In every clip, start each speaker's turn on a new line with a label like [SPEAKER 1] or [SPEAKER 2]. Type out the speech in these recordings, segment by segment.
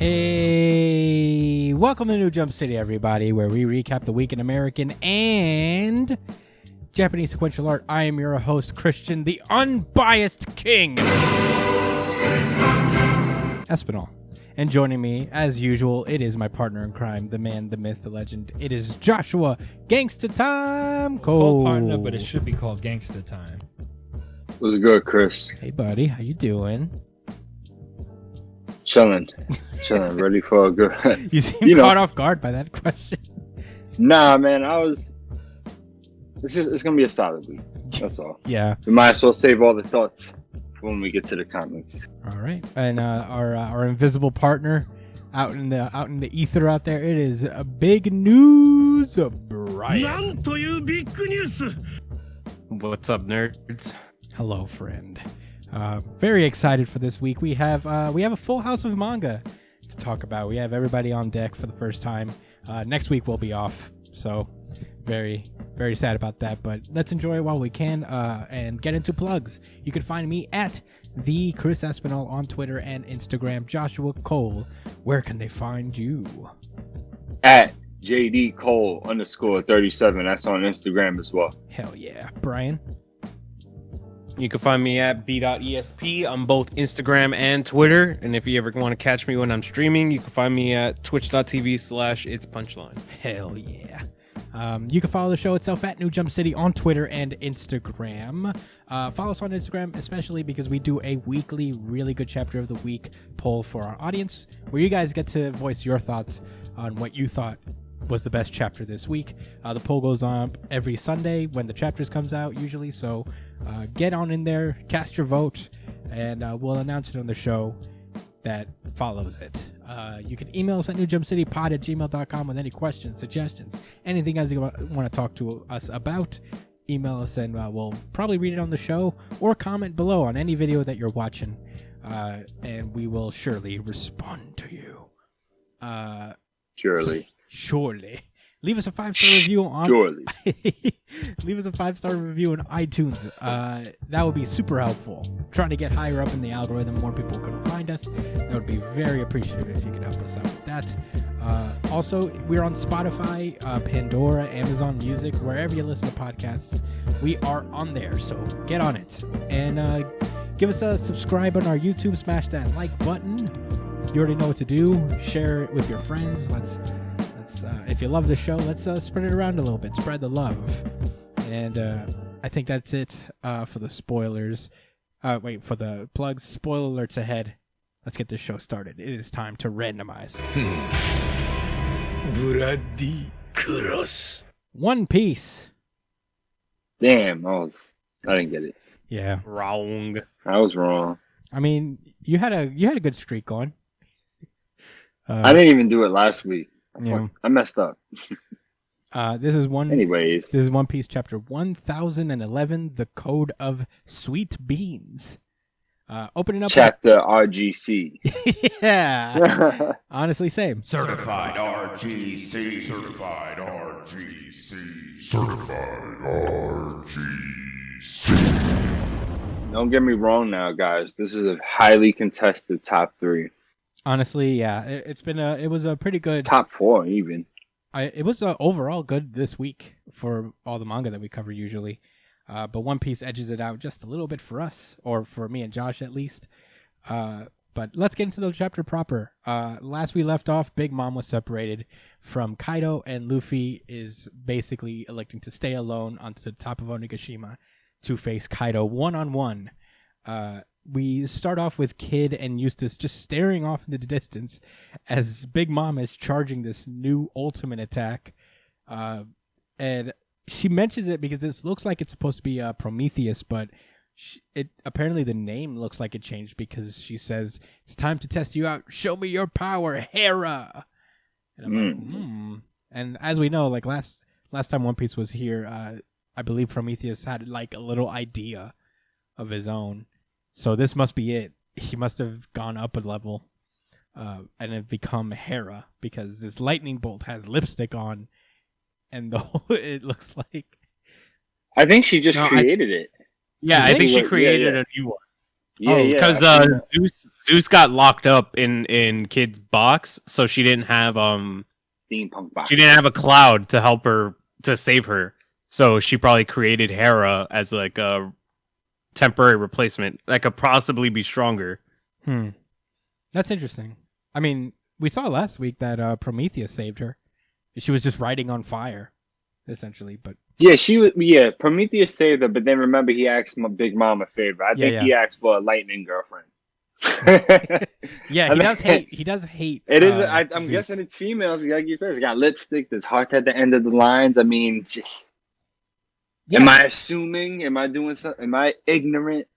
[SPEAKER 1] Hey, welcome to New Jump City, everybody, where we recap the week in American and Japanese sequential art. I am your host, Christian, the unbiased king, Espinal. And joining me, as usual, it is my partner in crime, the man, the myth, the legend. It is Joshua, Gangsta Time Cole.
[SPEAKER 2] Called partner, but it should be called Gangsta Time.
[SPEAKER 3] What's good, Chris?
[SPEAKER 1] Hey, buddy, how you doing?
[SPEAKER 3] Chilling, ready for a good.
[SPEAKER 1] You seem caught off guard by that question.
[SPEAKER 3] Nah, man, it's gonna be a solid week. That's all.
[SPEAKER 1] Yeah.
[SPEAKER 3] We might as well save all the thoughts for when we get to the comics.
[SPEAKER 1] All right, and our invisible partner out in the ether out there, it is a big news, Brian.
[SPEAKER 4] What's up, nerds?
[SPEAKER 1] Hello, friend. Very excited for this week. We have a full house of manga to talk about. We have everybody on deck for the first time. Next week we'll be off, so very, very sad about that. But let's enjoy it while we can and get into plugs. You can find me at the Chris Espinal on Twitter and Instagram. Joshua Cole, where can they find you?
[SPEAKER 3] At JD Cole _37. That's on Instagram as well.
[SPEAKER 1] Hell yeah, Brian.
[SPEAKER 4] You can find me at b.esp on both Instagram and Twitter. And if you ever want to catch me when I'm streaming, you can find me at twitch.tv/itspunchline.
[SPEAKER 1] Hell yeah. You can follow the show itself at New Jump City on Twitter and Instagram. Follow us on Instagram, especially because we do a weekly, really good chapter of the week poll for our audience, where you guys get to voice your thoughts on what you thought was the best chapter this week. The poll goes on every Sunday when the chapters comes out, usually. So get on in there, cast your vote, and we'll announce it on the show that follows it. You can email us at newjumpcitypod@gmail.com with any questions, suggestions, anything else you want to talk to us about. Email us and we'll probably read it on the show, or comment below on any video that you're watching, and we will surely respond to you. Surely. Leave us a 5-star review on Leave us a 5-star review on iTunes. That would be super helpful. Trying to get higher up in the algorithm, more people can find us. That would be very appreciative if you could help us out with that. Also, we're on Spotify, Pandora, Amazon Music, wherever you listen to podcasts. We are on there, so get on it. And give us a subscribe on our YouTube. Smash that like button. You already know what to do. Share it with your friends. Let's if you love the show, let's spread it around a little bit. Spread the love. And I think that's it for the spoilers. For the plugs. Spoiler alerts ahead. Let's get this show started. It is time to randomize.
[SPEAKER 5] Bloody Cross.
[SPEAKER 1] One Piece.
[SPEAKER 3] Damn, I didn't get it.
[SPEAKER 1] Yeah.
[SPEAKER 4] Wrong.
[SPEAKER 3] I was wrong.
[SPEAKER 1] I mean, you had a good streak going.
[SPEAKER 3] I didn't even do it last week.
[SPEAKER 1] Yeah.
[SPEAKER 3] I messed up.
[SPEAKER 1] This is One Piece chapter 1011, The Code of Sweet Beans. Opening up
[SPEAKER 3] chapter RGC.
[SPEAKER 1] Yeah. Honestly, same.
[SPEAKER 5] Certified RGC. Certified RGC. Certified RGC.
[SPEAKER 3] Don't get me wrong now, guys. This is a highly contested top 3.
[SPEAKER 1] Honestly, yeah. It was a pretty good
[SPEAKER 3] top 4 even.
[SPEAKER 1] It was overall good this week for all the manga that we cover usually. But One Piece edges it out just a little bit for us, or for me and Josh at least. But let's get into the chapter proper. Last we left off, Big Mom was separated from Kaido, and Luffy is basically electing to stay alone onto the top of Onigashima to face Kaido one-on-one. We start off with Kid and Eustace just staring off into the distance as Big Mom is charging this new ultimate attack. And she mentions it because it looks like it's supposed to be Prometheus, but apparently the name looks like it changed because she says, "It's time to test you out. Show me your power, Hera." And I'm like, And as we know, like last time One Piece was here, I believe Prometheus had like a little idea of his own. So this must be it. He must have gone up a level and have become Hera, because this lightning bolt has lipstick on, and it looks like.
[SPEAKER 3] I think she just created it.
[SPEAKER 4] Yeah, I think she created a new one.
[SPEAKER 3] Yeah, yeah.
[SPEAKER 4] because
[SPEAKER 3] I seen that.
[SPEAKER 4] Zeus got locked up in Kid's box, so she didn't have
[SPEAKER 3] Steampunk box.
[SPEAKER 4] she didn't have a cloud to help her to save her. So she probably created Hera as like a temporary replacement that could possibly be stronger.
[SPEAKER 1] That's interesting. I mean, we saw last week that Prometheus saved her. She was just riding on fire, essentially. But
[SPEAKER 3] Yeah, she was. Yeah, Prometheus saved her, but then remember he asked my Big Mom a favor. I think he asked for a lightning girlfriend.
[SPEAKER 1] Yeah, he does hate. He does hate.
[SPEAKER 3] It is. I'm
[SPEAKER 1] Zeus.
[SPEAKER 3] guessing it's females, like you said. It's got lipstick. There's hearts at the end of the lines. I mean, just.
[SPEAKER 1] Yeah.
[SPEAKER 3] Am I assuming? Am I doing something? Am I ignorant?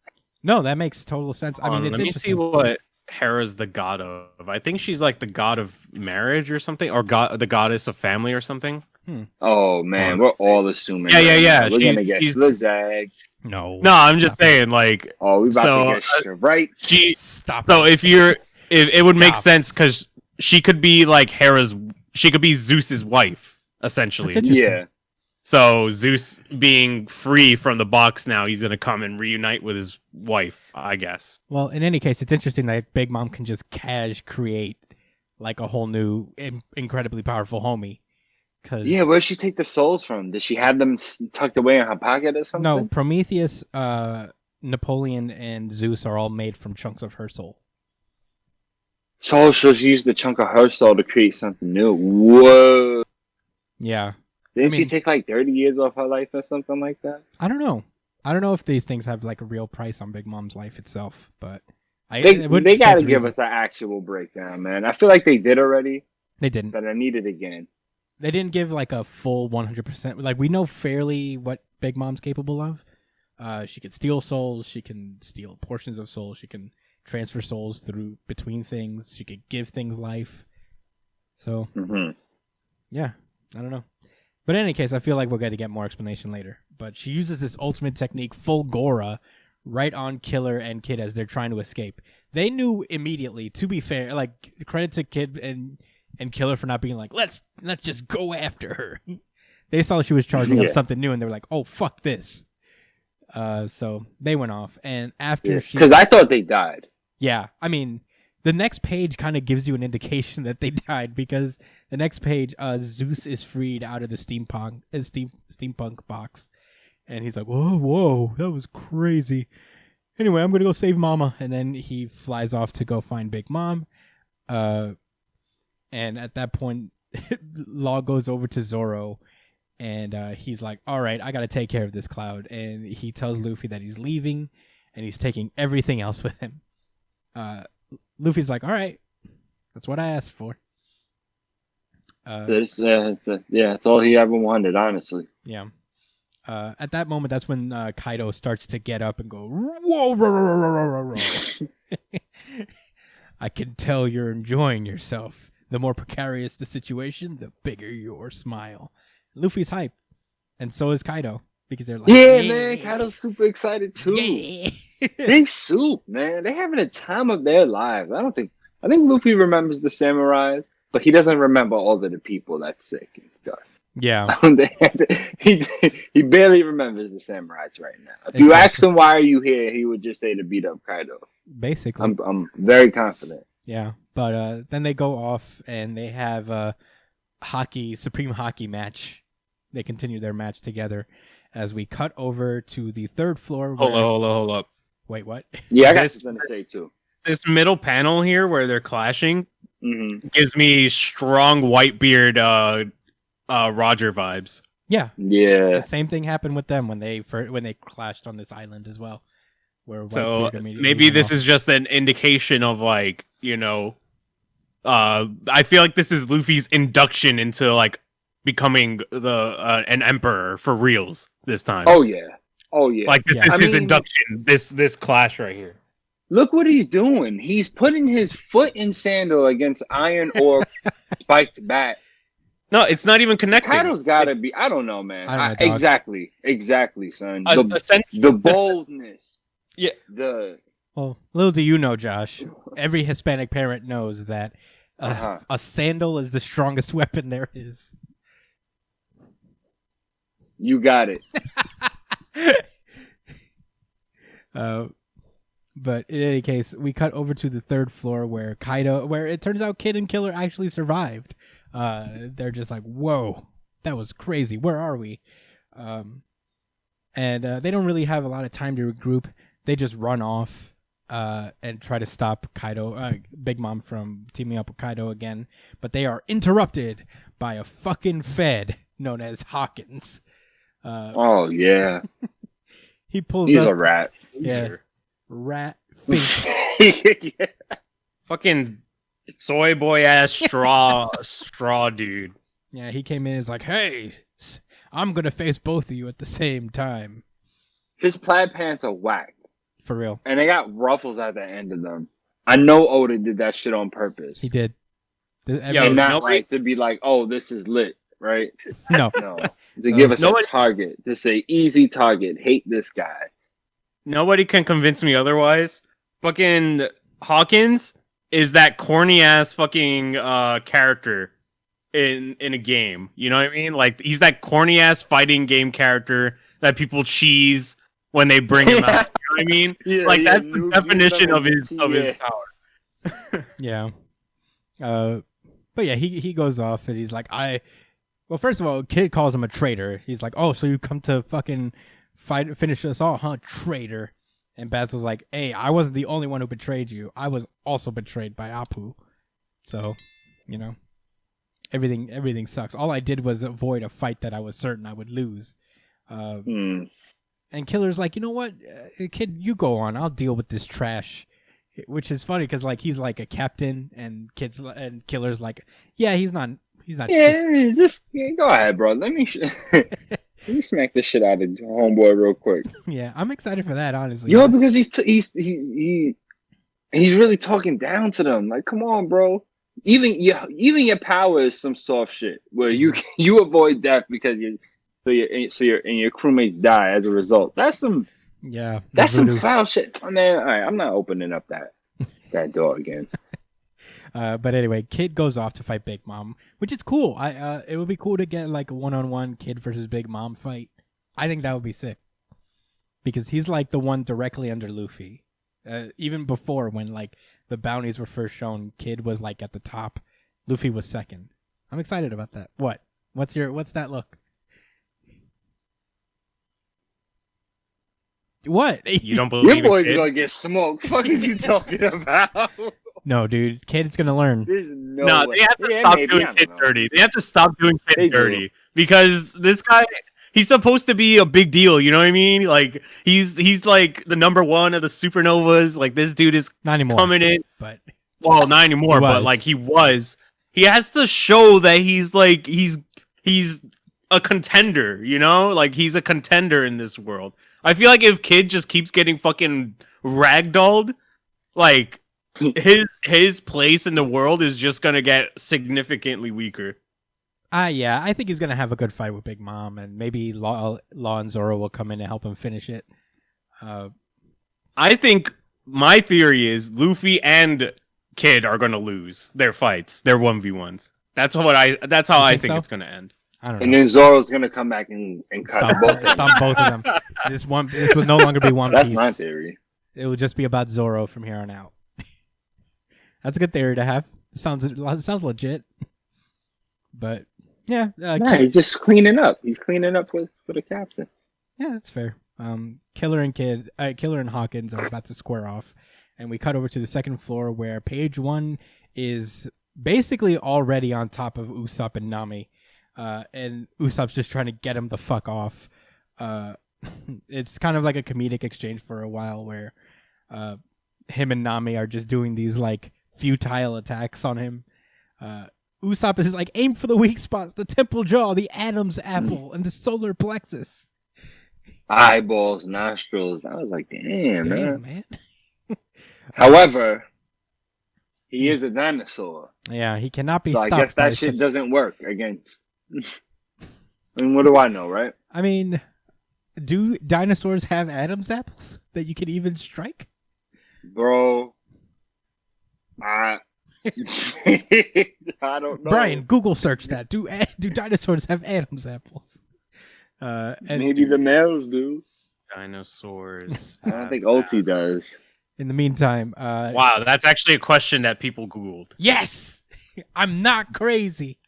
[SPEAKER 1] No, that makes total sense. I mean, it's
[SPEAKER 4] Let me see what Hera's the god of. I think she's like the god of marriage or something, or the goddess of family or something.
[SPEAKER 3] Oh man, we're all assuming.
[SPEAKER 4] Yeah.
[SPEAKER 3] We're gonna get Lizag.
[SPEAKER 1] No,
[SPEAKER 4] I'm just saying, like.
[SPEAKER 3] Oh, we about to get shit right.
[SPEAKER 1] Stop.
[SPEAKER 4] So if it would make sense because she could be like she could be Zeus's wife essentially.
[SPEAKER 3] Yeah.
[SPEAKER 4] So Zeus being free from the box now, he's gonna come and reunite with his wife, I guess.
[SPEAKER 1] Well, in any case, it's interesting that Big Mom can just create like a whole new, incredibly powerful homie.
[SPEAKER 3] Yeah, where'd she take the souls from? Did she have them tucked away in her pocket or something?
[SPEAKER 1] No, Prometheus, Napoleon, and Zeus are all made from chunks of her soul.
[SPEAKER 3] So she used the chunk of her soul to create something new. Whoa.
[SPEAKER 1] Yeah.
[SPEAKER 3] Didn't she take like 30 years off her life or something like that?
[SPEAKER 1] I don't know. I don't know if these things have like a real price on Big Mom's life itself, but
[SPEAKER 3] they got to give us an actual breakdown, man. I feel like they did already.
[SPEAKER 1] They didn't.
[SPEAKER 3] But I need it again.
[SPEAKER 1] They didn't give like a full 100%. Like we know fairly what Big Mom's capable of. She can steal souls. She can steal portions of souls. She can transfer souls between things. She could give things life. So, yeah, I don't know. But in any case, I feel like we're going to get more explanation later. But she uses this ultimate technique, full Gora, right on Killer and Kid as they're trying to escape. They knew immediately, to be fair, like credit to Kid and Killer for not being like, let's just go after her. They saw she was charging up something new and they were like, oh, fuck this. So they went off. And after
[SPEAKER 3] because I thought they died.
[SPEAKER 1] Yeah, I mean, the next page kind of gives you an indication that they died because the next page, Zeus is freed out of the steampunk box, and he's like, "Whoa, that was crazy." Anyway, I'm gonna go save Mama, and then he flies off to go find Big Mom. And at that point, Law goes over to Zoro, and he's like, "All right, I gotta take care of this cloud," and he tells Luffy that he's leaving, and he's taking everything else with him. Luffy's like, all right, that's what I asked for.
[SPEAKER 3] It's all he ever wanted, honestly.
[SPEAKER 1] Yeah. At that moment, that's when Kaido starts to get up and go, whoa, row, row, row, row, row, row. I can tell you're enjoying yourself. The more precarious the situation, the bigger your smile. Luffy's hype, and so is Kaido. Because they're like,
[SPEAKER 3] man, Kaido's super excited too.
[SPEAKER 1] Yeah.
[SPEAKER 3] They soup, man. They're having a time of their lives. I think Luffy remembers the samurais, but he doesn't remember all of the people that's sick and stuff.
[SPEAKER 1] Yeah.
[SPEAKER 3] he barely remembers the samurais right now. If you ask him why are you here, he would just say to beat up Kaido.
[SPEAKER 1] Basically.
[SPEAKER 3] I'm very confident.
[SPEAKER 1] Yeah. But then they go off and they have a supreme hockey match. They continue their match together. As we cut over to the third floor.
[SPEAKER 4] Hold up.
[SPEAKER 1] Wait, what?
[SPEAKER 3] Yeah, I got something to say too.
[SPEAKER 4] This middle panel here where they're clashing gives me strong Whitebeard Roger vibes.
[SPEAKER 1] Yeah.
[SPEAKER 3] Yeah.
[SPEAKER 1] The same thing happened with them when they clashed on this island as well.
[SPEAKER 4] So maybe this is just an indication of like, I feel like this is Luffy's induction into like becoming an emperor for reals this time.
[SPEAKER 3] Oh yeah.
[SPEAKER 4] Like this is his induction. This clash right here.
[SPEAKER 3] Look what he's doing. He's putting his foot in sandal against iron or spiked bat.
[SPEAKER 4] No, it's not even connected.
[SPEAKER 3] Kaido's gotta be. I don't know, man. Exactly, son. The boldness.
[SPEAKER 4] Yeah.
[SPEAKER 1] Well, little do you know, Josh. Every Hispanic parent knows that a sandal is the strongest weapon there is.
[SPEAKER 3] You got it.
[SPEAKER 1] But in any case, we cut over to the third floor where it turns out Kid and Killer actually survived. They're just like, whoa, that was crazy. Where are we? And they don't really have a lot of time to regroup. They just run off and try to stop Big Mom from teaming up with Kaido again. But they are interrupted by a fucking Fed known as Hawkins.
[SPEAKER 3] Oh, yeah.
[SPEAKER 1] He's
[SPEAKER 3] a rat.
[SPEAKER 1] Yeah. Rat face.
[SPEAKER 3] Yeah.
[SPEAKER 4] Fucking soy boy ass straw dude.
[SPEAKER 1] Yeah, he came in and is like, hey, I'm going to face both of you at the same time.
[SPEAKER 3] His plaid pants are whack.
[SPEAKER 1] For real.
[SPEAKER 3] And they got ruffles at the end of them. I know Oda did that shit on purpose.
[SPEAKER 1] He did.
[SPEAKER 3] And not like to be like, oh, this is lit, right?
[SPEAKER 1] No.
[SPEAKER 3] No. To give us a target. To say, easy target. Hate this guy.
[SPEAKER 4] Nobody can convince me otherwise. Fucking Hawkins is that corny ass fucking character in a game. You know what I mean? Like he's that corny ass fighting game character that people cheese when they bring him out. You know what I mean?
[SPEAKER 3] Yeah,
[SPEAKER 4] like that's the definition of his power.
[SPEAKER 1] Yeah. But yeah, he goes off and he's like, well, first of all, Kid calls him a traitor. He's like, oh, so you come to fucking finish us all, huh, traitor? And Basil's like, hey, I wasn't the only one who betrayed you. I was also betrayed by Apu. So, you know, everything sucks. All I did was avoid a fight that I was certain I would lose. And Killer's like, you know what, Kid, you go on. I'll deal with this trash. Which is funny because like he's like a captain, and Killer's like, yeah, he's not.
[SPEAKER 3] Yeah, just go ahead, bro. Let me smack this shit out of homeboy real quick.
[SPEAKER 1] Yeah, I'm excited for that, honestly.
[SPEAKER 3] Yo, because he's really talking down to them. Like, come on, bro. Even your power is some soft shit where you avoid death because your crewmates die as a result. That's some foul shit. I mean, all right, I'm not opening up that door again.
[SPEAKER 1] But anyway, Kid goes off to fight Big Mom, which is cool. It would be cool to get like a 1-on-1 Kid versus Big Mom fight. I think that would be sick because he's like the one directly under Luffy. Even before when like the bounties were first shown, Kid was like at the top, Luffy was second. I'm excited about that. What's that look? What?
[SPEAKER 4] You don't believe
[SPEAKER 3] your boy's
[SPEAKER 4] Kid?
[SPEAKER 3] gonna get smoked. Fuck is you talking about?
[SPEAKER 1] No, dude. Kid's gonna learn.
[SPEAKER 3] There's no way.
[SPEAKER 4] They have to stop doing Kid dirty. They have to stop doing Kid dirty because this guy, he's supposed to be a big deal. You know what I mean? Like he's like the number one of the supernovas. Like this dude is
[SPEAKER 1] not anymore,
[SPEAKER 4] coming in,
[SPEAKER 1] but
[SPEAKER 4] not anymore. But like he was. He has to show that he's like he's a contender. You know, like he's a contender in this world. I feel like if Kid just keeps getting fucking ragdolled, like his place in the world is just gonna get significantly weaker.
[SPEAKER 1] Yeah, I think he's gonna have a good fight with Big Mom, and maybe Law and Zoro will come in and help him finish it.
[SPEAKER 4] I think my theory is Luffy and Kid are gonna lose their fights, their 1v1s. That's how I think it's gonna end.
[SPEAKER 1] I don't know.
[SPEAKER 3] And then Zoro's gonna come back and cut
[SPEAKER 1] stomp both of them. This will no longer be One Piece.
[SPEAKER 3] That's my theory.
[SPEAKER 1] It will just be about Zoro from here on out. That's a good theory to have. It sounds legit. But yeah,
[SPEAKER 3] he's just cleaning up. He's cleaning up for the captains.
[SPEAKER 1] Yeah, that's fair. Killer and Hawkins are about to square off, and we cut over to the second floor where Page 1 is basically already on top of Usopp and Nami. And Usopp's just trying to get him the fuck off. It's kind of like a comedic exchange for a while where him and Nami are just doing these like futile attacks on him. Usopp is like, aim for the weak spots, the temple jaw, the Adam's apple, and the solar plexus.
[SPEAKER 3] Eyeballs, nostrils. I was like, damn man.
[SPEAKER 1] However,
[SPEAKER 3] he is a dinosaur.
[SPEAKER 1] Yeah, he cannot be
[SPEAKER 3] stopped.
[SPEAKER 1] So
[SPEAKER 3] I guess that shit doesn't work against... I mean, what do I know, right?
[SPEAKER 1] I mean, do dinosaurs have Adam's apples that you can even strike?
[SPEAKER 3] Bro, I don't know.
[SPEAKER 1] Brian, Google search that. Do dinosaurs have Adam's apples? And
[SPEAKER 3] maybe the males do.
[SPEAKER 4] Dinosaurs.
[SPEAKER 3] I don't think Ulti does.
[SPEAKER 1] In the meantime,
[SPEAKER 4] Wow, that's actually a question that people Googled.
[SPEAKER 1] yes, I'm not crazy.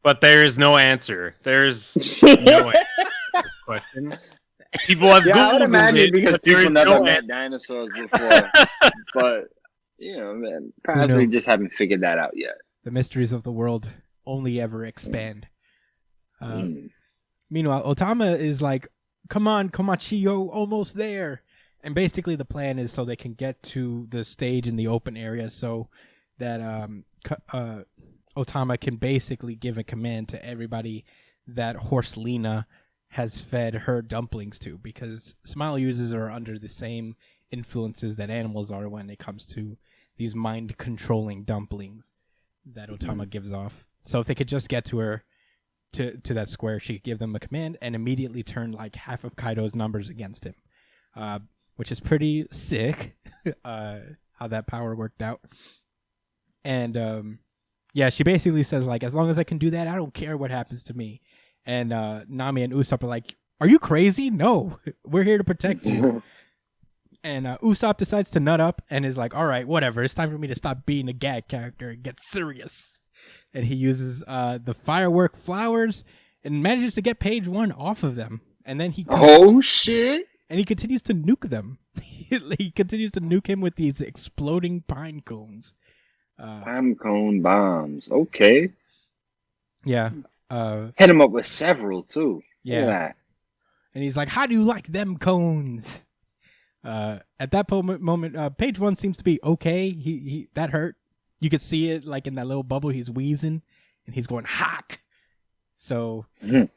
[SPEAKER 4] But there is no answer. There's no answer to this question. People have
[SPEAKER 3] Yeah, I would
[SPEAKER 4] Googled
[SPEAKER 3] imagine
[SPEAKER 4] it,
[SPEAKER 3] because
[SPEAKER 4] but there
[SPEAKER 3] people
[SPEAKER 4] is
[SPEAKER 3] never
[SPEAKER 4] no
[SPEAKER 3] met
[SPEAKER 4] answer.
[SPEAKER 3] dinosaurs before. But, man, perhaps we
[SPEAKER 1] knows?
[SPEAKER 3] just haven't figured that out yet.
[SPEAKER 1] The mysteries of the world only ever expand.
[SPEAKER 3] Mm.
[SPEAKER 1] Meanwhile, Otama is like, come on, Komachiyo, almost there. And basically the plan is so they can get to the stage in the open area so that Otama can basically give a command to everybody that Horse Lena has fed her dumplings to, because Smile users are under the same influences that animals are when it comes to these mind-controlling dumplings that Otama gives off. So if they could just get to her, to that square, she could give them a command and immediately turn like half of Kaido's numbers against him, which is pretty sick. How that power worked out. And yeah, she basically says like, as long as I can do that, I don't care what happens to me. And Nami and Usopp are like, are you crazy? No, we're here to protect you. And Usopp decides to nut up and is like, all right, whatever, it's time for me to stop being a gag character and get serious. And he uses the firework flowers and manages to get page 1 off of them. And then
[SPEAKER 3] Oh, shit.
[SPEAKER 1] And he continues to nuke them. He continues to nuke him with these exploding pine cones.
[SPEAKER 3] Pine cone bombs. Okay.
[SPEAKER 1] Yeah.
[SPEAKER 3] Hit him up with several, too.
[SPEAKER 1] Yeah.
[SPEAKER 3] Look at that.
[SPEAKER 1] And he's like, how do you like them cones? At that moment, page 1 seems to be okay. He that hurt. You could see it like in that little bubble. He's wheezing and he's going hack. So it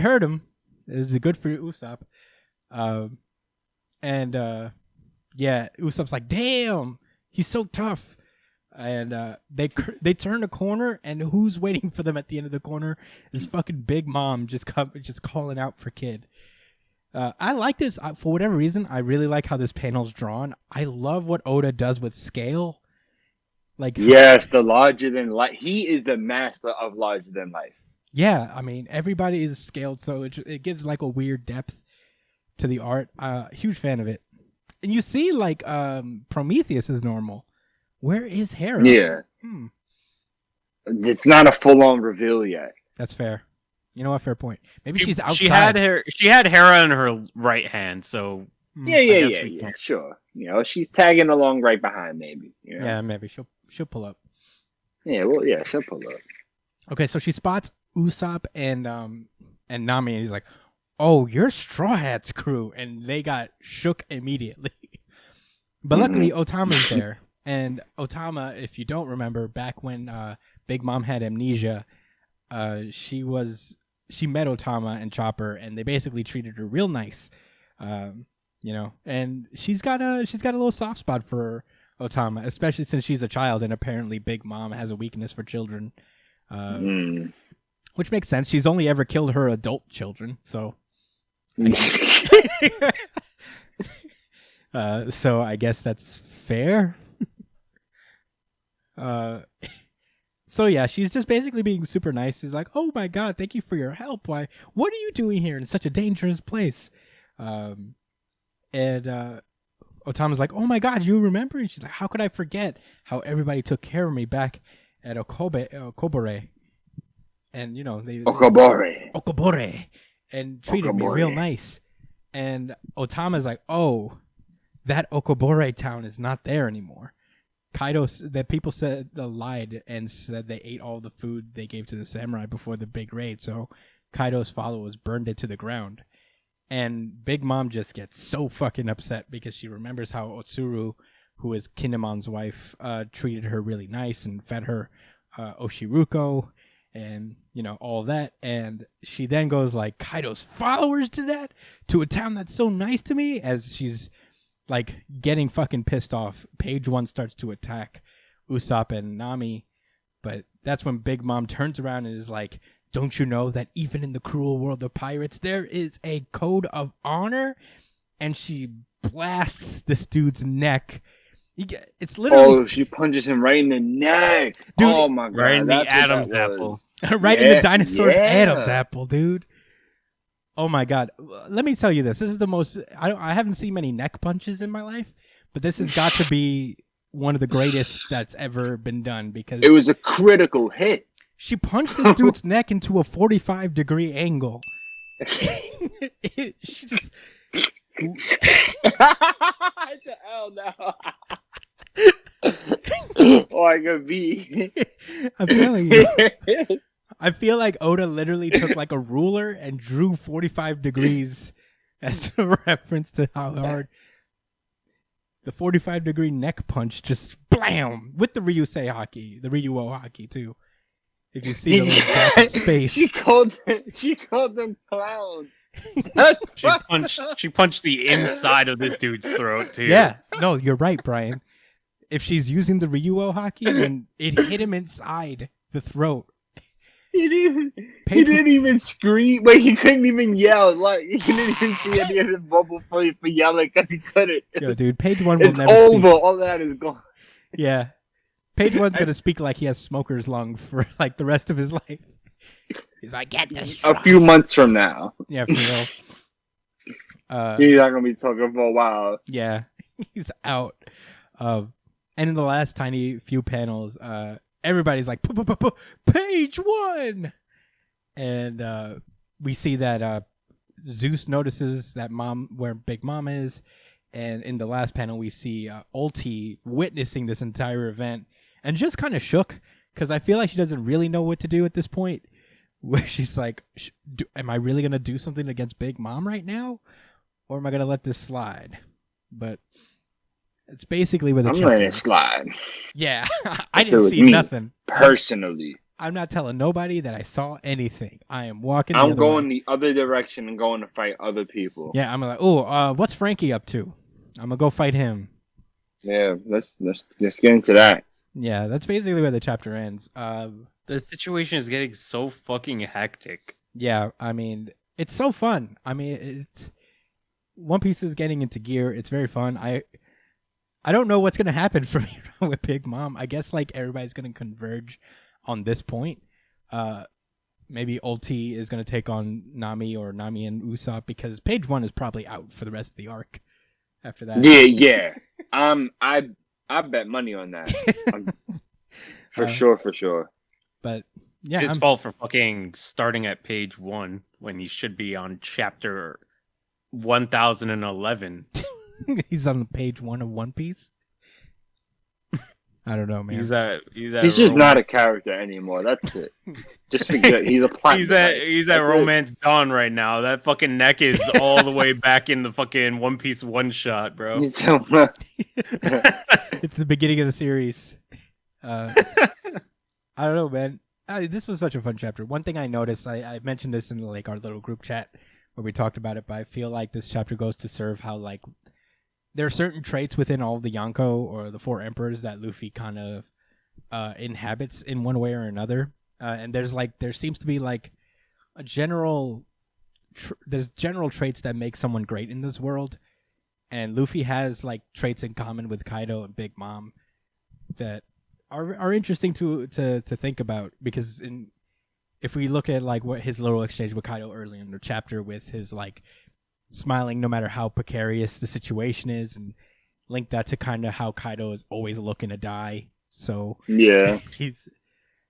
[SPEAKER 1] hurt him. It was good for Usopp. Yeah, Usopp's like, damn, he's so tough. And they turn a corner, and who's waiting for them at the end of the corner? This fucking Big Mom just calling out for Kid. I like this for whatever reason. I really like how this panel's drawn. I love what Oda does with scale. Like,
[SPEAKER 3] yes, the larger than life. He is the master of larger than life.
[SPEAKER 1] Yeah, I mean, everybody is scaled, so it gives like a weird depth to the art. Huge fan of it. And you see, like, Prometheus is normal. Where is Hera?
[SPEAKER 3] Yeah. It's not a full-on reveal yet.
[SPEAKER 1] That's fair. You know what? Fair point. Maybe she's outside.
[SPEAKER 4] She had Hera in her right hand, so
[SPEAKER 3] Yeah, sure. You know, she's tagging along right behind, maybe. You know?
[SPEAKER 1] Yeah, maybe she'll pull up.
[SPEAKER 3] Yeah, well, yeah, she'll pull up.
[SPEAKER 1] Okay, so she spots Usopp and Nami, and he's like, "Oh, you're Straw Hat's crew," and they got shook immediately. But luckily, Otama's there, and Otama, if you don't remember, back when Big Mom had amnesia, she met Otama and Chopper, and they basically treated her real nice, you know. And she's got a little soft spot for Otama, especially since she's a child, and apparently Big Mom has a weakness for children, which makes sense. She's only ever killed her adult children, so. So I guess that's fair. So yeah, she's just basically being super nice. She's like, "Oh my god, thank you for your help. Why? What are you doing here in such a dangerous place?" And Otama's like, "Oh my god, you remember?" And she's like, "How could I forget how everybody took care of me back at Okobore? And you know, Okobore, and treated me real nice." And Otama's like, "Oh, that Okobore town is not there anymore. That people said lied and said they ate all the food they gave to the samurai before the big raid, so Kaido's followers burned it to the ground." And Big Mom just gets so fucking upset because she remembers how Otsuru, who is Kindemon's wife, treated her really nice and fed her Oshiruko and, you know, all of that. And she then goes like, "Kaido's followers did that to a town that's so nice to me?" As she's like getting fucking pissed off. Page 1 starts to attack Usopp and Nami, but that's when Big Mom turns around and is like, "Don't you know that even in the cruel world of pirates, there is a code of honor?" And she blasts this dude's neck. It's literally...
[SPEAKER 3] Oh, she punches him right in the neck.
[SPEAKER 1] Dude,
[SPEAKER 3] oh my god.
[SPEAKER 4] right in the Adam's apple.
[SPEAKER 1] Right in the dinosaur's Adam's apple, dude. Oh my god. Let me tell you this. This is the most... I haven't seen many neck punches in my life, But this has got to be one of the greatest that's ever been done because
[SPEAKER 3] it was a critical hit.
[SPEAKER 1] She punched this dude's neck into a 45-degree angle. She just.
[SPEAKER 3] Hell no. Oh, I could be.
[SPEAKER 1] I'm telling you. I feel like Oda literally took like a ruler and drew 45 degrees as a reference to how hard the 45-degree neck punch just blam with the Ryusei haki, the Ryuo haki too. If you see the little gap in space,
[SPEAKER 3] she called them clowns.
[SPEAKER 4] She punched the inside of this dude's throat too.
[SPEAKER 1] Yeah, no, you're right, Brian. If she's using the Ryuo haki, then it hit him inside the throat.
[SPEAKER 3] He didn't even scream. Wait, he couldn't even yell. Like he didn't even see any of his bubble for yelling because he couldn't.
[SPEAKER 1] Yo, dude, Page 1 will
[SPEAKER 3] it's
[SPEAKER 1] never
[SPEAKER 3] over.
[SPEAKER 1] speak.
[SPEAKER 3] All that is gone.
[SPEAKER 1] Yeah, Page 1's gonna speak like he has smoker's lung for like the rest of his life. He's like, get this.
[SPEAKER 3] A few months from now.
[SPEAKER 1] Yeah, for real.
[SPEAKER 3] He's not gonna be talking for a while.
[SPEAKER 1] Yeah, he's out. And in the last tiny few panels, everybody's like, Page 1! And we see that Zeus notices that where Big Mom is. And in the last panel, we see Ulti witnessing this entire event and just kind of shook because I feel like she doesn't really know what to do at this point. Where she's like, am I really going to do something against Big Mom right now? Or am I going to let this slide? But it's basically where the
[SPEAKER 3] I'm letting it slide.
[SPEAKER 1] Yeah, I didn't see nothing.
[SPEAKER 3] Personally.
[SPEAKER 1] I'm not telling nobody that I saw anything. I am walking.
[SPEAKER 3] I'm going the other direction and going to fight other people.
[SPEAKER 1] Yeah, I'm like, oh, what's Frankie up to? I'm gonna go fight him.
[SPEAKER 3] Yeah, let's get into that.
[SPEAKER 1] Yeah, that's basically where the chapter ends.
[SPEAKER 4] The situation is getting so fucking hectic.
[SPEAKER 1] Yeah, I mean, it's so fun. I mean, it's One Piece is getting into gear. It's very fun. I don't know what's gonna happen for me with Big Mom. I guess like everybody's gonna converge on this point. Maybe Ulti is gonna take on Nami or Nami and Usopp because Page 1 is probably out for the rest of the arc. After that,
[SPEAKER 3] yeah. I bet money on that. For sure.
[SPEAKER 1] But yeah,
[SPEAKER 4] His fault for fucking starting at page 1 when he should be on chapter 1011.
[SPEAKER 1] He's on page 1 of One Piece. I don't know, man.
[SPEAKER 4] He's
[SPEAKER 3] just not a character anymore. That's it. Just forget he's a plot.
[SPEAKER 4] He's at Romance Dawn right now. That fucking neck is all the way back in the fucking One Piece one shot, bro.
[SPEAKER 1] It's the beginning of the series. I don't know, man. This was such a fun chapter. One thing I noticed, I mentioned this in like our little group chat where we talked about it, but I feel like this chapter goes to serve how like there are certain traits within all of the Yonko or the four emperors that Luffy kind of inhabits in one way or another. And there seems to be like a there's general traits that make someone great in this world. And Luffy has like traits in common with Kaido and Big Mom that are interesting to think about because if we look at like what his little exchange with Kaido early in the chapter with his like smiling no matter how precarious the situation is and link that to kind of how Kaido is always looking to die. So
[SPEAKER 3] yeah,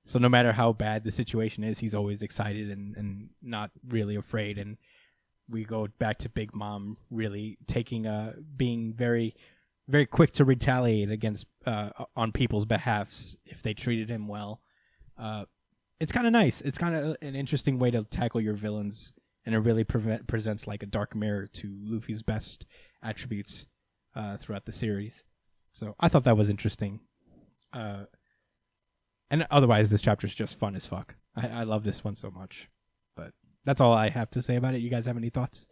[SPEAKER 1] so no matter how bad the situation is, he's always excited and not really afraid. And we go back to Big Mom really being very, very quick to retaliate against on people's behalfs if they treated him well. It's kind of nice. It's kind of an interesting way to tackle your villains. And it really presents like a dark mirror to Luffy's best attributes throughout the series. So I thought that was interesting. And otherwise, this chapter is just fun as fuck. I love this one so much. But that's all I have to say about it. You guys have any thoughts?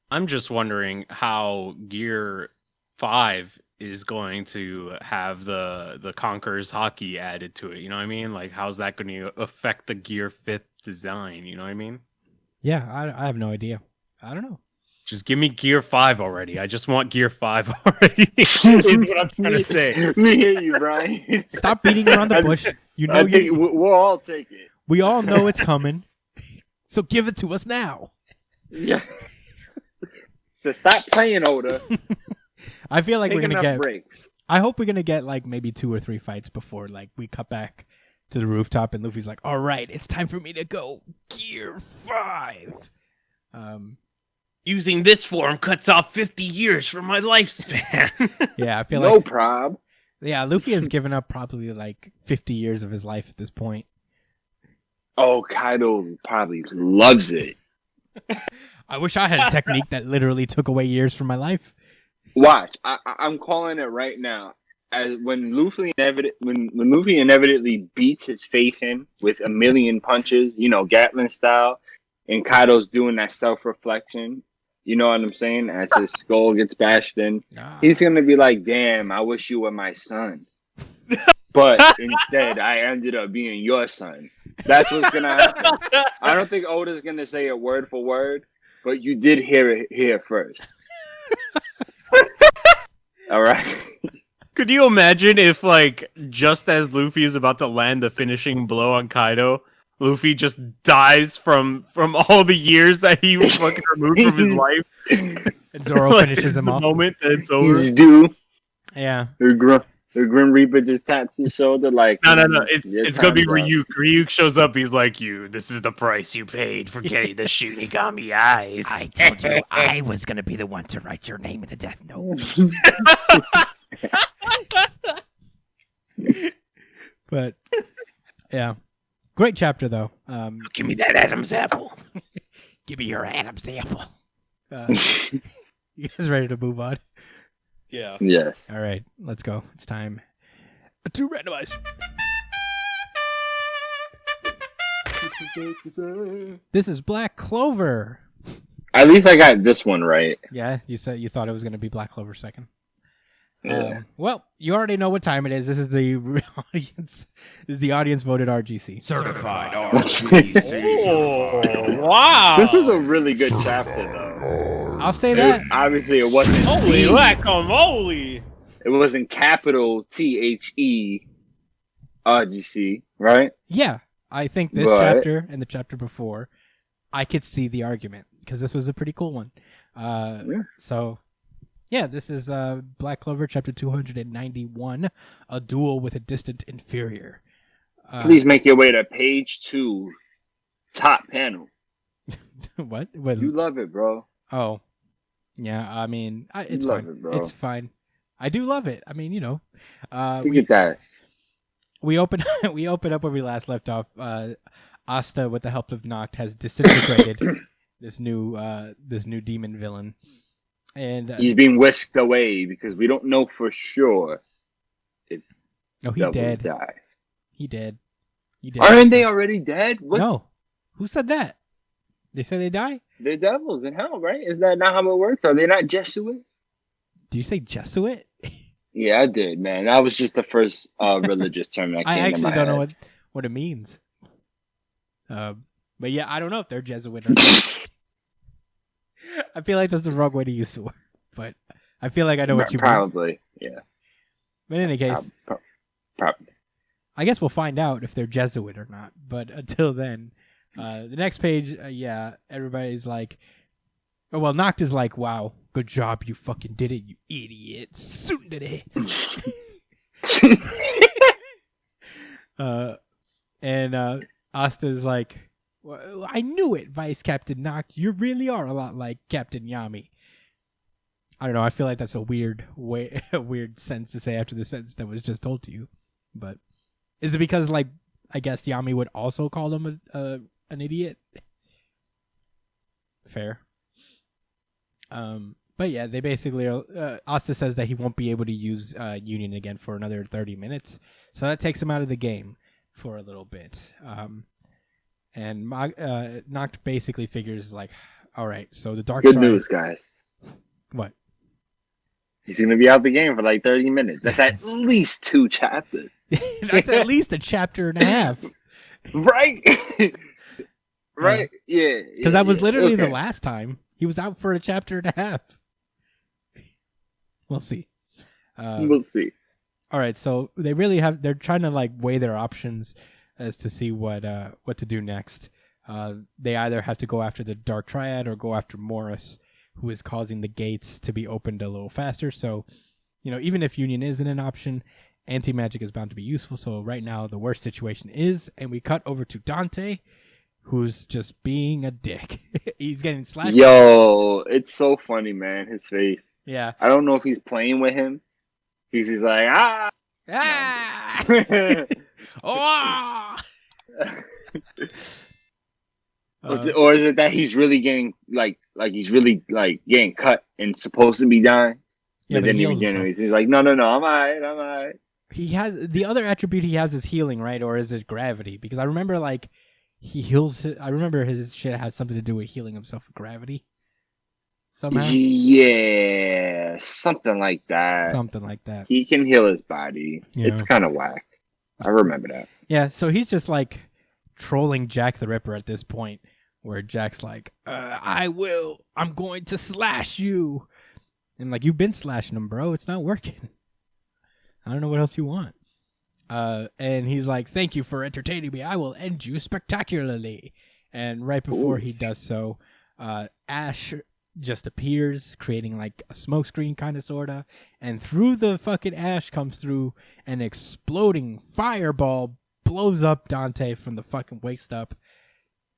[SPEAKER 4] I'm just wondering how Gear 5 is going to have the Conqueror's Hockey added to it. You know what I mean? Like, how's that going to affect the Gear 5th design? You know what I mean?
[SPEAKER 1] Yeah, I have no idea. I don't know.
[SPEAKER 4] Just give me Gear 5 already. I just want Gear 5 already. Is what I'm trying to say.
[SPEAKER 3] Me hear you, Brian.
[SPEAKER 1] Stop beating around the bush. You know,
[SPEAKER 3] we'll all take it.
[SPEAKER 1] We all know it's coming. So give it to us now.
[SPEAKER 3] Yeah. So stop playing, Oda.
[SPEAKER 1] I feel like
[SPEAKER 3] Take
[SPEAKER 1] we're gonna
[SPEAKER 3] enough
[SPEAKER 1] get.
[SPEAKER 3] breaks.
[SPEAKER 1] I hope we're gonna get like maybe 2 or 3 fights before like we cut back to the rooftop and Luffy's like, "All right, it's time for me to go Gear 5."
[SPEAKER 4] Using this form cuts off 50 years from my lifespan.
[SPEAKER 1] Yeah, I feel
[SPEAKER 3] No
[SPEAKER 1] like
[SPEAKER 3] prob.
[SPEAKER 1] yeah, Luffy has given up probably like 50 years of his life at this point.
[SPEAKER 3] Oh, Kaido probably loves it.
[SPEAKER 1] I wish I had a technique that literally took away years from my life.
[SPEAKER 3] Watch, I'm calling it right now. As when Luffy inevitably beats his face in with a million punches, Gatlin style, and Kaido's doing that self-reflection. You know what I'm saying? As his skull gets bashed in, he's gonna be like, "Damn, I wish you were my son." But instead, I ended up being your son. That's what's gonna happen. I don't think Oda's gonna say it word for word, but you did hear it here first. All right.
[SPEAKER 4] Could you imagine if, like, just as Luffy is about to land the finishing blow on Kaido, Luffy just dies from all the years that he was fucking removed from his life?
[SPEAKER 1] And Zoro
[SPEAKER 4] Like,
[SPEAKER 1] finishes him
[SPEAKER 4] the
[SPEAKER 1] off.
[SPEAKER 4] moment that it's over.
[SPEAKER 3] He's due.
[SPEAKER 1] Yeah.
[SPEAKER 3] The Grim Reaper just taps his shoulder like,
[SPEAKER 4] No. It's gonna be
[SPEAKER 3] time's up.
[SPEAKER 4] Ryuk. Ryuk shows up. He's like, this is the price you paid for getting the Shinigami eyes.
[SPEAKER 6] I told you I was going to be the one to write your name in the death note.
[SPEAKER 1] But yeah. Great chapter though.
[SPEAKER 6] Give me that Adam's apple. Give me your Adam's apple.
[SPEAKER 1] You guys ready to move on?
[SPEAKER 4] Yeah.
[SPEAKER 3] Yes.
[SPEAKER 1] All right, let's go. It's time to randomize. This is Black Clover.
[SPEAKER 3] At least I got this one right.
[SPEAKER 1] Yeah, you said you thought it was going to be Black Clover second.
[SPEAKER 3] Yeah.
[SPEAKER 1] Well, you already know what time it is. This is the audience. This is the audience voted RGC.
[SPEAKER 5] Certified RGC.
[SPEAKER 4] Oh, wow.
[SPEAKER 3] This is a really good chapter, though.
[SPEAKER 1] I'll say that.
[SPEAKER 3] Obviously, it wasn't.
[SPEAKER 4] Holy guacamole.
[SPEAKER 3] It wasn't capital THE RGC, right?
[SPEAKER 1] Yeah, I think this
[SPEAKER 3] Right.
[SPEAKER 1] chapter and the chapter before, I could see the argument because this was a pretty cool one. So, yeah, this is Black Clover chapter 291, a duel with a distant inferior.
[SPEAKER 3] Please make your way to page 2, top panel.
[SPEAKER 1] What?
[SPEAKER 3] You love it, bro.
[SPEAKER 1] Oh, yeah. I mean, it's
[SPEAKER 3] love
[SPEAKER 1] fine.
[SPEAKER 3] it, bro.
[SPEAKER 1] It's fine. I do love it. I mean,
[SPEAKER 3] Look at that.
[SPEAKER 1] we open we open up where we last left off. Asta, with the help of Noct, has disintegrated this new demon villain, and
[SPEAKER 3] He's being whisked away because we don't know for sure if
[SPEAKER 1] he
[SPEAKER 3] devils
[SPEAKER 1] dead.
[SPEAKER 3] die.
[SPEAKER 1] He dead. He dead.
[SPEAKER 3] Aren't they already dead?
[SPEAKER 1] No. Who said that? They said they die?
[SPEAKER 3] They're devils in hell, right? Is that not how it works? Are they not Jesuit?
[SPEAKER 1] Do you say Jesuit?
[SPEAKER 3] Yeah, I did, man. That was just the first religious term that came
[SPEAKER 1] I
[SPEAKER 3] to
[SPEAKER 1] actually
[SPEAKER 3] my
[SPEAKER 1] don't know
[SPEAKER 3] head.
[SPEAKER 1] what it means. But yeah, I don't know if they're Jesuit or not. I feel like that's the wrong way to use the word, but I feel like I know what you mean.
[SPEAKER 3] Probably, yeah.
[SPEAKER 1] But in any case,
[SPEAKER 3] Probably.
[SPEAKER 1] I guess we'll find out if they're Jesuit or not. But until then, the next page, everybody's like, oh, well, Noct is like, wow, good job, you fucking did it, you idiot. Tsundere. And Asta's like, well, I knew it, Vice Captain Noct. You really are a lot like Captain Yami. I don't know. I feel like that's a weird sentence to say after the sentence that was just told to you. But is it because, like, I guess Yami would also call him an idiot? Fair. But yeah, they basically are. Asta says that he won't be able to use Union again for another 30 minutes, so that takes him out of the game for a little bit. And Noct basically figures like, all right, so the Dark
[SPEAKER 3] Good
[SPEAKER 1] Side.
[SPEAKER 3] news, guys.
[SPEAKER 1] What?
[SPEAKER 3] He's going to be out the game for like 30 minutes. That's at least 2 chapters.
[SPEAKER 1] That's at least a chapter and a half.
[SPEAKER 3] Right? Right? Yeah.
[SPEAKER 1] Because that was literally the
[SPEAKER 3] okay.
[SPEAKER 1] last time. He was out for a chapter and a half. We'll see.
[SPEAKER 3] We'll see.
[SPEAKER 1] All right, so they're trying to like weigh their options as to see what to do next. They either have to go after the Dark Triad or go after Morris, who is causing the gates to be opened a little faster. So, even if Union isn't an option, anti-magic is bound to be useful. So right now the worst situation is, and we cut over to Dante, who's just being a dick. He's getting slashed.
[SPEAKER 3] Yo, it's so funny, man. His face.
[SPEAKER 1] Yeah.
[SPEAKER 3] I don't know if he's playing with him. He's like, ah!
[SPEAKER 1] Oh!
[SPEAKER 3] Or is it that he's really getting like he's really getting cut and supposed to be dying?
[SPEAKER 1] Yeah, but
[SPEAKER 3] then
[SPEAKER 1] he
[SPEAKER 3] he's like, no, I'm alright.
[SPEAKER 1] He has the other attribute he has is healing, right? Or is it gravity? Because I remember he heals. I remember his shit has something to do with healing himself with gravity. Somehow.
[SPEAKER 3] Yeah, something like that.
[SPEAKER 1] Something like that.
[SPEAKER 3] He can heal his body.
[SPEAKER 1] Yeah.
[SPEAKER 3] It's kind of whack. I remember that.
[SPEAKER 1] Yeah, so he's just trolling Jack the Ripper at this point, where Jack's like, I'm going to slash you. And you've been slashing him, bro. It's not working. I don't know what else you want. And he's like, thank you for entertaining me. I will end you spectacularly. And right before he does so, Ash just appears, creating a smoke screen kind of sorta, and through the fucking ash comes through an exploding fireball, blows up Dante from the fucking waist up.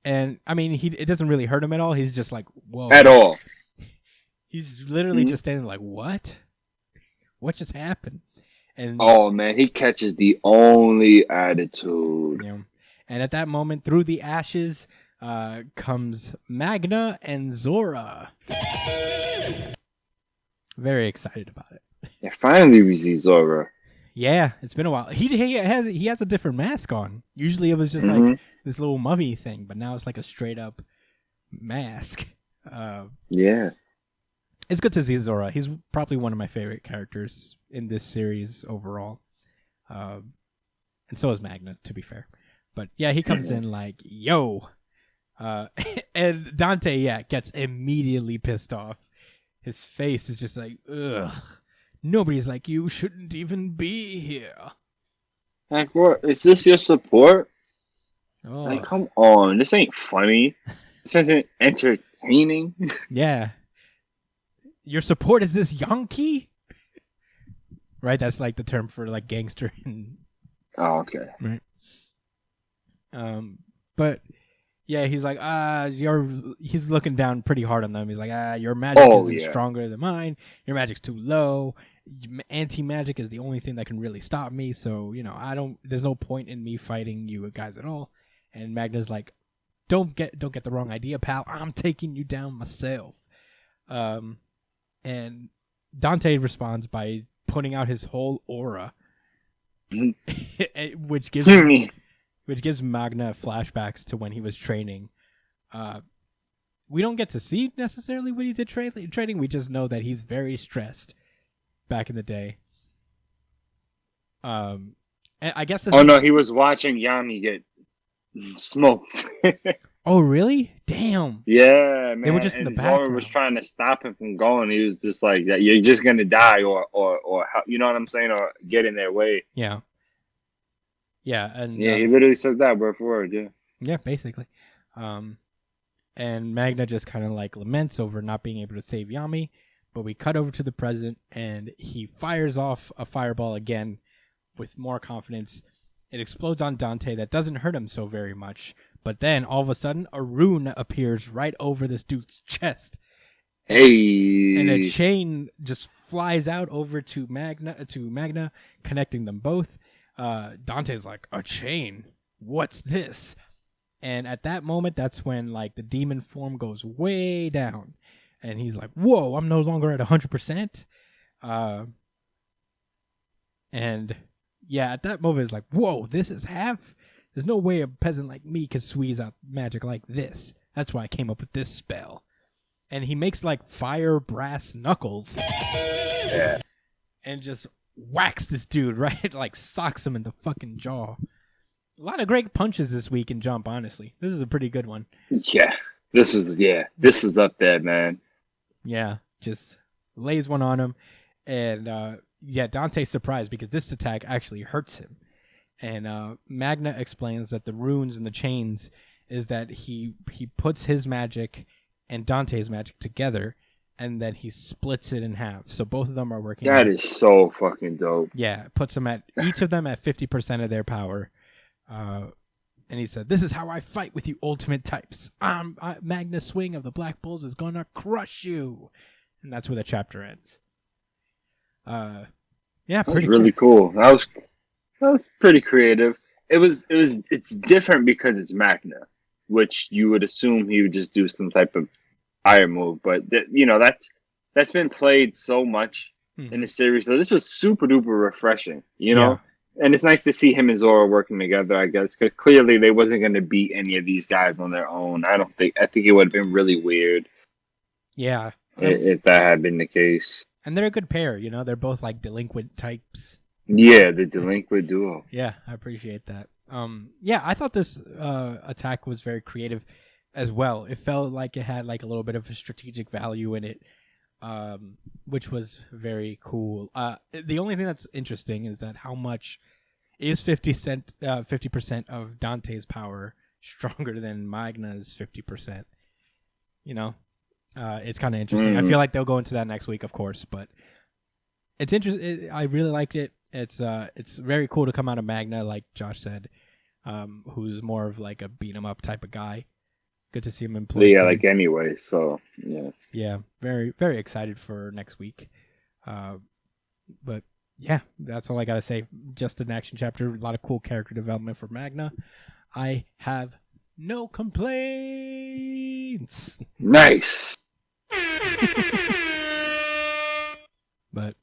[SPEAKER 1] And I mean, it doesn't really hurt him at all. He's just like, whoa.
[SPEAKER 3] At all.
[SPEAKER 1] He's literally just standing like, what just happened? And
[SPEAKER 3] oh man, he catches the only attitude.
[SPEAKER 1] Yeah. And at that moment, through the ashes comes Magna and Zora. Very excited about it.
[SPEAKER 3] Yeah, finally we see Zora.
[SPEAKER 1] Yeah, it's been a while. He has a different mask on. Usually it was just this little mummy thing, but now it's a straight up mask.
[SPEAKER 3] Yeah.
[SPEAKER 1] It's good to see Zora. He's probably one of my favorite characters in this series overall. And so is Magna, to be fair. But yeah, he comes in yo. And Dante, gets immediately pissed off. His face is just ugh. Nobody's like you shouldn't even be here.
[SPEAKER 3] What? Is this your support?
[SPEAKER 1] Oh.
[SPEAKER 3] Come on. This ain't funny. This isn't entertaining.
[SPEAKER 1] Yeah. Your support is this Yankee? Right? That's the term for gangster.
[SPEAKER 3] Oh, okay.
[SPEAKER 1] Right. But yeah, he's like, he's looking down pretty hard on them. He's like, your magic isn't stronger than mine. Your magic's too low. Anti-magic is the only thing that can really stop me. So, there's no point in me fighting you guys at all. And Magna's like, don't get the wrong idea, pal. I'm taking you down myself. And Dante responds by putting out his whole aura, which gives Magna flashbacks to when he was training. We don't get to see necessarily when he did training. We just know that he's very stressed back in the day. And I guess.
[SPEAKER 3] No, he was watching Yami get smoked.
[SPEAKER 1] Oh, really? Damn.
[SPEAKER 3] Yeah, man.
[SPEAKER 1] They were just in the background.
[SPEAKER 3] Zora was trying to stop him from going. He was just like, "You're just gonna die," or you know what I'm saying, or get in their way.
[SPEAKER 1] Yeah. Yeah, and
[SPEAKER 3] he literally says that word for word. Yeah.
[SPEAKER 1] Yeah, basically. And Magna just kind of laments over not being able to save Yami, but we cut over to the present, and he fires off a fireball again with more confidence. It explodes on Dante. That doesn't hurt him so very much. But then, all of a sudden, a rune appears right over this dude's chest.
[SPEAKER 3] Hey!
[SPEAKER 1] And a chain just flies out over to Magna, connecting them both. Dante's like, a chain? What's this? And at that moment, that's when, the demon form goes way down. And he's like, whoa, I'm no longer at 100%. And, yeah, at that moment, it's like, whoa, this is half... There's no way a peasant like me could squeeze out magic like this. That's why I came up with this spell. And he makes fire brass knuckles.
[SPEAKER 3] Yeah.
[SPEAKER 1] And just whacks this dude, right? Socks him in the fucking jaw. A lot of great punches this week in Jump, honestly. This is a pretty good one.
[SPEAKER 3] Yeah. This was up there, man.
[SPEAKER 1] Yeah. Just lays one on him. And Dante's surprised because this attack actually hurts him. And Magna explains that the runes and the chains is that he puts his magic and Dante's magic together, and then he splits it in half. So both of them are working.
[SPEAKER 3] That is so fucking dope.
[SPEAKER 1] Yeah, puts them at each of them at 50% of their power. And he said, "This is how I fight with you ultimate types. Magna Swing of the Black Bulls is gonna crush you." And that's where the chapter ends. Yeah,
[SPEAKER 3] That was
[SPEAKER 1] pretty
[SPEAKER 3] really cool. That was pretty creative. It's different because it's Magna, which you would assume he would just do some type of fire move, but that's been played so much in the series. So this was super duper refreshing, you know.
[SPEAKER 1] Yeah.
[SPEAKER 3] And it's nice to see him and Zoro working together, I guess, because clearly they wasn't going to beat any of these guys on their own. I think it would have been really weird.
[SPEAKER 1] Yeah.
[SPEAKER 3] If that had been the case.
[SPEAKER 1] And they're a good pair, you know. They're both like delinquent types.
[SPEAKER 3] Yeah, the delinquent duo.
[SPEAKER 1] Yeah, I appreciate that. Yeah, I thought this attack was very creative as well. It felt like it had like a little bit of a strategic value in it, which was very cool. The only thing that's interesting is that how much is 50% of Dante's power stronger than Magna's 50%? You know, it's kind of interesting. I feel like they'll go into that next week, of course, but it's interesting. I really liked it. It's very cool to come out of Magna, like Josh said, who's more of like a beat 'em up type of guy. Good to see him in place.
[SPEAKER 3] Yeah, like anyway. So yeah.
[SPEAKER 1] Yeah, very very excited for next week. But yeah, that's all I gotta say. Just an action chapter. A lot of cool character development for Magna. I have no complaints.
[SPEAKER 3] Nice.
[SPEAKER 1] But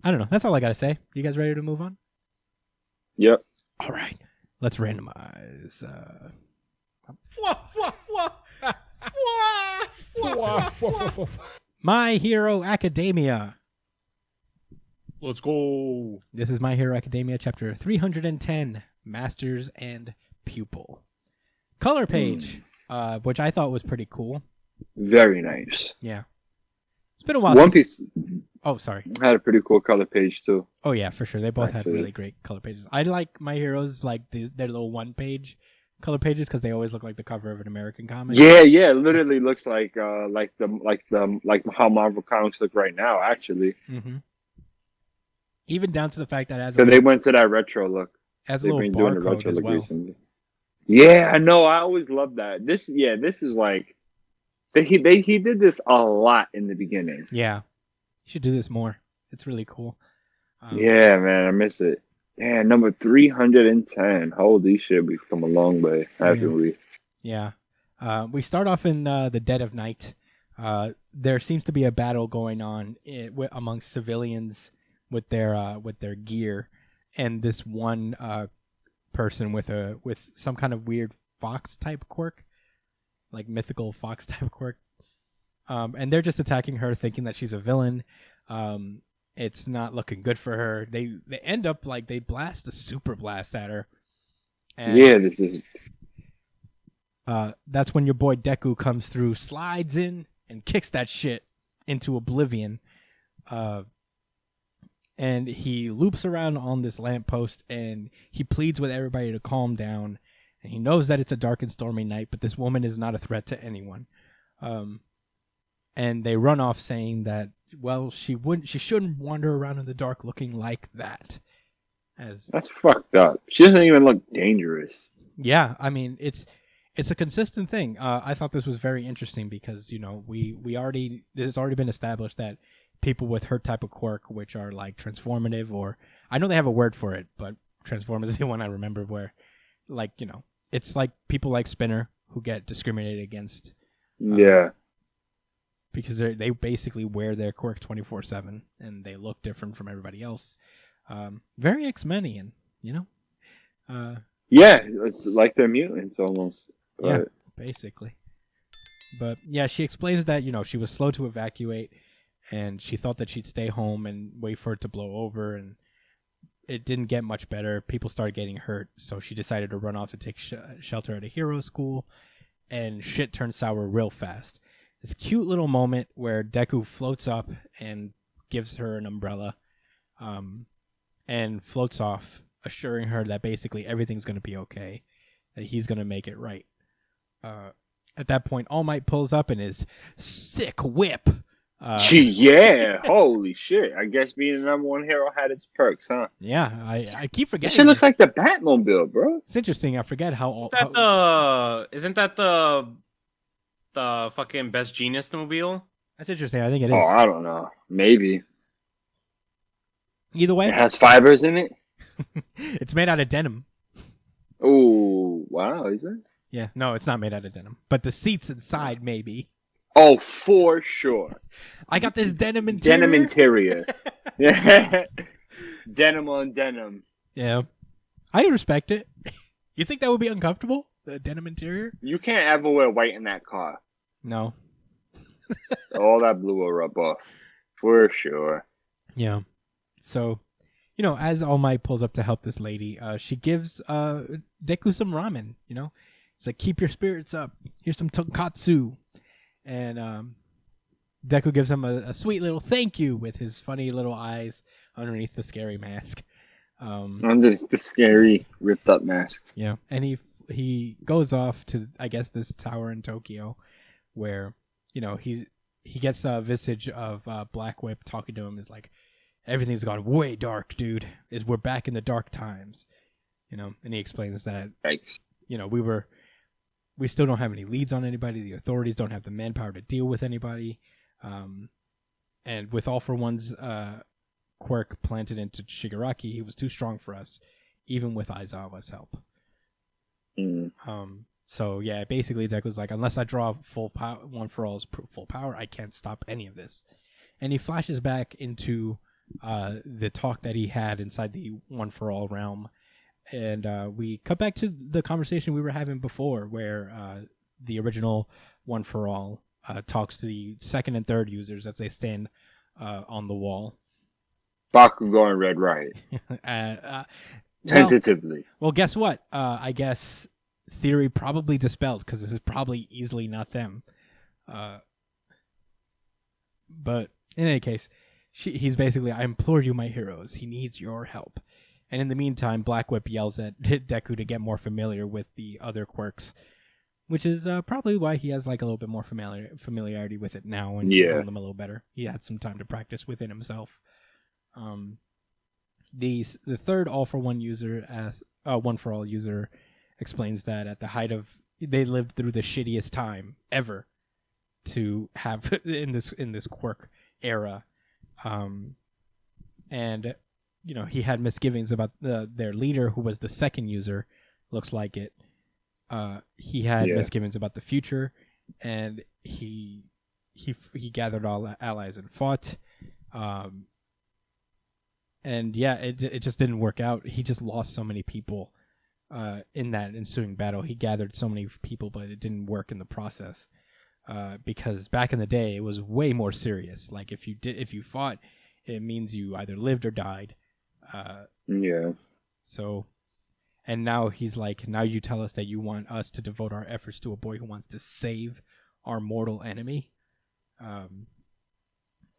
[SPEAKER 1] I don't know. That's all I gotta say. You guys ready to move on?
[SPEAKER 3] Yep.
[SPEAKER 1] All right. Let's randomize. My Hero Academia.
[SPEAKER 2] Let's go.
[SPEAKER 1] This is My Hero Academia, chapter 310, Masters and Pupil. Color page, which I thought was pretty cool.
[SPEAKER 3] Very nice.
[SPEAKER 1] Yeah. It's been a while
[SPEAKER 3] One Piece
[SPEAKER 1] Oh, sorry.
[SPEAKER 3] had a pretty cool color page too.
[SPEAKER 1] Oh, yeah, for sure. They both had
[SPEAKER 3] Actually.
[SPEAKER 1] really great color pages. I like My Heroes, like their little one-page color pages because they always look like the cover of an American comic.
[SPEAKER 3] Yeah, it literally looks like how Marvel comics look right now. Actually,
[SPEAKER 1] Mm-hmm. Even down to the fact that
[SPEAKER 3] so they went to that retro look.
[SPEAKER 1] as a
[SPEAKER 3] They've
[SPEAKER 1] little
[SPEAKER 3] been doing the
[SPEAKER 1] barcode
[SPEAKER 3] retro
[SPEAKER 1] as
[SPEAKER 3] look
[SPEAKER 1] well.
[SPEAKER 3] recently. Yeah, I know. I always loved that. This is like he did this a lot in the beginning.
[SPEAKER 1] Yeah. You should do this more. It's really cool.
[SPEAKER 3] Yeah, man, I miss it. Yeah, number 310. Holy shit, we've come a long way, haven't we?
[SPEAKER 1] Yeah. We start off in the dead of night. There seems to be a battle going on amongst civilians with their gear, and this one person with some kind of weird fox type quirk, like mythical fox type quirk. And they're just attacking her, thinking that she's a villain. It's not looking good for her. They end up like they blast a super blast at her. And,
[SPEAKER 3] Yeah, this is.
[SPEAKER 1] that's when your boy Deku comes through, slides in, and kicks that shit into oblivion. And he loops around on this lamppost, and he pleads with everybody to calm down. And he knows that it's a dark and stormy night, but this woman is not a threat to anyone. And they run off saying that, well, she shouldn't wander around in the dark looking like that.
[SPEAKER 3] That's fucked up. She doesn't even look dangerous.
[SPEAKER 1] Yeah, I mean, it's a consistent thing. I thought this was very interesting because, you know, it has already been established that people with her type of quirk, which are like transformative, or I know they have a word for it, but transformative is the one I remember, where, like, you know, it's like people like Spinner who get discriminated against.
[SPEAKER 3] Yeah.
[SPEAKER 1] Because they basically wear their quirk 24/7 and they look different from everybody else. Very X-Menian, you know?
[SPEAKER 3] Yeah, it's like they're mutants almost.
[SPEAKER 1] Yeah, basically. But yeah, she explains that, you know, she was slow to evacuate and she thought that she'd stay home and wait for it to blow over, and it didn't get much better. People started getting hurt, so she decided to run off to take shelter at a hero school, and shit turned sour real fast. This cute little moment where Deku floats up and gives her an umbrella, and floats off, assuring her that basically everything's going to be okay, that he's going to make it right. At that point, All Might pulls up in his sick whip,
[SPEAKER 3] Yeah, holy shit! I guess being the number one hero had its perks, huh?
[SPEAKER 1] Yeah, I keep
[SPEAKER 3] That
[SPEAKER 1] forgetting.
[SPEAKER 3] shit looks like the Batmobile, bro.
[SPEAKER 1] It's interesting. I forget how.
[SPEAKER 4] Isn't that the fucking best genius mobile?
[SPEAKER 1] That's interesting. I think it
[SPEAKER 3] Oh,
[SPEAKER 1] is.
[SPEAKER 3] I don't know. Maybe
[SPEAKER 1] Either way,
[SPEAKER 3] it has fibers in it.
[SPEAKER 1] it's made out of denim.
[SPEAKER 3] Oh, wow! Is it?
[SPEAKER 1] Yeah, no, it's not made out of denim, but the seats inside maybe.
[SPEAKER 3] Oh, for sure.
[SPEAKER 1] I got this denim interior.
[SPEAKER 3] Denim interior. Yeah. Denim on denim.
[SPEAKER 1] Yeah, I respect it. You think that would be uncomfortable? The denim interior?
[SPEAKER 3] You can't ever wear white in that car.
[SPEAKER 1] No.
[SPEAKER 3] All that blue will rub off. For sure.
[SPEAKER 1] Yeah. So, as All Might pulls up to help this lady, she gives Deku some ramen, It's like, keep your spirits up. Here's some tonkatsu. And Deku gives him a sweet little thank you with his funny little eyes underneath the scary mask.
[SPEAKER 3] Underneath the scary, ripped up mask.
[SPEAKER 1] Yeah. And he goes off to, I guess, this tower in Tokyo where, he gets a visage of Black Whip talking to him. Is like, everything's gone way dark, dude. We're back in the dark times. And he explains that,
[SPEAKER 3] Yikes.
[SPEAKER 1] we still don't have any leads on anybody. The authorities don't have the manpower to deal with anybody. And with All for One's quirk planted into Shigaraki, he was too strong for us, even with Aizawa's help.
[SPEAKER 3] Mm.
[SPEAKER 1] So yeah, basically Deku's like, unless I draw full power, One for All's full power, I can't stop any of this. And he flashes back into the talk that he had inside the One for All realm. And we cut back to the conversation we were having before, where the original One for All talks to the second and third users as they stand on the wall.
[SPEAKER 3] Bakugo and Red Riot. Tentatively.
[SPEAKER 1] Well, guess what? I guess theory probably dispelled, because this is probably easily not them. But in any case, he's basically, I implore you, my heroes. He needs your help. And in the meantime, Black Whip yells at Deku to get more familiar with the other quirks, which is probably why he has like a little bit more familiarity with it now and can them a little better. He had some time to practice within himself. The third All for One user, as One for All user, explains that at the height of, they lived through the shittiest time ever to have in this quirk era, and he had misgivings about their leader, who was the second user. Looks like it. He had misgivings about the future, and he gathered all allies and fought. And yeah, it just didn't work out. He just lost so many people in that ensuing battle. He gathered so many people, but it didn't work in the process. Because back in the day, it was way more serious. Like if you fought, it means you either lived or died. So, and now he's like, now you tell us that you want us to devote our efforts to a boy who wants to save our mortal enemy.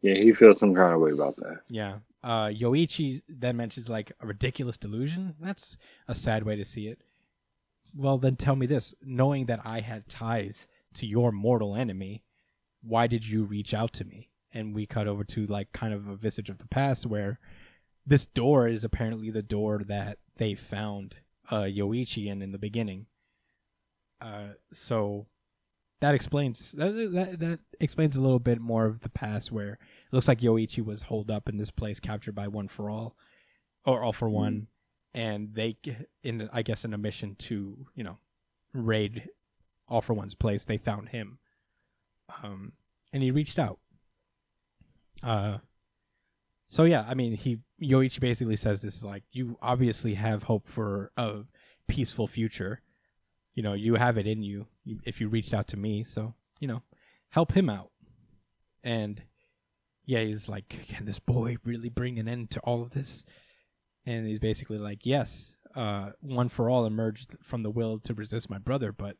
[SPEAKER 3] He feels some kind of way about that.
[SPEAKER 1] Yeah. Yoichi then mentions like a ridiculous delusion. That's a sad way to see it. Well, then tell me this. Knowing that I had ties to your mortal enemy, why did you reach out to me? And we cut over to like kind of a visage of the past where this door is apparently the door that they found Yoichi in the beginning. So that explains that explains a little bit more of the past, where it looks like Yoichi was holed up in this place, captured by One for All, or All for One, and they, in a mission to raid All for One's place, they found him, and he reached out. So yeah, I mean, Yoichi basically says this is like, you obviously have hope for a peaceful future. You have it in you if you reached out to me. So, help him out. And yeah, he's like, can this boy really bring an end to all of this? And he's basically like, yes, One for All emerged from the will to resist my brother, but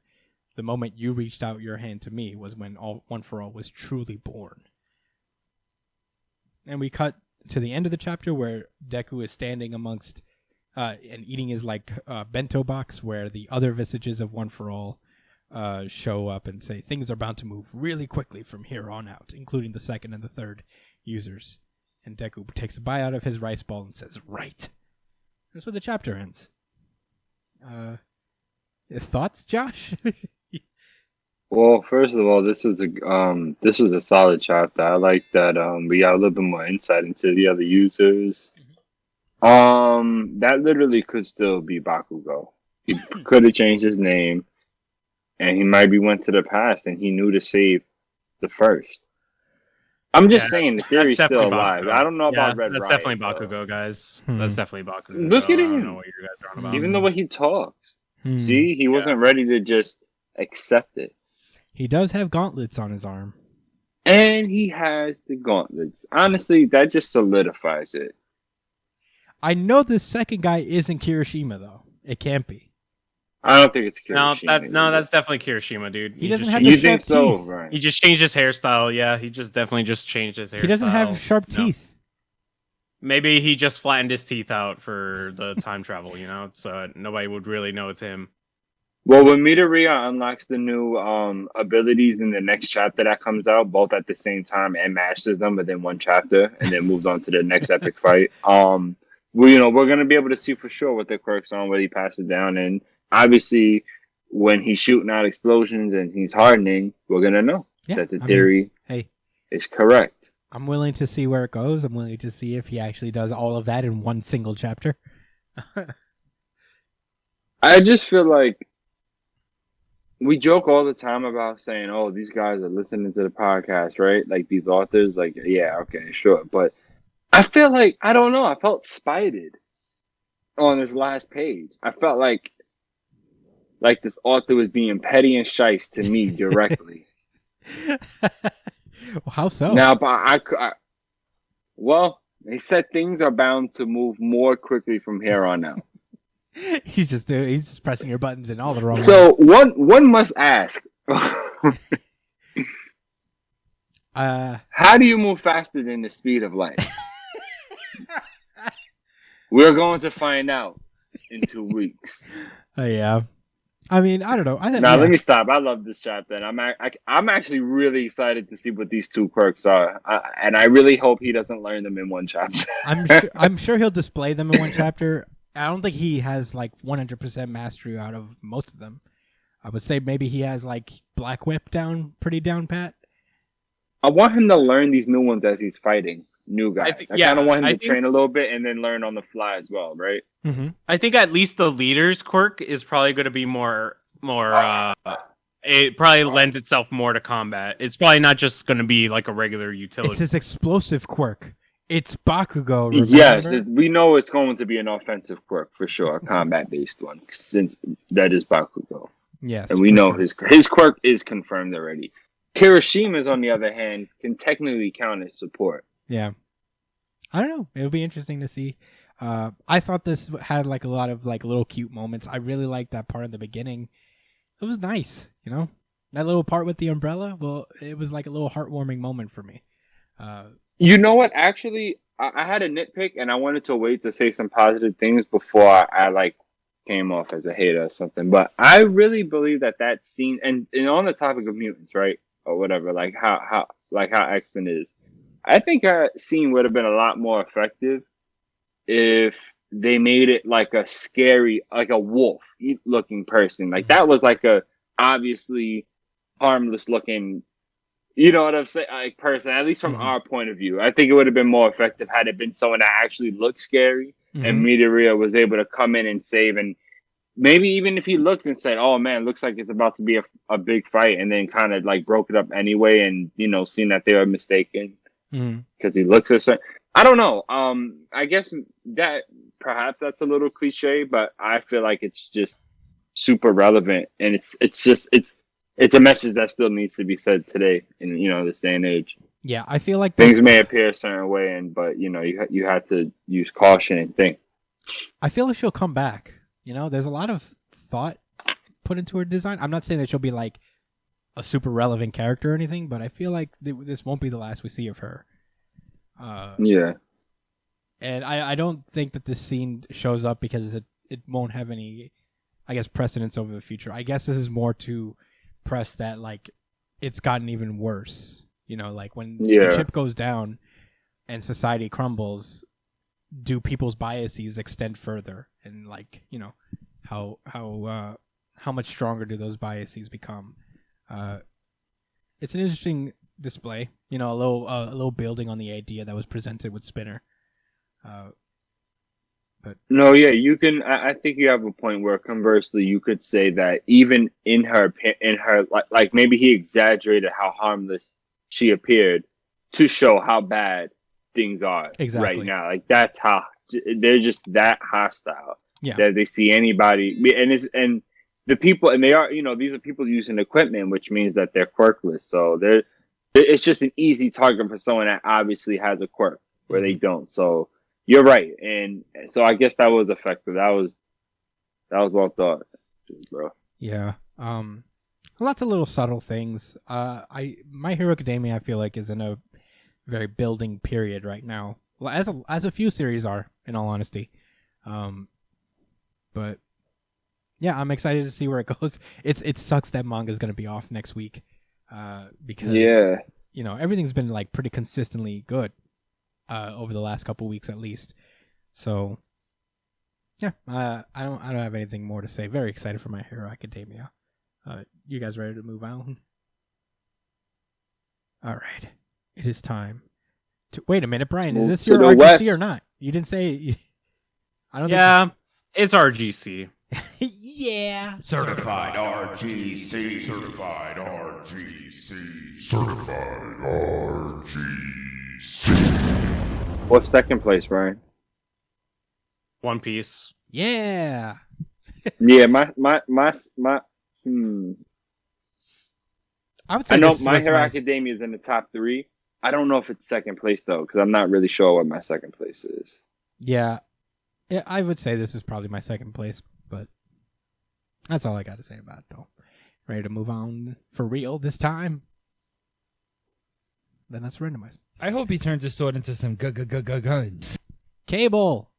[SPEAKER 1] the moment you reached out your hand to me was when One for All was truly born. And we cut to the end of the chapter where Deku is standing amongst and eating his bento box, where the other visages of One for All show up and say things are bound to move really quickly from here on out, including the second and the third users. And Deku takes a bite out of his rice ball and says, "Right." That's where the chapter ends. Thoughts, Josh?
[SPEAKER 3] Well, first of all, this was a solid chapter. I like that we got a little bit more insight into the other users. That literally could still be Bakugo. He could have changed his name, and he might be went to the past, and he knew to save the first. I'm just saying the theory's still alive. I don't know about Red
[SPEAKER 4] That's
[SPEAKER 3] Riot,
[SPEAKER 4] definitely Bakugo, guys.
[SPEAKER 1] Hmm.
[SPEAKER 4] That's definitely Bakugo.
[SPEAKER 3] Look at
[SPEAKER 4] I don't
[SPEAKER 3] him.
[SPEAKER 4] know what you guys are on about.
[SPEAKER 3] Even the way he talks.
[SPEAKER 1] Hmm.
[SPEAKER 3] See, he wasn't ready to just accept it.
[SPEAKER 1] He does have gauntlets on his arm.
[SPEAKER 3] And he has the gauntlets. Honestly, that just solidifies it.
[SPEAKER 1] I know this second guy isn't Kirishima, though. It can't be.
[SPEAKER 3] I don't think it's Kirishima.
[SPEAKER 4] No, that's definitely Kirishima, dude.
[SPEAKER 1] He doesn't
[SPEAKER 4] just
[SPEAKER 1] have
[SPEAKER 4] changed-
[SPEAKER 1] the
[SPEAKER 3] You think
[SPEAKER 1] sharp
[SPEAKER 3] so,
[SPEAKER 1] teeth.
[SPEAKER 3] right?
[SPEAKER 4] He just changed his hairstyle. Yeah, he just definitely just changed his hairstyle.
[SPEAKER 1] He doesn't have sharp
[SPEAKER 4] No.
[SPEAKER 1] teeth.
[SPEAKER 4] Maybe he just flattened his teeth out for the time travel, so nobody would really know it's him.
[SPEAKER 3] Well, when Midoriya unlocks the new abilities in the next chapter that comes out, both at the same time and masters them within one chapter, and then moves on to the next epic fight. We're gonna be able to see for sure what the quirks are, whether he passes down, and obviously, when he's shooting out explosions and he's hardening, we're gonna know that the theory is correct.
[SPEAKER 1] I'm willing to see where it goes. I'm willing to see if he actually does all of that in one single chapter.
[SPEAKER 3] I just feel like we joke all the time about saying, "Oh, these guys are listening to the podcast, right?" Like these authors, like, yeah, okay, sure. But I feel like, I don't know, I felt spited on this last page. I felt like this author was being petty and shice to me directly.
[SPEAKER 1] Well, how so?
[SPEAKER 3] Now, but well, they said things are bound to move more quickly from here on out.
[SPEAKER 1] he's just pressing your buttons in all the wrong ways.
[SPEAKER 3] So one must ask, how do you move faster than the speed of light? We're going to find out in 2 weeks.
[SPEAKER 1] Yeah. I mean, I don't know.
[SPEAKER 3] Let me stop. I love this chapter, and I'm actually really excited to see what these two quirks are, and I really hope he doesn't learn them in one chapter.
[SPEAKER 1] I'm sure he'll display them in one chapter. I don't think he has like 100% mastery out of most of them. I would say maybe he has like Black Whip pretty down pat.
[SPEAKER 3] I want him to learn these new ones as he's fighting new guys. I kind of want him to train a little bit and then learn on the fly as well, right?
[SPEAKER 1] Mm-hmm.
[SPEAKER 4] I think at least the leader's quirk is probably going to be more. It probably lends itself more to combat. It's probably not just going to be like a regular utility.
[SPEAKER 1] It's his explosive quirk. It's Bakugo. Remember?
[SPEAKER 3] Yes, we know it's going to be an offensive quirk for sure, a combat-based one, since that is Bakugo.
[SPEAKER 1] Yes,
[SPEAKER 3] and we know his quirk is confirmed already. Kirishima's, on the other hand, can technically count as support.
[SPEAKER 1] Yeah, I don't know. It'll be interesting to see. I thought this had like a lot of like little cute moments. I really liked that part in the beginning. It was nice, that little part with the umbrella. Well, it was like a little heartwarming moment for me.
[SPEAKER 3] You know what? Actually, I had a nitpick, and I wanted to wait to say some positive things before I like came off as a hater or something. But I really believe that scene, and on the topic of mutants, right, or whatever, like how X-Men is, I think that scene would have been a lot more effective if they made it like a scary, like a wolf-looking person. Like that was like a obviously harmless-looking. You know what I'm saying? Like person, at least from our point of view. I think it would have been more effective had it been someone that actually looked scary, and Midoriya was able to come in and save. And maybe even if he looked and said, "Oh man, looks like it's about to be a big fight," and then kind of like broke it up anyway, and seen that they were mistaken because he looks a certain. I don't know. I guess that perhaps that's a little cliche, but I feel like it's just super relevant, and it's a message that still needs to be said today in this day and age.
[SPEAKER 1] Yeah, I feel like
[SPEAKER 3] things may appear a certain way, but you have to use caution and think.
[SPEAKER 1] I feel like she'll come back. There's a lot of thought put into her design. I'm not saying that she'll be like a super relevant character or anything, but I feel like this won't be the last we see of her.
[SPEAKER 3] Yeah.
[SPEAKER 1] And I don't think that this scene shows up because it won't have any, I guess, precedence over the future. I guess this is more to press that like it's gotten even worse. You know, like when
[SPEAKER 3] Yeah.
[SPEAKER 1] the chip goes down and society crumbles, do people's biases extend further? And like, you know, how much stronger do those biases become? It's an interesting display. You know, a little building on the idea that was presented with Spinner. But
[SPEAKER 3] No, yeah, you can. I think you have a point where, conversely, you could say that even in her, like maybe he exaggerated how harmless she appeared to show how bad things are
[SPEAKER 1] Exactly.
[SPEAKER 3] right now. Like that's how they're just that hostile.
[SPEAKER 1] Yeah.
[SPEAKER 3] That they see anybody, and the people, and they are, you know, these are people using equipment, which means that they're quirkless. So it's just an easy target for someone that obviously has a quirk where they don't. So. You're right, and so I guess that was effective. That was well thought, bro.
[SPEAKER 1] Yeah. Lots of little subtle things. My Hero Academia, I feel like, is in a very building period right now. Well, as a few series are, in all honesty. But yeah, I'm excited to see where it goes. It sucks that manga is going to be off next week. Because you know, everything's been like pretty consistently good. Over the last couple weeks at least. So yeah, I don't have anything more to say. Very excited for My Hero Academia. You guys ready to move on? All right. It is time to wait a minute, Brian, is this your RGC or not? You didn't say I don't
[SPEAKER 4] think it's RGC.
[SPEAKER 1] Yeah.
[SPEAKER 5] Certified RGC. Certified RGC. Certified RGC.
[SPEAKER 3] What's second place, Brian?
[SPEAKER 4] One Piece.
[SPEAKER 1] Yeah.
[SPEAKER 3] Yeah, my.
[SPEAKER 1] I would say
[SPEAKER 3] I know My Hero Academia is in the top 3. I don't know if it's second place though, because I'm not really sure what my second place is.
[SPEAKER 1] Yeah, I would say this is probably my second place, but that's all I got to say about it, though. Ready to move on for real this time? Then let's randomize.
[SPEAKER 7] I hope he turns his sword into some guns.
[SPEAKER 1] Cable.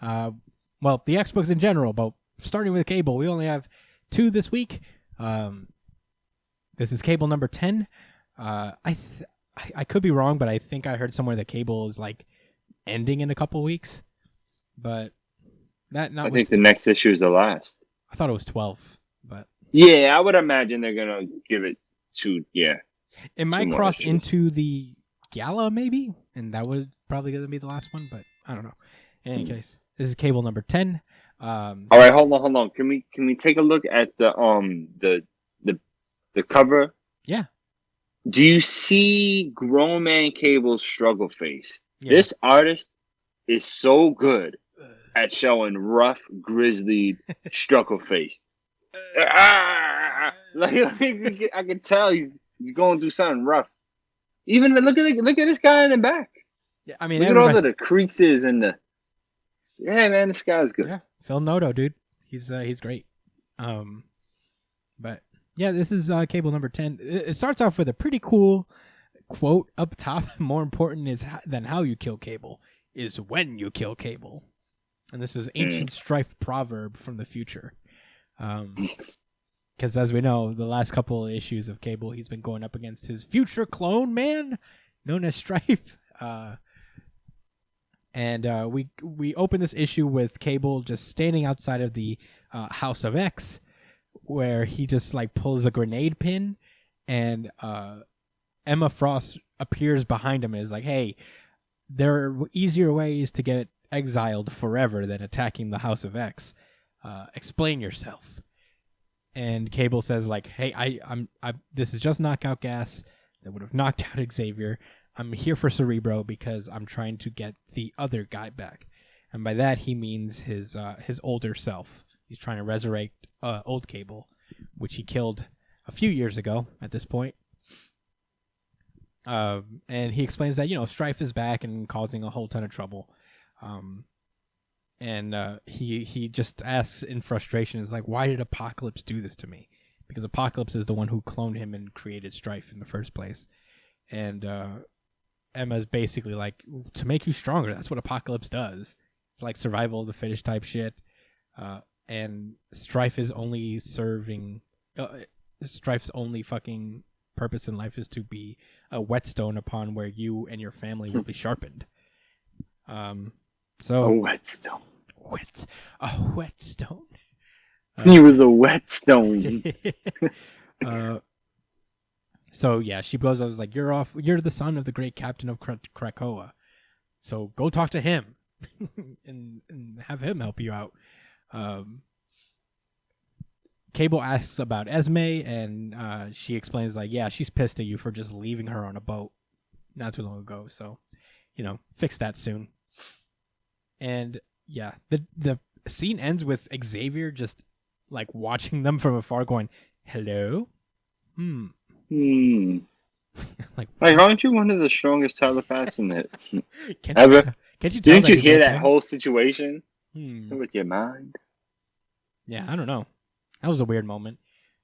[SPEAKER 1] Well, the X-Books in general, but starting with Cable, we only have 2 this week. This is Cable number 10. I could be wrong, but I think I heard somewhere that Cable is like ending in a couple weeks. But I
[SPEAKER 3] think the next issue is the last.
[SPEAKER 1] I thought it was 12, but
[SPEAKER 3] yeah, I would imagine they're gonna give it 2. Yeah.
[SPEAKER 1] It might cross into the Gala, maybe, and that was probably going to be the last one, but I don't know. In any case, this is Cable number 10.
[SPEAKER 3] All right, hold on. Can we take a look at the cover?
[SPEAKER 1] Yeah.
[SPEAKER 3] Do you see Grown Man Cable's struggle face?
[SPEAKER 1] Yeah.
[SPEAKER 3] This artist is so good at showing rough, grizzly struggle face. Like I can tell he's going through something rough. Even look at this guy in the back.
[SPEAKER 1] Yeah, I mean,
[SPEAKER 3] look at all of the creases and the. Yeah, man, this guy's good.
[SPEAKER 1] Yeah, Phil Noto, dude, he's great. But yeah, this is Cable number 10. It starts off with a pretty cool quote up top. More important than how you kill Cable is when you kill Cable, and this is ancient strife proverb from the future. Because as we know, the last couple of issues of Cable, he's been going up against his future clone man, known as Strife. And we open this issue with Cable just standing outside of the House of X, where he just like pulls a grenade pin, and Emma Frost appears behind him and is like, "Hey, there are easier ways to get exiled forever than attacking the House of X. Explain yourself." And Cable says, like, "Hey, I'm this is just knockout gas that would have knocked out Xavier. I'm here for Cerebro because I'm trying to get the other guy back." And by that he means his older self. He's trying to resurrect old Cable, which he killed a few years ago at this point. And he explains that, Strife is back and causing a whole ton of trouble. And he just asks in frustration, is like, why did Apocalypse do this to me? Because Apocalypse is the one who cloned him and created Strife in the first place. And Emma's basically like, to make you stronger, that's what Apocalypse does. It's like survival of the fittest type shit. And Strife is only serving... Strife's only fucking purpose in life is to be a whetstone upon where you and your family will be sharpened. So
[SPEAKER 3] A whetstone.
[SPEAKER 1] A whetstone.
[SPEAKER 3] He was a whetstone.
[SPEAKER 1] So yeah, she goes. I was like, "You're off. You're the son of the great captain of Krakoa. So go talk to him, and have him help you out." Cable asks about Esme, and she explains like, "Yeah, she's pissed at you for just leaving her on a boat not too long ago. So, fix that soon." And yeah, the scene ends with Xavier just like watching them from afar, going, "Hello." Like,
[SPEAKER 3] aren't you one of the strongest telepaths in it
[SPEAKER 1] ever? Can't you tell?
[SPEAKER 3] Didn't you hear that whole situation with your mind?
[SPEAKER 1] Yeah, I don't know. That was a weird moment.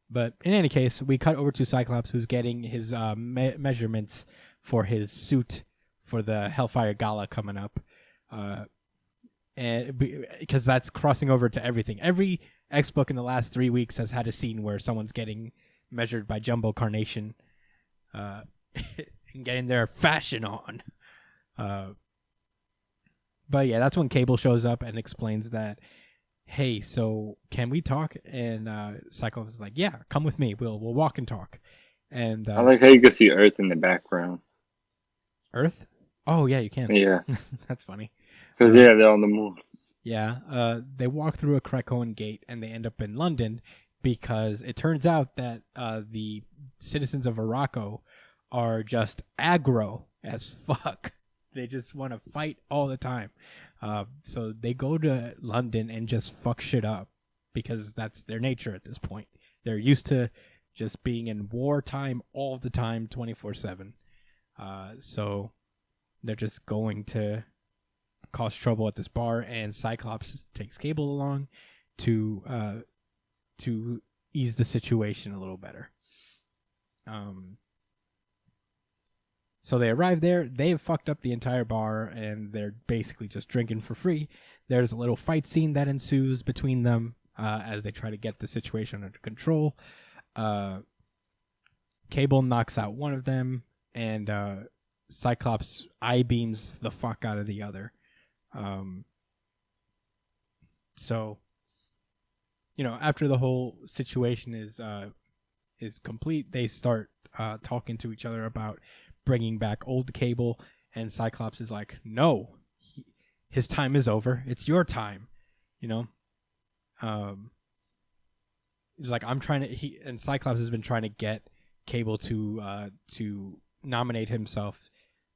[SPEAKER 1] But in any case, we cut over to Cyclops, who's getting his measurements for his suit for the Hellfire Gala coming up, and because that's crossing over to everything. Every X book in the last 3 weeks has had a scene where someone's getting measured by Jumbo Carnation, and getting their fashion on. But yeah, that's when Cable shows up and explains that, hey, so can we talk? And Cyclops is like, yeah, come with me. We'll walk and talk. And
[SPEAKER 3] I like how you can see Earth in the background.
[SPEAKER 1] Earth? Oh yeah, you can.
[SPEAKER 3] Yeah,
[SPEAKER 1] that's funny.
[SPEAKER 3] Because they're on the moon.
[SPEAKER 1] Yeah, they walk through a Krakoan gate and they end up in London because it turns out that the citizens of Araco are just aggro as fuck. They just want to fight all the time. So they go to London and just fuck shit up because that's their nature at this point. They're used to just being in wartime all the time, 24/7. So they're just going to cause trouble at this bar, and Cyclops takes Cable along to ease the situation a little better. So they arrive there. They've fucked up the entire bar, and they're basically just drinking for free. There's a little fight scene that ensues between them as they try to get the situation under control. Cable knocks out one of them, and Cyclops eye-beams the fuck out of the other. So, after the whole situation is complete, they start talking to each other about bringing back old Cable, and Cyclops is like, no, his time is over. It's your time, He's like, and Cyclops has been trying to get Cable to nominate himself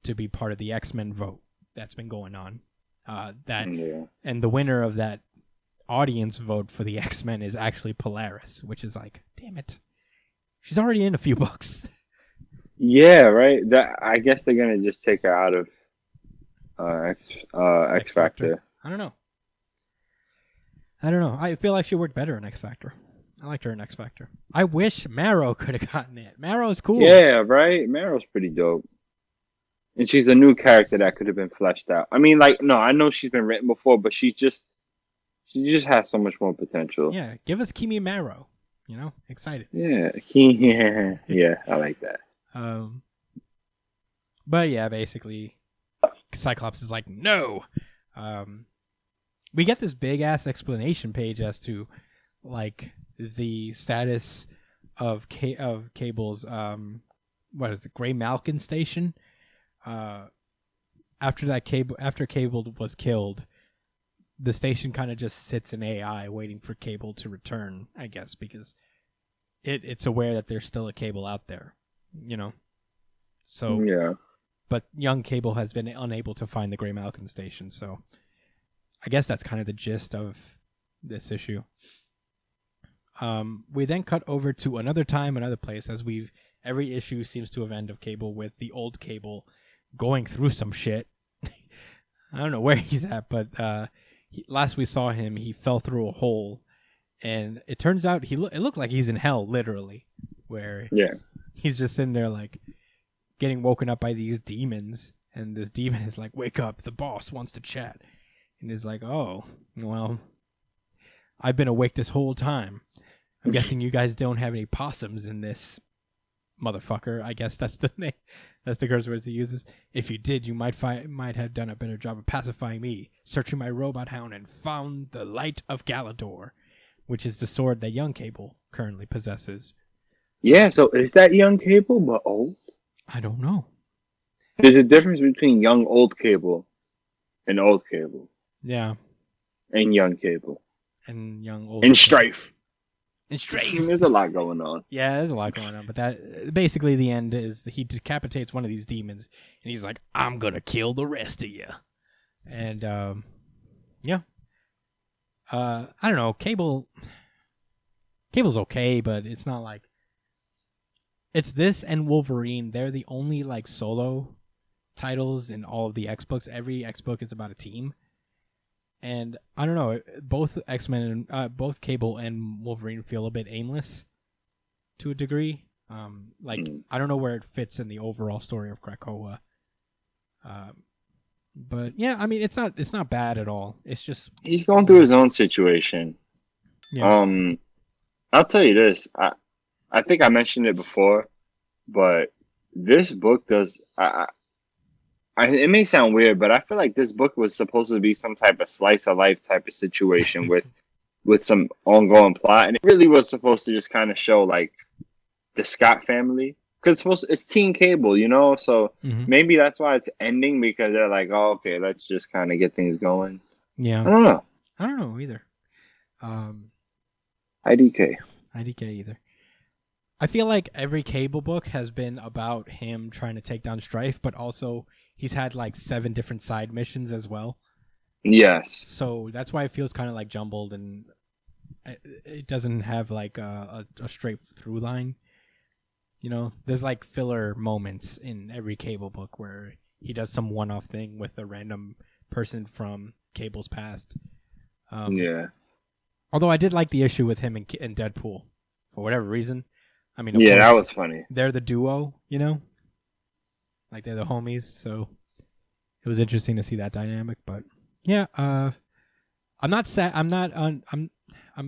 [SPEAKER 1] to be part of the X-Men vote that's been going on. And the winner of that audience vote for the X-Men is actually Polaris, which is like, damn it, she's already in a few books.
[SPEAKER 3] Yeah, right. I guess they're gonna just take her out of X Factor.
[SPEAKER 1] I don't know. I feel like she worked better in X Factor. I liked her in X Factor. I wish Marrow could have gotten it. Marrow's cool.
[SPEAKER 3] Yeah, right. Marrow's pretty dope. And she's a new character that could have been fleshed out. I mean, like, no, I know she's been written before, but she just has so much more potential.
[SPEAKER 1] Yeah, give us Kimi Marrow. Excited.
[SPEAKER 3] Yeah, yeah, I like that.
[SPEAKER 1] But yeah, basically, Cyclops is like, no. We get this big ass explanation page as to like the status of Cable's what is it, Grey Malkin station. After Cable was killed, the station kind of just sits in AI waiting for Cable to return, I guess, because it's aware that there's still a Cable out there. So
[SPEAKER 3] yeah, but
[SPEAKER 1] young Cable has been unable to find the Grey Malkin station, so I guess that's kind of the gist of this issue. We then cut over to another time, another place, as every issue seems to have ended of Cable with the old Cable going through some shit. I don't know where he's at, but last we saw him, he fell through a hole, and it turns out it looks like he's in hell, literally, where he's just sitting there like getting woken up by these demons, and this demon is like, wake up, the boss wants to chat. And he's like, oh, well, I've been awake this whole time. I'm guessing you guys don't have any possums in this motherfucker. I guess that's the name. That's the curse words he uses. If you did, you might have done a better job of pacifying me, searching my robot hound, and found the Light of Galador, which is the sword that young Cable currently possesses.
[SPEAKER 3] Yeah, so is that young Cable but old?
[SPEAKER 1] I don't know.
[SPEAKER 3] There's a difference between young old Cable and old Cable.
[SPEAKER 1] Yeah.
[SPEAKER 3] And young Cable.
[SPEAKER 1] And young old.
[SPEAKER 3] And Strife.
[SPEAKER 1] And Strife.
[SPEAKER 3] There's a lot going on.
[SPEAKER 1] Yeah, there's a lot going on. But that basically the end is he decapitates one of these demons, and he's like, "I'm gonna kill the rest of you." And yeah. I don't know. Cable's okay, but it's not like. It's this and Wolverine. They're the only like solo titles in all of the X books. Every X book is about a team. And I don't know, both X-Men and both Cable and Wolverine feel a bit aimless to a degree. I don't know where it fits in the overall story of Krakoa. But yeah, I mean, it's not bad at all. It's just
[SPEAKER 3] he's going through his own situation.
[SPEAKER 1] Yeah.
[SPEAKER 3] I'll tell you this. I think I mentioned it before, but this book does. It may sound weird, but I feel like this book was supposed to be some type of slice of life type of situation with some ongoing plot, and it really was supposed to just kind of show like the Scott family, because it's Teen Cable, you know. So maybe that's why it's ending, because they're like, oh, okay, let's just kind of get things going.
[SPEAKER 1] Yeah,
[SPEAKER 3] I don't know
[SPEAKER 1] either.
[SPEAKER 3] IDK
[SPEAKER 1] either. I feel like every Cable book has been about him trying to take down Strife, but also he's had like 7 different side missions as well.
[SPEAKER 3] Yes.
[SPEAKER 1] So that's why it feels kind of like jumbled, and it doesn't have like a straight through line. You know, there's like filler moments in every Cable book where he does some one-off thing with a random person from Cable's past.
[SPEAKER 3] Yeah.
[SPEAKER 1] Although I did like the issue with him and Deadpool for whatever reason. I mean, of
[SPEAKER 3] yeah,
[SPEAKER 1] course,
[SPEAKER 3] that was funny.
[SPEAKER 1] They're the duo, you know, like they're the homies. So it was interesting to see that dynamic. But yeah, I'm not sad. I'm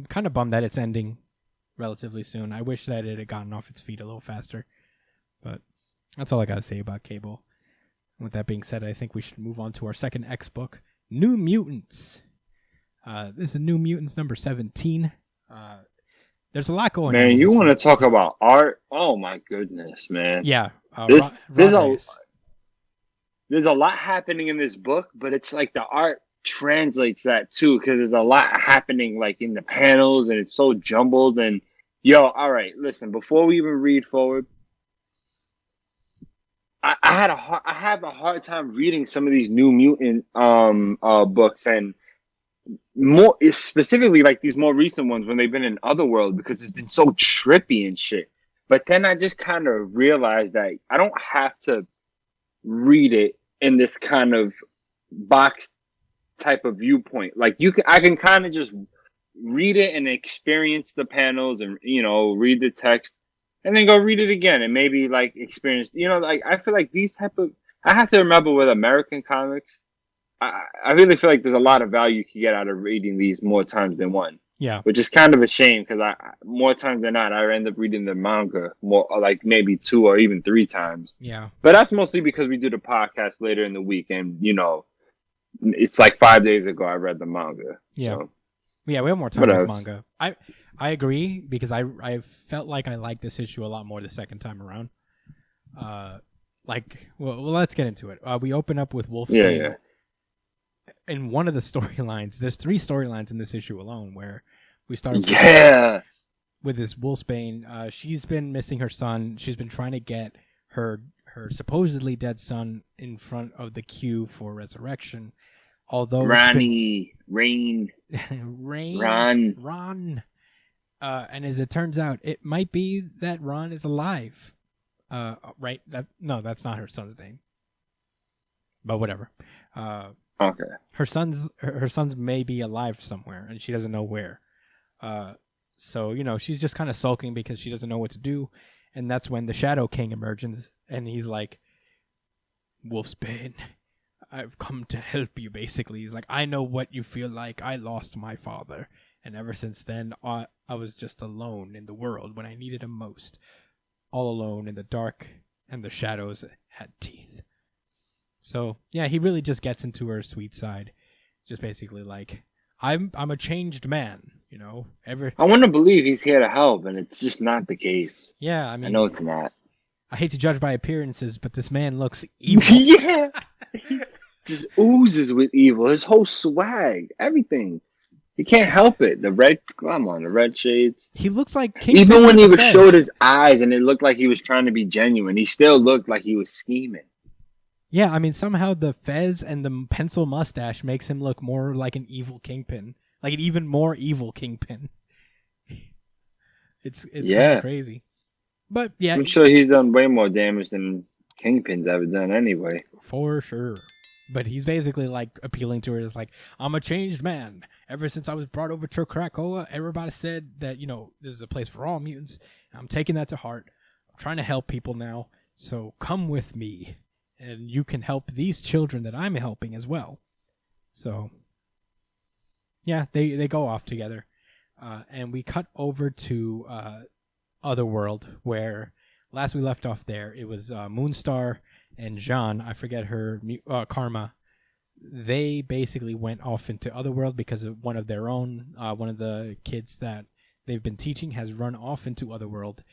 [SPEAKER 1] kind of bummed that it's ending relatively soon. I wish that it had gotten off its feet a little faster. But that's all I got to say about Cable. With that being said, I think we should move on to our second X book, New Mutants. This is New Mutants number 17. There's a lot going on.
[SPEAKER 3] Man, you want to talk about art? Oh my goodness, man.
[SPEAKER 1] Yeah.
[SPEAKER 3] There's a lot happening in this book, but it's like the art translates that too, because there's a lot happening like in the panels, and it's so jumbled. And all right, listen, before we even read forward, I have a hard time reading some of these New Mutant books, and more specifically like these more recent ones when they've been in Otherworld, because it's been so trippy and shit. But then I just kind of realized that I don't have to read it in this kind of box type of viewpoint. Like I can kind of just read it and experience the panels, and read the text, and then go read it again, and maybe like experience. Like I feel like these type of. I have to remember with American comics, I really feel like there's a lot of value you can get out of reading these more times than one.
[SPEAKER 1] Yeah.
[SPEAKER 3] Which is kind of a shame, because more times than not, I end up reading the manga more, like maybe 2 or even 3 times.
[SPEAKER 1] Yeah.
[SPEAKER 3] But that's mostly because we do the podcast later in the week, and it's like 5 days ago I read the manga.
[SPEAKER 1] Yeah.
[SPEAKER 3] So.
[SPEAKER 1] Yeah, we have more time with manga. I agree, because I felt like I liked this issue a lot more the second time around. Well, let's get into it. We open up with Wolfsbane.
[SPEAKER 3] Yeah.
[SPEAKER 1] In one of the storylines, there's 3 storylines in this issue alone, where we start with this Wolfsbane. She's been missing her son. She's been trying to get her supposedly dead son in front of the queue for resurrection. Although
[SPEAKER 3] Ron.
[SPEAKER 1] And as it turns out, it might be that Ron is alive. Right? That's not her son's name. But whatever.
[SPEAKER 3] Okay.
[SPEAKER 1] Her sons may be alive somewhere, and she doesn't know where. So she's just kind of sulking because she doesn't know what to do, and that's when the Shadow King emerges, and he's like, "Wolfsbane, I've come to help you." Basically, he's like, "I know what you feel like. I lost my father, And ever since then, I was just alone in the world when I needed him most. All alone in the dark, and the shadows had teeth. So, yeah, he really just gets into her sweet side. Just basically like, I'm a changed man, you know?
[SPEAKER 3] I want to believe he's here to help, and it's just not the case.
[SPEAKER 1] Yeah, I mean...
[SPEAKER 3] I know it's not.
[SPEAKER 1] I hate to judge by appearances, but this man looks evil.
[SPEAKER 3] Yeah! He just oozes with evil. His whole swag, everything. He can't help it. The red shades.
[SPEAKER 1] He looks like Kingpin.
[SPEAKER 3] Even when he showed his eyes and it looked like he was trying to be genuine, he still looked like he was scheming.
[SPEAKER 1] Yeah, I mean, somehow the fez and the pencil mustache makes him look more like an evil Kingpin. Like an even more evil Kingpin. It's kind of crazy. But, yeah.
[SPEAKER 3] I'm sure he's done way more damage than Kingpin's ever done anyway.
[SPEAKER 1] For sure. But he's basically like appealing to her as like, I'm a changed man. Ever since I was brought over to Krakoa, everybody said that, you know, this is a place for all mutants. I'm taking that to heart. I'm trying to help people now. So come with me. And you can help these children that I'm helping as well. So, yeah, they go off together. And we cut over to Otherworld, where last we left off there, it was Moonstar and Jean, I forget her, Karma. They basically went off into Otherworld because of one of their own, one of the kids that they've been teaching has run off into Otherworld,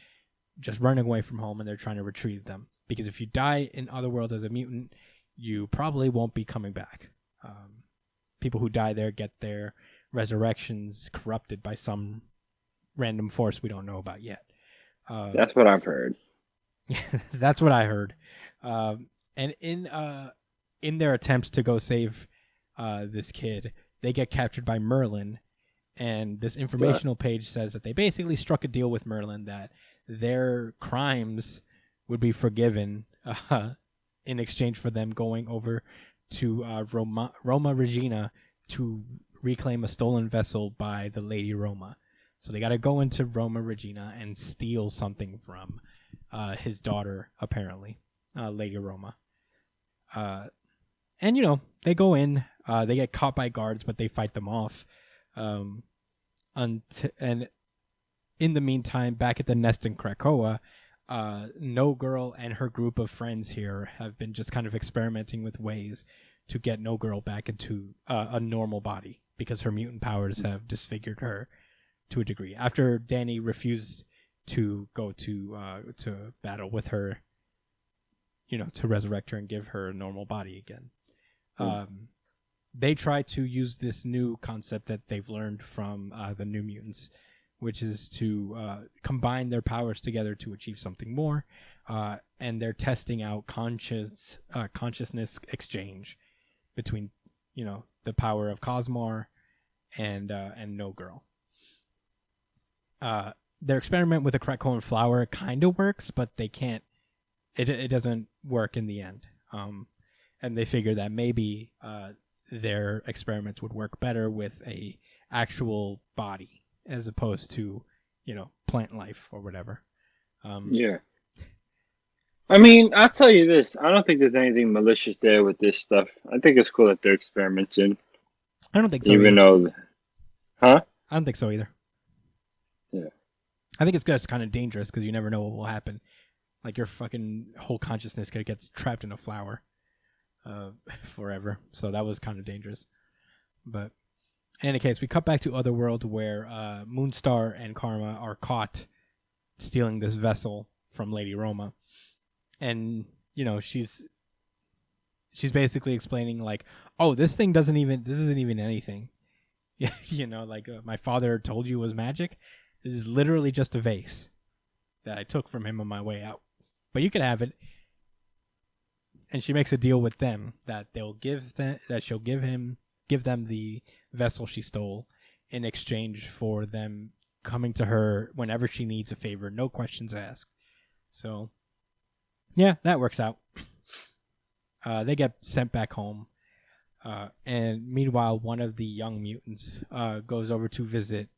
[SPEAKER 1] just running away from home, and they're trying to retrieve them. Because if you die in Otherworld as a mutant, you probably won't be coming back. People who die there get their resurrections corrupted by some random force we don't know about yet.
[SPEAKER 3] That's what I've heard.
[SPEAKER 1] That's what I heard. And in their attempts to go save this kid, they get captured by Merlin. And this informational page says that they basically struck a deal with Merlin that their crimes would be forgiven in exchange for them going over to Roma Regina to reclaim a stolen vessel by the Lady Roma. So they got to go into Roma Regina and steal something from his daughter, apparently, Lady Roma. And, you know, they go in. They get caught by guards, but they fight them off. And in the meantime, back at the nest in Krakoa, No Girl and her group of friends here have been just kind of experimenting with ways to get No Girl back into a normal body because her mutant powers have disfigured her to a degree. After Danny refused to go to battle with her, you know, to resurrect her and give her a normal body again. They try to use this new concept that they've learned from the New Mutants, which is to combine their powers together to achieve something more. And they're testing out consciousness exchange between, you know, the power of Cosmar and No Girl. Their experiment with the Krakoan flower kind of works, but they can't. It doesn't work in the end. And they figure that maybe their experiments would work better with a actual body as opposed to, you know, plant life or whatever.
[SPEAKER 3] Yeah. I mean, I'll tell you this. I don't think there's anything malicious there with this stuff. I think it's cool that they're experimenting.
[SPEAKER 1] I don't think so.
[SPEAKER 3] Even though... Huh?
[SPEAKER 1] I don't think so either.
[SPEAKER 3] Yeah.
[SPEAKER 1] I think it's just kind of dangerous because you never know what will happen. Like your fucking whole consciousness could get trapped in a flower forever. So that was kind of dangerous. But in any case, we cut back to Otherworld where Moonstar and Karma are caught stealing this vessel from Lady Roma. And, you know, she's basically explaining like, oh, this isn't even anything. You know, like my father told you it was magic. This is literally just a vase that I took from him on my way out. But you can have it. And she makes a deal with them that she'll give them the vessel she stole in exchange for them coming to her whenever she needs a favor, no questions asked. So, yeah, that works out. They get sent back home. And meanwhile, one of the young mutants goes over to visit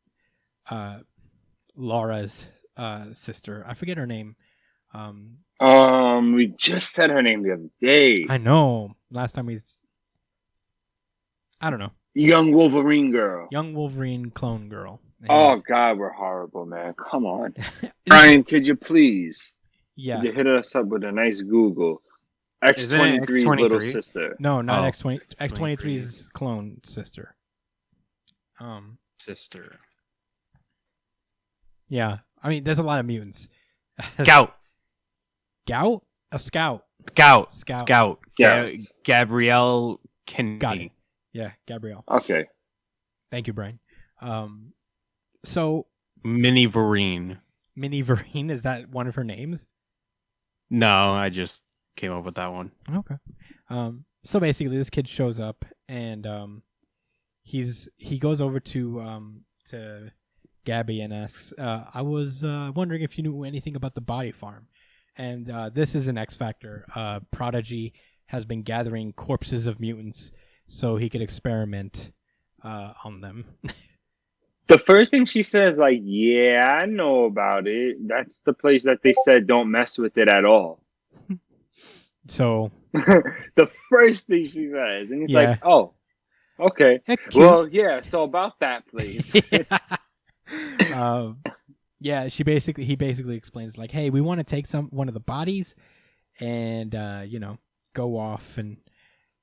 [SPEAKER 1] Laura's sister. I forget her name.
[SPEAKER 3] We just said her name the other day.
[SPEAKER 1] I know. Last time I don't know.
[SPEAKER 3] Young Wolverine girl.
[SPEAKER 1] Young Wolverine clone girl. And-
[SPEAKER 3] Oh God, we're horrible, man. Come on, Brian. Could you please?
[SPEAKER 1] yeah.
[SPEAKER 3] Could you hit us up with a nice Google?
[SPEAKER 4] Isn't it
[SPEAKER 3] X-23's little
[SPEAKER 4] X-23?
[SPEAKER 3] sister.
[SPEAKER 1] No, not
[SPEAKER 4] Oh,
[SPEAKER 1] X20. X23's clone sister.
[SPEAKER 4] Sister.
[SPEAKER 1] Yeah. I mean, there's a lot of mutants.
[SPEAKER 4] Scout.
[SPEAKER 1] Gout? A scout.
[SPEAKER 4] Scout.
[SPEAKER 1] Scout.
[SPEAKER 4] Scout.
[SPEAKER 3] Yeah.
[SPEAKER 4] Gabrielle Kennedy.
[SPEAKER 1] Got it. Yeah, Gabrielle.
[SPEAKER 3] Okay.
[SPEAKER 1] Thank you, Brian. So
[SPEAKER 4] Mini Vereen.
[SPEAKER 1] Minnie Vereen, is that one of her names?
[SPEAKER 4] No, I just came up with that one.
[SPEAKER 1] Okay. So basically, this kid shows up, and he goes over to Gabby and asks, "I was wondering if you knew anything about the body farm." And this is an X Factor. Prodigy has been gathering corpses of mutants so he could experiment on them.
[SPEAKER 3] The first thing she says, like, "Yeah, I know about it. That's the place that they said don't mess with it at all."
[SPEAKER 1] So
[SPEAKER 3] The first thing she says, and it's
[SPEAKER 1] Yeah.
[SPEAKER 3] like, "Oh, okay.
[SPEAKER 1] heck, cute.
[SPEAKER 3] Well, yeah. So about that place."
[SPEAKER 1] Yeah, he basically explains like, "Hey, we want to take one of the bodies and go off and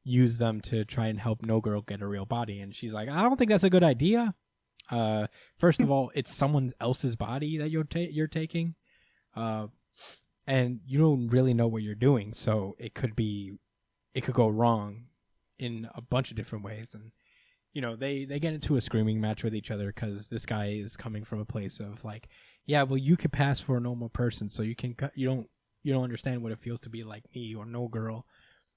[SPEAKER 1] use them to try and help No Girl get a real body." And she's like, "I don't think that's a good idea. First of all, it's someone else's body that you're taking, and you don't really know what you're doing, so it could go wrong in a bunch of different ways." And they get into a screaming match with each other because this guy is coming from a place of like, yeah, well, you could pass for a normal person, so you don't understand what it feels to be like me or No Girl,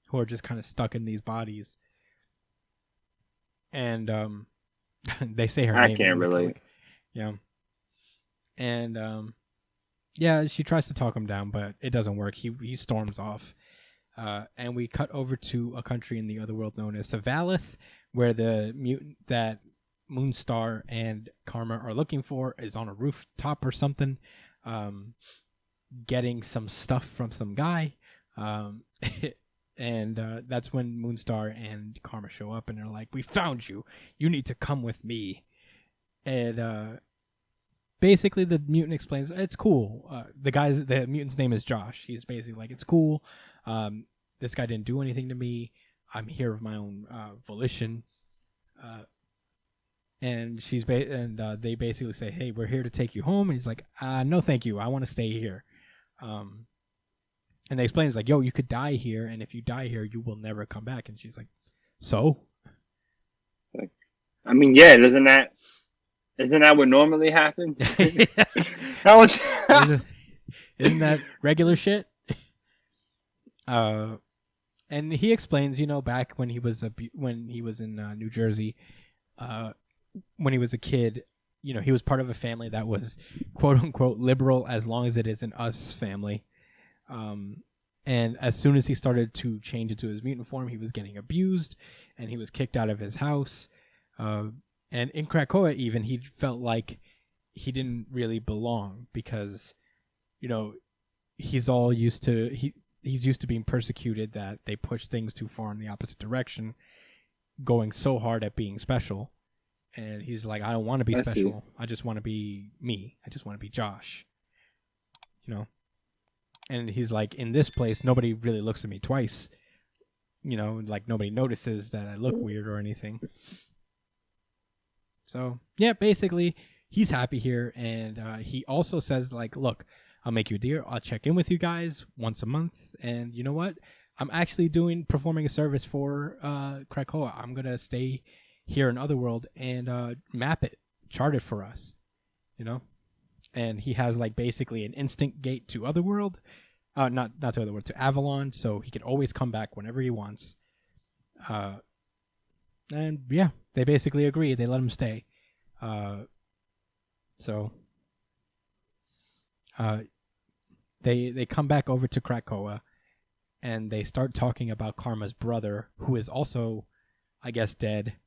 [SPEAKER 1] who are just kind of stuck in these bodies. And they say her name.
[SPEAKER 3] I can't relate.
[SPEAKER 1] Yeah. And yeah, she tries to talk him down, but it doesn't work. He storms off. And we cut over to a country in the Otherworld known as Savalith, where the mutant that Moonstar and Karma are looking for is on a rooftop or something, getting some stuff from some guy. And that's when Moonstar and Karma show up, and they're like, "We found you. You need to come with me." And basically, the mutant explains, "It's cool." The mutant's name is Josh. He's basically like, "It's cool. This guy didn't do anything to me. I'm here of my own volition." And they basically say, "Hey, we're here to take you home." And he's like, "No, thank you. I want to stay here." And they explain, it's like, "Yo, you could die here, and if you die here, you will never come back." And she's like, "So?"
[SPEAKER 3] I mean, yeah, isn't that what normally happens? How much-
[SPEAKER 1] Isn't that regular shit? And he explains, back when he was in New Jersey, when he was a kid, he was part of a family that was quote unquote liberal, as long as it is an us family. And as soon as he started to change into his mutant form, he was getting abused, and he was kicked out of his house. And in Krakoa, even, he felt like he didn't really belong because, he's used to being persecuted, that they push things too far in the opposite direction, going so hard at being special. And he's like, "I don't want to be special. I just want to be me. I just want to be Josh." And he's like, "In this place, nobody really looks at me twice. Like nobody notices that I look weird or anything." So, yeah, basically, he's happy here. And he also says, like, "Look, I'll make you a deal. I'll check in with you guys once a month. And you know what? I'm actually performing a service for Krakoa. I'm going to stay here in Otherworld and map it, chart it for us, And he has, like, basically an instant gate to Otherworld. Not to Otherworld, to Avalon, so he can always come back whenever he wants. And, yeah, they basically agree. They let him stay. They come back over to Krakoa, and they start talking about Karma's brother, who is also, I guess, dead,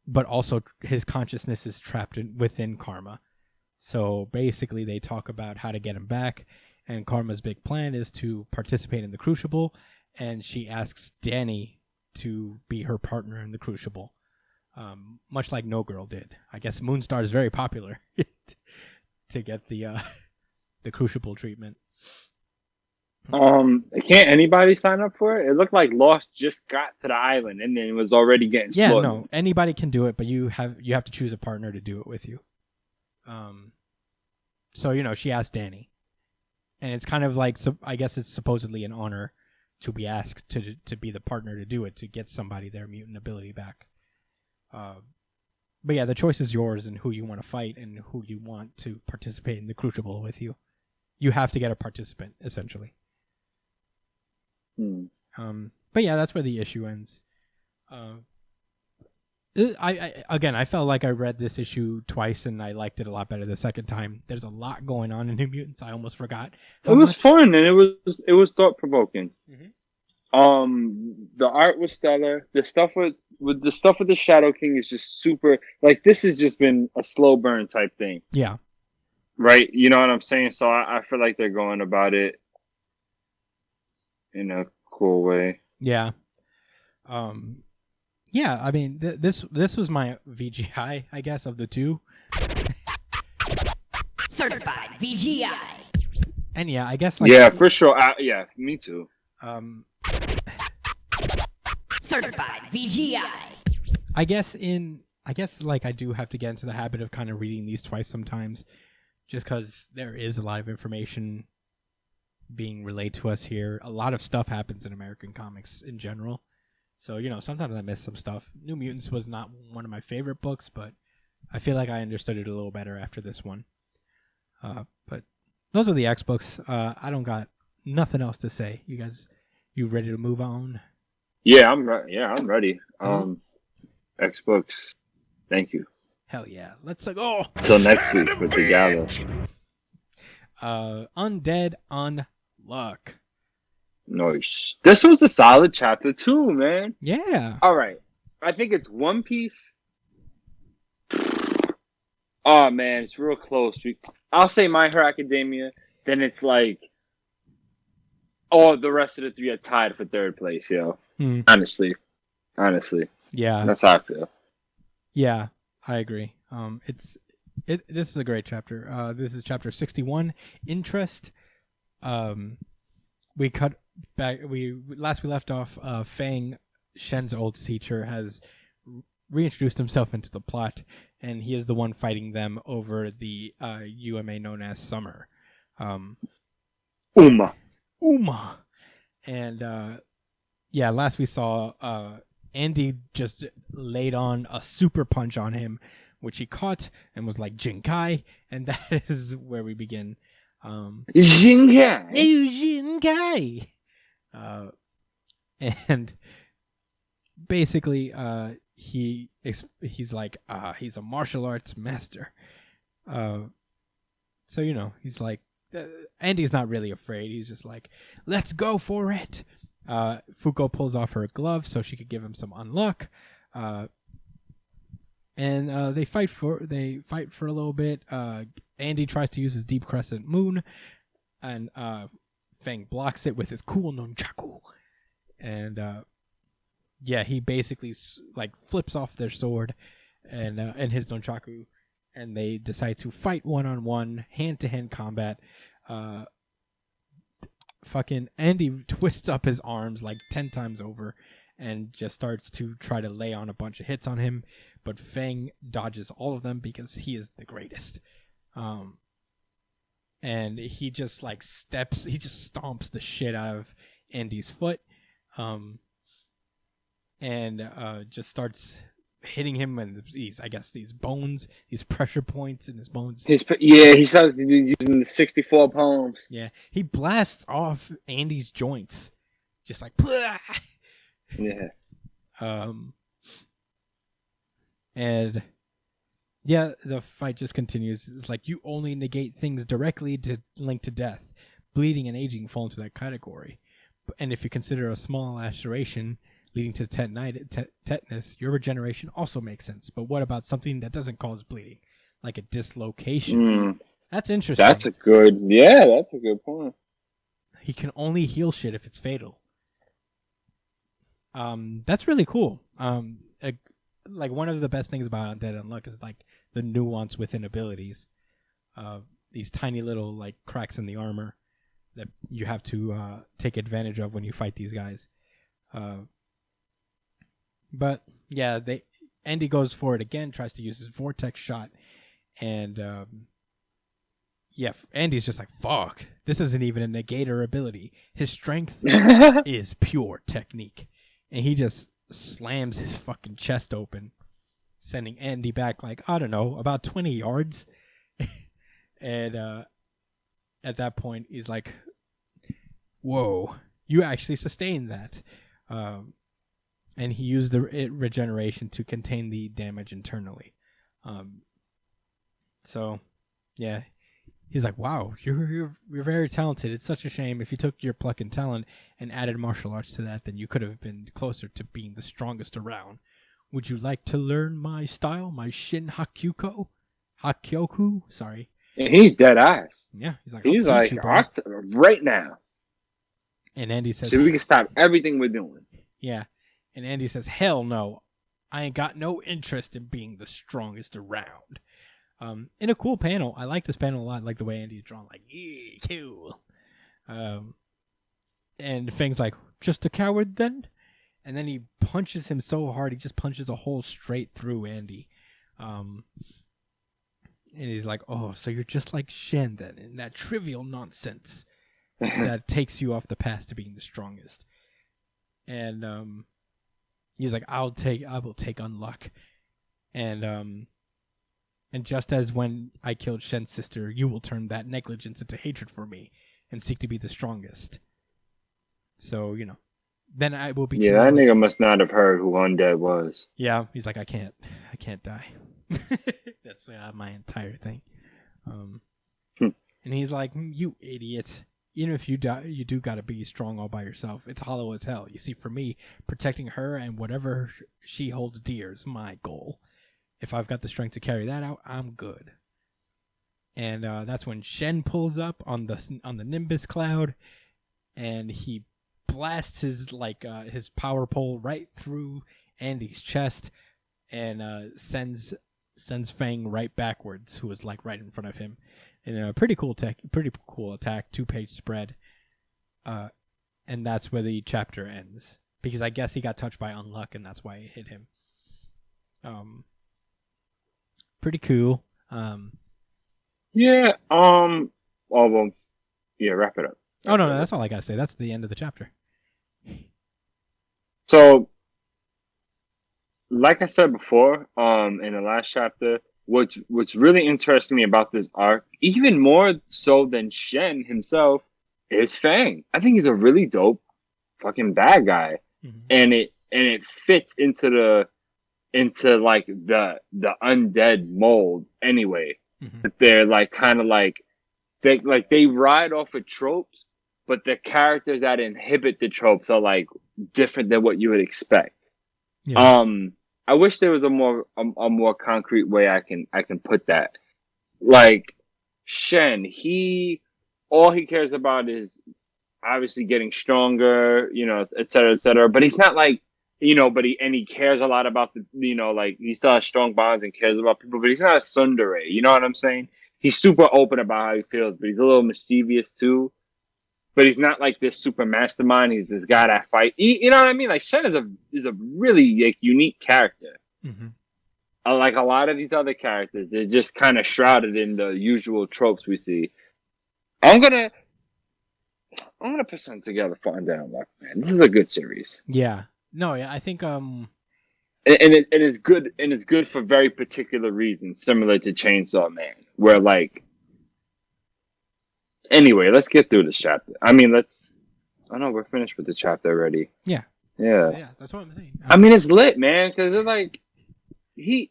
[SPEAKER 1] but also his consciousness is trapped within Karma. So basically, they talk about how to get him back, and Karma's big plan is to participate in the Crucible, and she asks Danny to be her partner in the Crucible. much like No Girl did. I guess Moonstar is very popular to get the Crucible treatment.
[SPEAKER 3] Can't anybody sign up for it? It looked like Lost just got to the island and then it was already getting slaughtered.
[SPEAKER 1] No, anybody can do it, but you have to choose a partner to do it with you. So she asked Danny, and it's kind of like, I guess it's supposedly an honor to be asked to be the partner to do it, to get somebody their mutant ability back. But yeah, the choice is yours and who you want to fight and who you want to participate in the Crucible with you. You have to get a participant, essentially. But yeah, that's where the issue ends. I felt like I read this issue twice and I liked it a lot better the second time. There's a lot going on in New Mutants. I almost forgot.
[SPEAKER 3] It was fun and it was thought provoking. The art was stellar. The stuff with the Shadow King is just super. Like, this has just been a slow burn type thing.
[SPEAKER 1] Yeah.
[SPEAKER 3] Right. You know what I'm saying? So I feel like they're going about it in a cool way.
[SPEAKER 1] Yeah. Yeah, I mean, this was my VGI, I guess, of the two.
[SPEAKER 8] Certified VGI.
[SPEAKER 1] And yeah, I guess like
[SPEAKER 3] yeah, for sure. Yeah, me too.
[SPEAKER 8] Certified VGI.
[SPEAKER 1] I guess like I do have to get into the habit of kind of reading these twice sometimes, just because there is a lot of information being relayed to us here. A lot of stuff happens in American comics in general. So, sometimes I miss some stuff. New Mutants was not one of my favorite books, but I feel like I understood it a little better after this one. But those are the X books. I don't got nothing else to say. You guys, you ready to move on?
[SPEAKER 3] Yeah, I'm ready. X books. Thank you.
[SPEAKER 1] Hell yeah. Let's go.
[SPEAKER 3] Till next week with the gala.
[SPEAKER 1] Undead Unluck.
[SPEAKER 3] Nice. This was a solid chapter 2, man.
[SPEAKER 1] Yeah.
[SPEAKER 3] All right. I think it's One Piece. Oh, man, it's real close. I'll say My Hero Academia. Then it's like, the rest of the three are tied for third place, yo. Honestly.
[SPEAKER 1] Yeah.
[SPEAKER 3] That's how I feel.
[SPEAKER 1] Yeah, I agree. This is a great chapter. This is chapter 61, Interest. We cut back. We left off. Fang, Shen's old teacher, has reintroduced himself into the plot, and he is the one fighting them over the UMA known as Summer.
[SPEAKER 3] Uma.
[SPEAKER 1] And last we saw Andy just laid on a super punch on him, which he caught and was like Jinkai, and that is where we begin.
[SPEAKER 3] Jinkai.
[SPEAKER 1] And basically, he's like, he's a martial arts master. So he's like, Andy's not really afraid. He's just like, let's go for it. Fuko pulls off her glove so she could give him some unluck. And they fight for a little bit. Andy tries to use his Deep Crescent Moon, and Fang blocks it with his cool nunchaku. And he basically like flips off their sword and his nunchaku, and they decide to fight 1-on-1, hand-to-hand combat. Fucking Andy twists up his arms like 10 times over and just starts to try to lay on a bunch of hits on him, but Fang dodges all of them because he is the greatest. And he just like stomps the shit out of Andy's foot, and just starts hitting him and these bones, these pressure points in his bones.
[SPEAKER 3] He starts using the 64 palms.
[SPEAKER 1] Yeah, he blasts off Andy's joints, just like. Blah!
[SPEAKER 3] Yeah.
[SPEAKER 1] And yeah, the fight just continues. It's like, you only negate things directly to link to death. Bleeding and aging fall into that category. And if you consider a small laceration leading to tetanus, your regeneration also makes sense. But what about something that doesn't cause bleeding, like a dislocation? That's interesting.
[SPEAKER 3] That's a good point.
[SPEAKER 1] He can only heal shit if it's fatal. That's really cool. like one of the best things about Undead Unluck is like the nuance within abilities. These tiny little like cracks in the armor that you have to take advantage of when you fight these guys. But yeah, Andy goes for it again, tries to use his vortex shot, and Andy's just like, fuck, this isn't even a negator ability. His strength is pure technique. And he just slams his fucking chest open, sending Andy back like, I don't know, about 20 yards. And at that point, he's like, whoa, you actually sustained that. And he used the regeneration to contain the damage internally. So, yeah. He's like, wow, you're very talented. It's such a shame. If you took your pluck and talent and added martial arts to that, then you could have been closer to being the strongest around. Would you like to learn my style, my Shin Hakyoku? Sorry.
[SPEAKER 3] And he's dead ass.
[SPEAKER 1] Yeah, he's like,
[SPEAKER 3] right now.
[SPEAKER 1] And Andy says,
[SPEAKER 3] so we can stop everything we're doing.
[SPEAKER 1] Yeah. And Andy says, hell no. I ain't got no interest in being the strongest around. In a cool panel. I like this panel a lot. I like the way Andy's drawn. Like, yeah, cool. And Fang's like, just a coward then? And then he punches him so hard, he just punches a hole straight through Andy. And he's like, oh, so you're just like Shen then, in that trivial nonsense that takes you off the path to being the strongest. And he's like, I will take Unluck. And just as when I killed Shen's sister, you will turn that negligence into hatred for me and seek to be the strongest. So, then I will be.
[SPEAKER 3] Yeah, that nigga must not have heard who Undead was.
[SPEAKER 1] Yeah, he's like, I can't die. That's my entire thing. And he's like, you idiot. Even if you die, you do got to be strong all by yourself. It's hollow as hell. You see, for me, protecting her and whatever she holds dear is my goal. If I've got the strength to carry that out, I'm good. And that's when Shen pulls up on the Nimbus cloud, and he blasts his power pole right through Andy's chest, and sends Fang right backwards, who was like right in front of him. In a pretty cool attack, 2-page spread. And that's where the chapter ends, because I guess he got touched by Unluck, and that's why it hit him. Pretty cool.
[SPEAKER 3] Yeah. Oh well. Yeah. Wrap it up.
[SPEAKER 1] Oh no, that's all I gotta say. That's the end of the chapter.
[SPEAKER 3] So, like I said before, in the last chapter, what's really interesting me about this arc, even more so than Shen himself, is Fang. I think he's a really dope fucking bad guy, and it fits into like the undead mold anyway. That they're like kind of like they ride off of tropes, but the characters that inhibit the tropes are like different than what you would expect. Yeah. I wish there was a more concrete way I can put that. Like Shen, all he cares about is obviously getting stronger, et cetera, but he's not like, he cares a lot about like he still has strong bonds and cares about people, but he's not a tsundere, you know what I'm saying? He's super open about how he feels, but he's a little mischievous too. But he's not like this super mastermind. He's this guy that fight. You know what I mean? Like Shen is a really like unique character. Like a lot of these other characters, they're just kind of shrouded in the usual tropes we see. I'm gonna put something together for Undead Unluck, man. This is a good series.
[SPEAKER 1] Yeah. No, yeah, I think
[SPEAKER 3] and it's good for very particular reasons, similar to Chainsaw Man, where like. Anyway, let's get through this chapter. I mean, oh no, we're finished with the chapter already.
[SPEAKER 1] Yeah.
[SPEAKER 3] Yeah.
[SPEAKER 1] Yeah, that's what I'm saying.
[SPEAKER 3] I mean, it's lit, man, because it's like we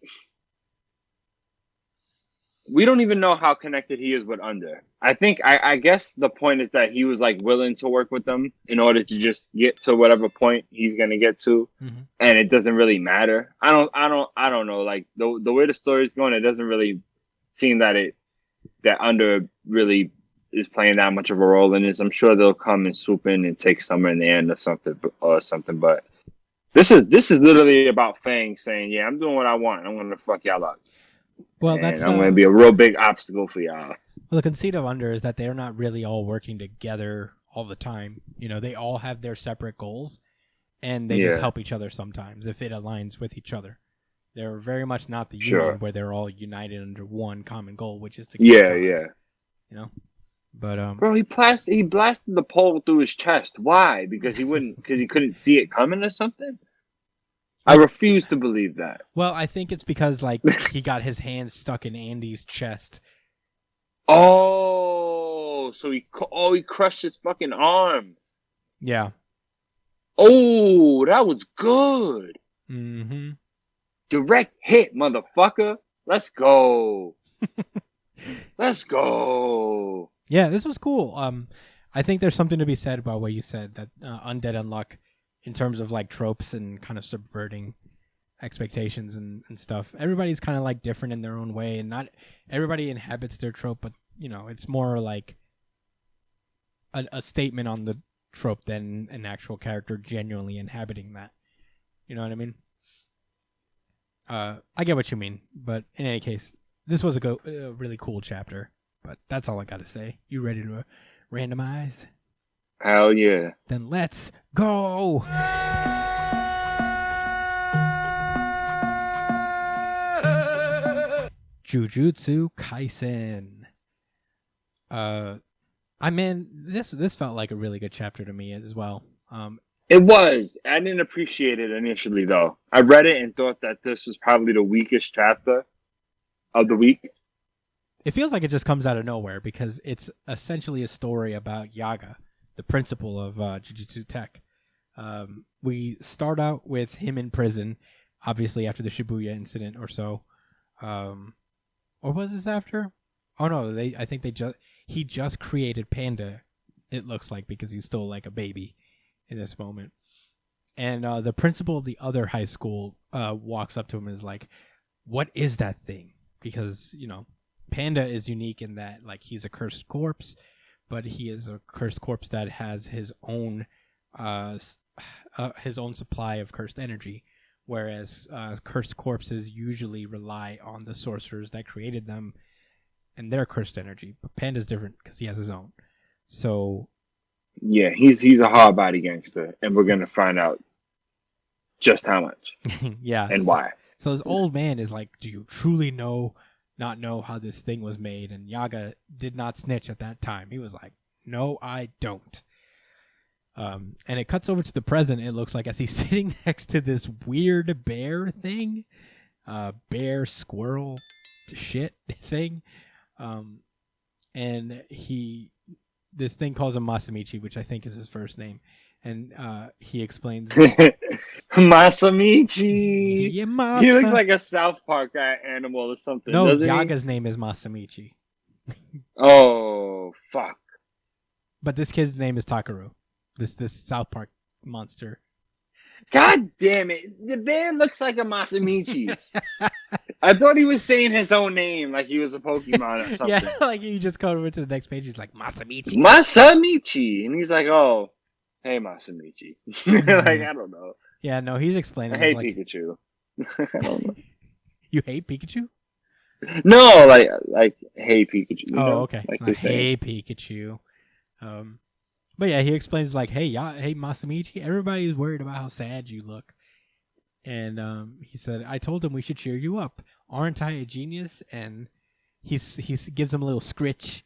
[SPEAKER 3] don't even know how connected he is with Under. I guess the point is that he was like willing to work with them in order to just get to whatever point he's gonna get to, and it doesn't really matter. I don't know. Like the way the story's going, it doesn't really seem that Under really is playing that much of a role in this. I'm sure they'll come and swoop in and take Summer in the end or something. But This is literally about Fang saying, "Yeah, I'm doing what I want. I'm gonna fuck y'all up.
[SPEAKER 1] Well,
[SPEAKER 3] And
[SPEAKER 1] that's
[SPEAKER 3] I'm gonna be a real big obstacle for y'all."
[SPEAKER 1] well, the conceit of Under is that they're not really all working together all the time. You know, they all have their separate goals, and they just
[SPEAKER 3] Yeah.
[SPEAKER 1] help each other sometimes if it aligns with each other. They're very much not the
[SPEAKER 3] Sure.
[SPEAKER 1] union where they're all united under one common goal, which is to kill
[SPEAKER 3] Yeah,
[SPEAKER 1] God,
[SPEAKER 3] yeah.
[SPEAKER 1] you know. But
[SPEAKER 3] Bro, he blasted the pole through his chest. Why? Because he couldn't see it coming or something? I refuse to believe that.
[SPEAKER 1] well, I think it's because like he got his hand stuck in Andy's chest.
[SPEAKER 3] Oh, so he crushed his fucking arm.
[SPEAKER 1] Yeah.
[SPEAKER 3] Oh, that was good.
[SPEAKER 1] Mm-hmm.
[SPEAKER 3] Direct hit, motherfucker. Let's go. Let's go.
[SPEAKER 1] Yeah, this was cool. I think there's something to be said about what you said, that Undead Unluck, in terms of like tropes and kind of subverting expectations and stuff. Everybody's kind of like different in their own way, and not everybody inhabits their trope, but you know, it's more like a statement on the trope than an actual character genuinely inhabiting that. You know what I mean? I get what you mean, but in any case, this was a really cool chapter. But that's all I gotta say. You ready to randomize?
[SPEAKER 3] Hell yeah.
[SPEAKER 1] Then let's go! Jujutsu Kaisen. This felt like a really good chapter to me as well.
[SPEAKER 3] It was. I didn't appreciate it initially, though. I read it and thought that this was probably the weakest chapter of the week.
[SPEAKER 1] It feels like it just comes out of nowhere because it's essentially a story about Yaga, the principal of Jujutsu Tech. We start out with him in prison, obviously after the Shibuya incident or so. Or was this after? Oh no, he just created Panda, it looks like, because he's still like a baby in this moment. And the principal of the other high school walks up to him and is like, "What is that thing?" Because, you know, Panda is unique in that like he's a cursed corpse, but he is a cursed corpse that has his own supply of cursed energy, whereas cursed corpses usually rely on the sorcerers that created them and their cursed energy. But Panda's different because he has his own. So
[SPEAKER 3] yeah, he's a hard body gangster, and we're gonna find out just how much.
[SPEAKER 1] yeah,
[SPEAKER 3] and why.
[SPEAKER 1] So this old man is like, "Do you truly not know how this thing was made?" And Yaga did not snitch at that time. He was like, "No, I don't." And it cuts over to the present, it looks like, as he's sitting next to this weird bear thing. Bear squirrel shit thing. And this thing calls him Masamichi, which I think is his first name. And he explains...
[SPEAKER 3] Masamichi!
[SPEAKER 1] Yeah, Masa.
[SPEAKER 3] He looks like a South Park animal or something,
[SPEAKER 1] no,
[SPEAKER 3] doesn't
[SPEAKER 1] Yaga's name is Masamichi.
[SPEAKER 3] Oh, fuck.
[SPEAKER 1] But this kid's name is Takaru. This South Park monster.
[SPEAKER 3] God damn it. The bear looks like a Masamichi. I thought he was saying his own name like he was a Pokemon or something.
[SPEAKER 1] Yeah, like you just go over to the next page, he's like, Masamichi.
[SPEAKER 3] Masamichi! And he's like, "Oh, hey, Masamichi." Like, I don't know.
[SPEAKER 1] Yeah, no, he's explaining.
[SPEAKER 3] I hate
[SPEAKER 1] like,
[SPEAKER 3] Pikachu. I don't know.
[SPEAKER 1] You hate Pikachu?
[SPEAKER 3] No, like hey, Pikachu. You know?
[SPEAKER 1] Okay.
[SPEAKER 3] Like they say.
[SPEAKER 1] Hey, Pikachu. But yeah, he explains like, hey, Masamichi, everybody's worried about how sad you look. And he said, I told him we should cheer you up. Aren't I a genius? And he gives him a little scritch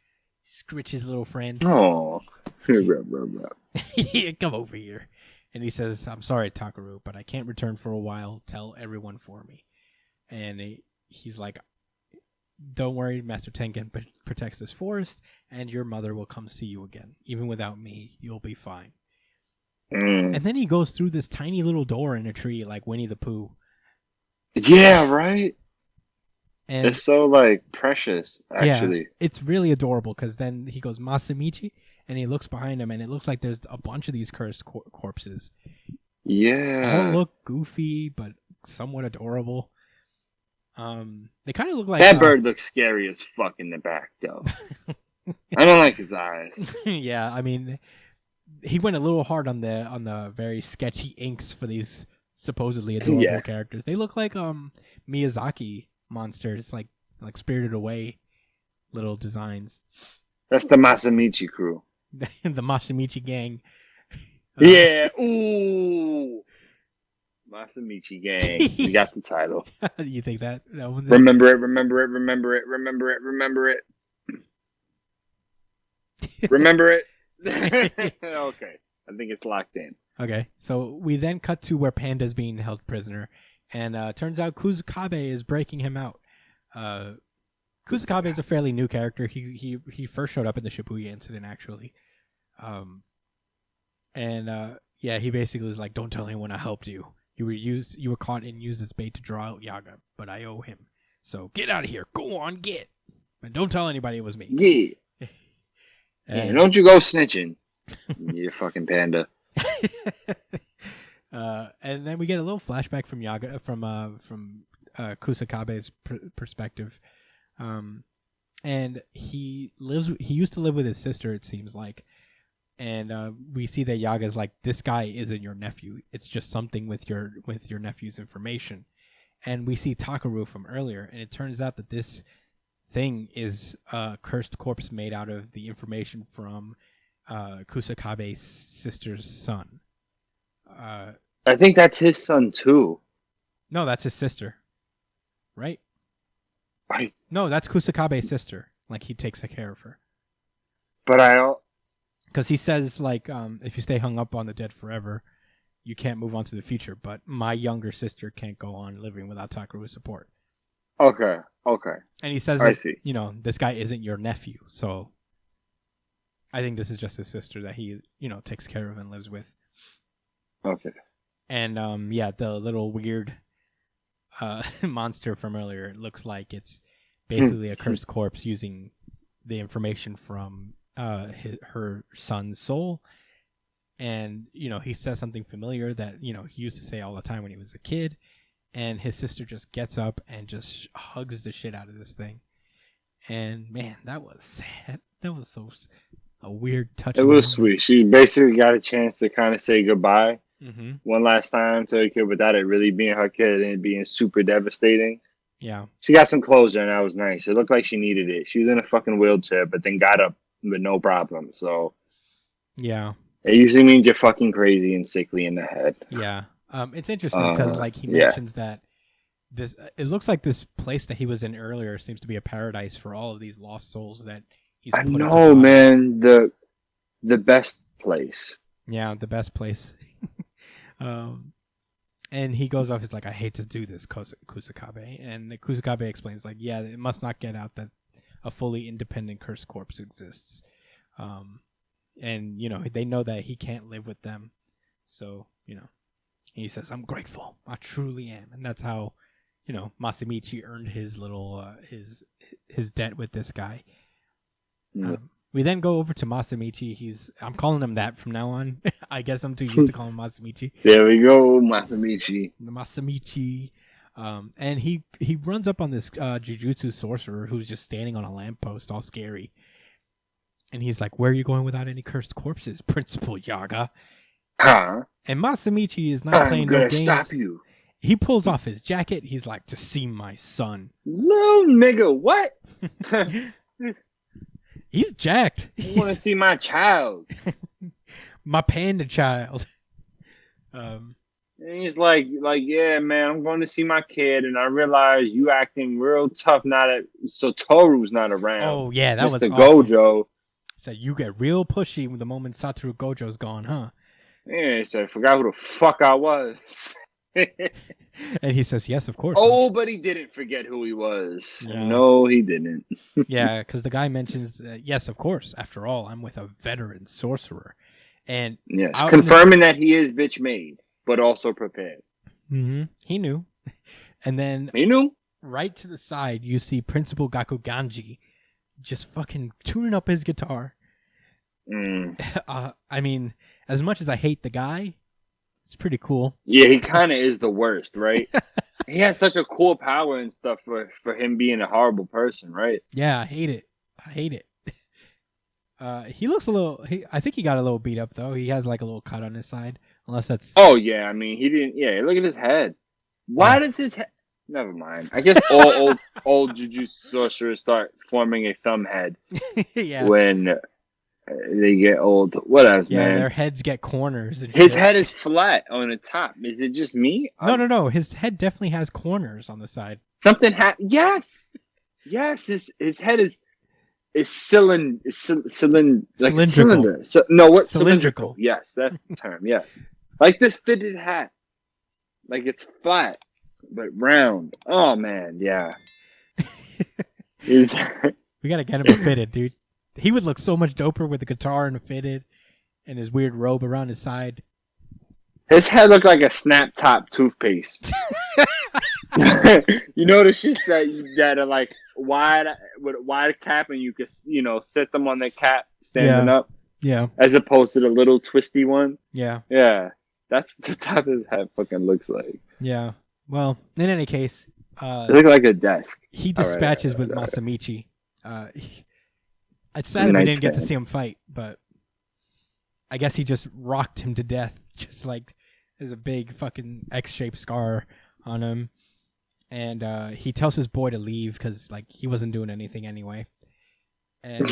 [SPEAKER 1] his little friend.
[SPEAKER 3] Oh.
[SPEAKER 1] Yeah, come over here. And he says, I'm sorry, Takaru, but I can't return for a while. Tell everyone for me. And he's like, don't worry, Master Tengen protects this forest, and your mother will come see you again. Even without me, you'll be fine. And then he goes through this tiny little door in a tree like Winnie the Pooh.
[SPEAKER 3] Yeah, right?
[SPEAKER 1] And
[SPEAKER 3] it's so, like, precious, actually.
[SPEAKER 1] Yeah, it's really adorable, because then he goes, Masamichi, and he looks behind him, and it looks like there's a bunch of these cursed corpses.
[SPEAKER 3] Yeah.
[SPEAKER 1] All look goofy, but somewhat adorable. They kind of look like...
[SPEAKER 3] That bird looks scary as fuck in the back, though. I don't like his eyes.
[SPEAKER 1] Yeah, I mean, he went a little hard on the very sketchy inks for these supposedly adorable
[SPEAKER 3] Yeah.
[SPEAKER 1] characters. They look like Miyazaki monsters, like Spirited Away little designs.
[SPEAKER 3] That's the Masamichi crew.
[SPEAKER 1] The Masamichi gang.
[SPEAKER 3] Yeah. Ooh. Masamichi gang. We got the title.
[SPEAKER 1] You think that one's
[SPEAKER 3] Remember it. Remember it. Remember it. Remember it. Remember it. Remember it. Okay. I think it's locked in.
[SPEAKER 1] Okay, so we then cut to where Panda's being held prisoner, and turns out Kusakabe is breaking him out. Kusakabe is a fairly new character. He first showed up in the Shibuya incident, actually. Yeah, he basically was like, "Don't tell anyone I helped you. You were caught and used as bait to draw out Yaga, but I owe him. So get out of here. Go on, get. But don't tell anybody it was me."
[SPEAKER 3] Yeah.
[SPEAKER 1] And,
[SPEAKER 3] Yeah, don't you go snitching. You fucking panda.
[SPEAKER 1] And then we get a little flashback from Yaga from Kusakabe's perspective, and he used to live with his sister, it seems like, and we see that Yaga's like, this guy isn't your nephew, it's just something with your nephew's information. And we see Takaru from earlier, and it turns out that this thing is a cursed corpse made out of the information from Kusakabe's sister's son.
[SPEAKER 3] I think that's his son too.
[SPEAKER 1] No, that's his sister. Right?
[SPEAKER 3] I,
[SPEAKER 1] No, that's Kusakabe's sister. Like, he takes care of her.
[SPEAKER 3] but I
[SPEAKER 1] Because he says, like, if you stay hung up on the dead forever, you can't move on to the future. But my younger sister can't go on living without Takaru's support.
[SPEAKER 3] okay.
[SPEAKER 1] And he says,
[SPEAKER 3] I
[SPEAKER 1] like,
[SPEAKER 3] see.
[SPEAKER 1] you know, this guy isn't your nephew. So I think this is just his sister that he, you know, takes care of and lives with.
[SPEAKER 3] Okay.
[SPEAKER 1] And, yeah, the little weird monster from earlier, it looks like it's basically a cursed corpse using the information from her son's soul. And, you know, he says something familiar that, you know, he used to say all the time when he was a kid. And his sister just gets up and just hugs the shit out of this thing. And, man, that was sad. That was so a weird touch.
[SPEAKER 3] It was sweet. She basically got a chance to kind of say goodbye one last time to her kid without it really being her kid and it being super devastating.
[SPEAKER 1] Yeah.
[SPEAKER 3] She got some closure and that was nice. It looked like she needed it. She was in a fucking wheelchair, but then got up with no problem. So,
[SPEAKER 1] yeah.
[SPEAKER 3] It usually means you're fucking crazy and sickly in the head.
[SPEAKER 1] Yeah. It's interesting because, like, he mentions that it looks like this place that he was in earlier seems to be a paradise for all of these lost souls that he's put into bodies.
[SPEAKER 3] Man, the best place.
[SPEAKER 1] Yeah, the best place. And he goes off, he's like, I hate to do this, Kusakabe. And Kusakabe explains, like, yeah, it must not get out that a fully independent cursed corpse exists. And, you know, they know that he can't live with them. So, you know, he says, I'm grateful. I truly am. And that's how, you know, Masamichi earned his little, his debt with this guy. We then go over to Masamichi. I'm calling him that from now on. I guess I'm too used to calling him Masamichi.
[SPEAKER 3] There we go, Masamichi.
[SPEAKER 1] The Masamichi. And he runs up on this Jujutsu sorcerer who's just standing on a lamppost all scary. And he's like, where are you going without any cursed corpses, Principal Yaga?
[SPEAKER 3] Huh?
[SPEAKER 1] And Masamichi is not playing no games.
[SPEAKER 3] I'm gonna stop you.
[SPEAKER 1] He pulls off his jacket. He's like, to see my son.
[SPEAKER 3] Little nigga, what?
[SPEAKER 1] He's jacked.
[SPEAKER 3] I want to see my child.
[SPEAKER 1] My panda child.
[SPEAKER 3] And he's like, yeah, man, I'm going to see my kid, and I realize you acting real tough so Toru's not around.
[SPEAKER 1] Oh, yeah, that was
[SPEAKER 3] Mr.
[SPEAKER 1] awesome.
[SPEAKER 3] Gojo.
[SPEAKER 1] So you get real pushy the moment Satoru Gojo's gone, huh?
[SPEAKER 3] Yeah, he said, forgot who the fuck I was.
[SPEAKER 1] And he says, yes, of course.
[SPEAKER 3] Oh, but he didn't forget who he was.
[SPEAKER 1] Yeah.
[SPEAKER 3] No, he didn't.
[SPEAKER 1] Yeah, because the guy mentions, yes, of course. After all, I'm with a veteran sorcerer. And
[SPEAKER 3] yes, confirming that he is bitch made, but also prepared.
[SPEAKER 1] Mm-hmm. He knew. And then
[SPEAKER 3] he knew.
[SPEAKER 1] Right to the side, you see Principal Gakuganji just fucking tuning up his guitar. I mean, as much as I hate the guy, it's pretty cool.
[SPEAKER 3] Yeah, he kind of is the worst, right? He has such a cool power and stuff for him being a horrible person, right?
[SPEAKER 1] Yeah, I hate it. He looks a little... I think he got a little beat up, though. He has like a little cut on his side Unless that's...
[SPEAKER 3] Oh, yeah. I mean, he didn't... Yeah, look at his head. Why does his head... Never mind. I guess all old Jujutsu sorcerers start forming a thumb head when they get old. What else, man?
[SPEAKER 1] Their heads get corners. And
[SPEAKER 3] his head is flat on the top. Is it just me?
[SPEAKER 1] No. His head definitely has corners on the side.
[SPEAKER 3] Something happened. Yes. His head is cylindrical. Cylindrical. Yes, that's the term. Yes, like this fitted hat. Like it's flat but round. Oh man, yeah.
[SPEAKER 1] We gotta get him a fitted, dude. He would look so much doper with a guitar and a fitted, and his weird robe around his side.
[SPEAKER 3] His head looked like a snap top toothpaste. You know the shits that are like wide with a wide cap, and you could set them on the cap standing up.
[SPEAKER 1] Yeah. As
[SPEAKER 3] opposed to the little twisty one.
[SPEAKER 1] Yeah.
[SPEAKER 3] Yeah. That's the top his head fucking looks like.
[SPEAKER 1] Yeah. Well, in any case,
[SPEAKER 3] it looked like a desk.
[SPEAKER 1] He dispatches with Masamichi. It's sad that we didn't get to see him fight, but I guess he just rocked him to death. Just like there's a big fucking X-shaped scar on him, and he tells his boy to leave because like he wasn't doing anything anyway. And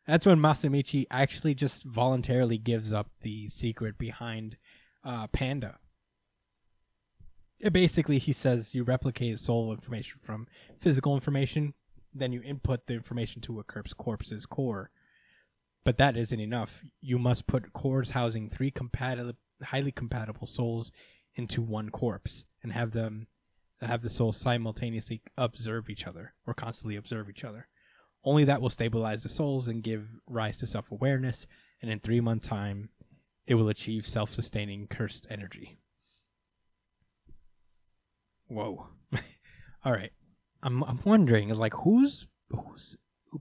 [SPEAKER 1] that's when Masamichi actually just voluntarily gives up the secret behind Panda. Basically, he says you replicate soul information from physical information, then you input the information to a corpse's core. But that isn't enough. You must put cores housing 3 highly compatible souls into one corpse and have the souls simultaneously observe each other or constantly observe each other. Only that will stabilize the souls and give rise to self-awareness, and in 3 months' time, it will achieve self-sustaining cursed energy. Whoa. All right. I'm wondering, like, who's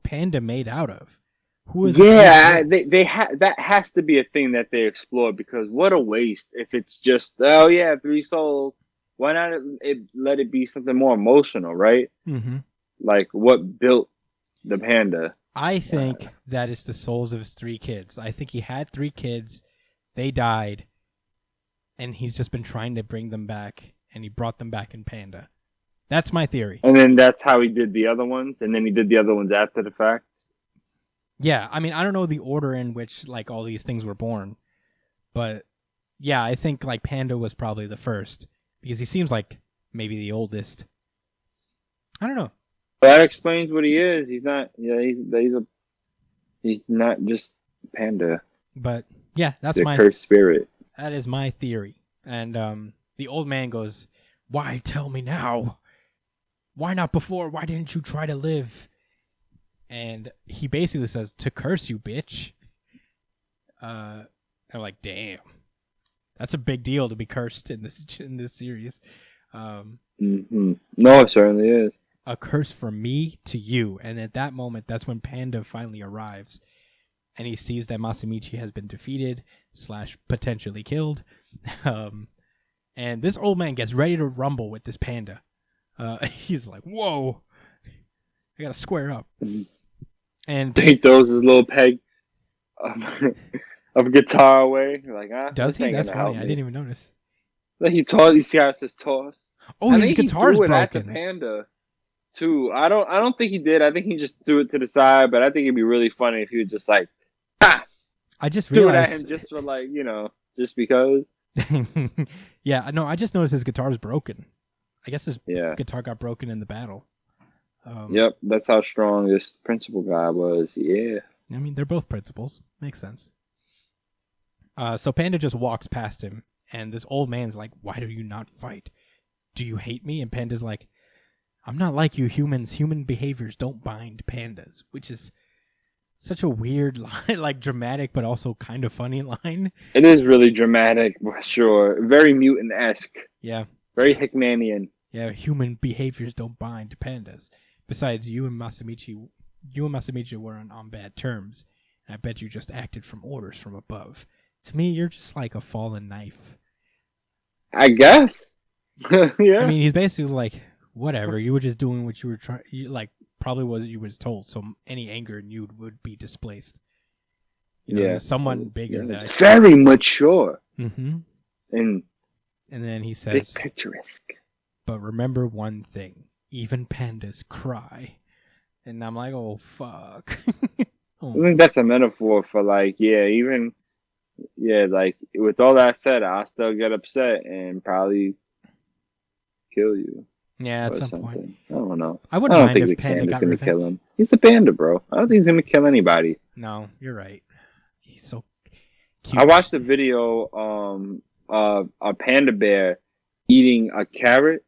[SPEAKER 1] Panda made out of? Who is
[SPEAKER 3] that has to be a thing that they explore, because what a waste if it's just 3 souls. Why not let it be something more emotional, right?
[SPEAKER 1] Mm-hmm.
[SPEAKER 3] Like what built the panda?
[SPEAKER 1] I think that is the souls of his 3 kids. I think he had 3 kids, they died, and he's just been trying to bring them back, and he brought them back in Panda. That's my theory.
[SPEAKER 3] And then that's how he did the other ones, and then he did the other ones after the fact.
[SPEAKER 1] Yeah, I mean, I don't know the order in which like all these things were born, but yeah, I think like Panda was probably the first because he seems like maybe the oldest. I don't know.
[SPEAKER 3] That explains what he is. He's not. Yeah, he's not just Panda.
[SPEAKER 1] But yeah, that's
[SPEAKER 3] the
[SPEAKER 1] my
[SPEAKER 3] cursed spirit.
[SPEAKER 1] That is my theory. And the old man goes, "Why tell me now? Why not before? Why didn't you try to live?" And he basically says, "To curse you, bitch." I'm like, damn, that's a big deal to be cursed in this series.
[SPEAKER 3] No, it certainly is.
[SPEAKER 1] A curse from me to you. And at that moment, that's when Panda finally arrives. And he sees that Masamichi has been defeated / potentially killed. And this old man gets ready to rumble with this panda. He's like, whoa, I gotta square up. And
[SPEAKER 3] he throws his little peg of guitar away. Like,
[SPEAKER 1] does he? That's funny. I didn't even notice.
[SPEAKER 3] Like he tossed. You see how it says toss?
[SPEAKER 1] Oh, his guitar's broken.
[SPEAKER 3] At the panda too. I don't think he did. I think he just threw it to the side. But I think it'd be really funny if he was just like, ha!
[SPEAKER 1] I just realized
[SPEAKER 3] threw it at him just for like, just because.
[SPEAKER 1] Yeah, no, I just noticed his guitar's broken. I guess his guitar got broken in the battle.
[SPEAKER 3] Yep, that's how strong this principal guy was. Yeah.
[SPEAKER 1] I mean, they're both principals. Makes sense. So Panda just walks past him, and this old man's like, "Why do you not fight? Do you hate me?" And Panda's like, "I'm not like you humans. Human behaviors don't bind pandas," which is such a weird line, like dramatic, but also kind of funny line.
[SPEAKER 3] It is really dramatic, for sure. Very mutant-esque.
[SPEAKER 1] Yeah.
[SPEAKER 3] Very Hickmanian.
[SPEAKER 1] Yeah, human behaviors don't bind pandas. Besides, you and Masamichi were on bad terms. And I bet you just acted from orders from above. To me, you're just like a fallen knife.
[SPEAKER 3] I guess. Yeah.
[SPEAKER 1] I mean, he's basically like, whatever. You were just doing what you were probably what you was told. So any anger in you would be displaced. there's someone bigger than
[SPEAKER 3] it's very mature.
[SPEAKER 1] Mm-hmm.
[SPEAKER 3] And
[SPEAKER 1] then he
[SPEAKER 3] big
[SPEAKER 1] says,
[SPEAKER 3] picturesque.
[SPEAKER 1] but remember one thing, even pandas cry. And I'm like, oh, fuck.
[SPEAKER 3] I think that's a metaphor for like, like with all that said, I'll still get upset and probably kill you.
[SPEAKER 1] Yeah, at
[SPEAKER 3] or
[SPEAKER 1] some
[SPEAKER 3] something.
[SPEAKER 1] point.
[SPEAKER 3] I don't know.
[SPEAKER 1] I wouldn't mind
[SPEAKER 3] think
[SPEAKER 1] if
[SPEAKER 3] the
[SPEAKER 1] Panda
[SPEAKER 3] panda's
[SPEAKER 1] got
[SPEAKER 3] gonna
[SPEAKER 1] revenge.
[SPEAKER 3] kill him. He's a panda, bro. I don't think he's gonna kill anybody.
[SPEAKER 1] No, you're right. He's so cute.
[SPEAKER 3] I watched a video of a panda bear eating a carrot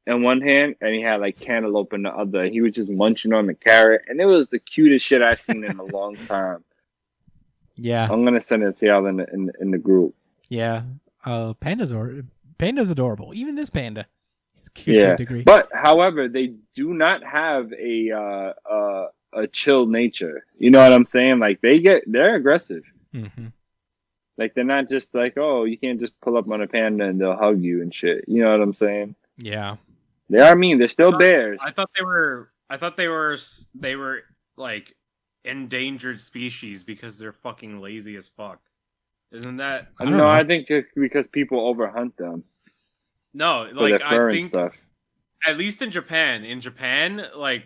[SPEAKER 3] in one hand and he had like cantaloupe in the other. He was just munching on the carrot and it was the cutest shit I've seen in a long time.
[SPEAKER 1] Yeah.
[SPEAKER 3] I'm gonna send it to y'all in the group.
[SPEAKER 1] Yeah. Panda's adorable. Even this panda. He's cute to a degree.
[SPEAKER 3] But however, they do not have a chill nature. You know what I'm saying? Like they're aggressive.
[SPEAKER 1] Mm-hmm.
[SPEAKER 3] Like they're not just like, oh, you can't just pull up on a panda and they'll hug you and shit. You know what I'm saying?
[SPEAKER 1] Yeah.
[SPEAKER 3] They are mean. They're still bears.
[SPEAKER 4] I thought they were like endangered species because they're fucking lazy as fuck. Isn't that?
[SPEAKER 1] I don't know.
[SPEAKER 3] I think it's because people overhunt them.
[SPEAKER 4] No,
[SPEAKER 3] for their
[SPEAKER 4] like
[SPEAKER 3] fur
[SPEAKER 4] I
[SPEAKER 3] and
[SPEAKER 4] think
[SPEAKER 3] stuff.
[SPEAKER 4] at least in Japan, like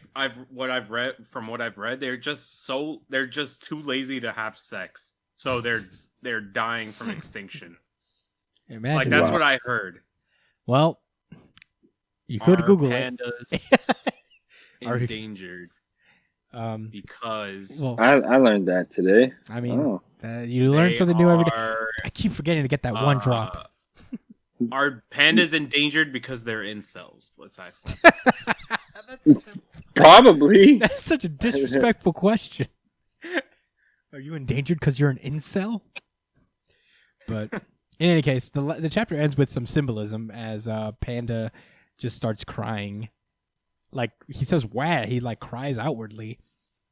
[SPEAKER 4] what I've read, they're just too lazy to have sex. So they're dying from extinction.
[SPEAKER 1] Imagine
[SPEAKER 4] Like that's
[SPEAKER 3] Wow.
[SPEAKER 4] what I heard.
[SPEAKER 1] Well, you could Google
[SPEAKER 4] pandas
[SPEAKER 1] Are-
[SPEAKER 4] endangered because
[SPEAKER 1] well,
[SPEAKER 3] I learned that today.
[SPEAKER 1] I mean,
[SPEAKER 3] Oh.
[SPEAKER 1] you learn something new every day.
[SPEAKER 4] are,
[SPEAKER 1] I keep forgetting to get that one drop.
[SPEAKER 4] Are pandas endangered because they're incels? Let's ask that.
[SPEAKER 3] Probably.
[SPEAKER 1] That's such a disrespectful question. Are you endangered because you're an incel? But in any case, the chapter ends with some symbolism as Panda just starts crying. Like, he says, wah, he like cries outwardly.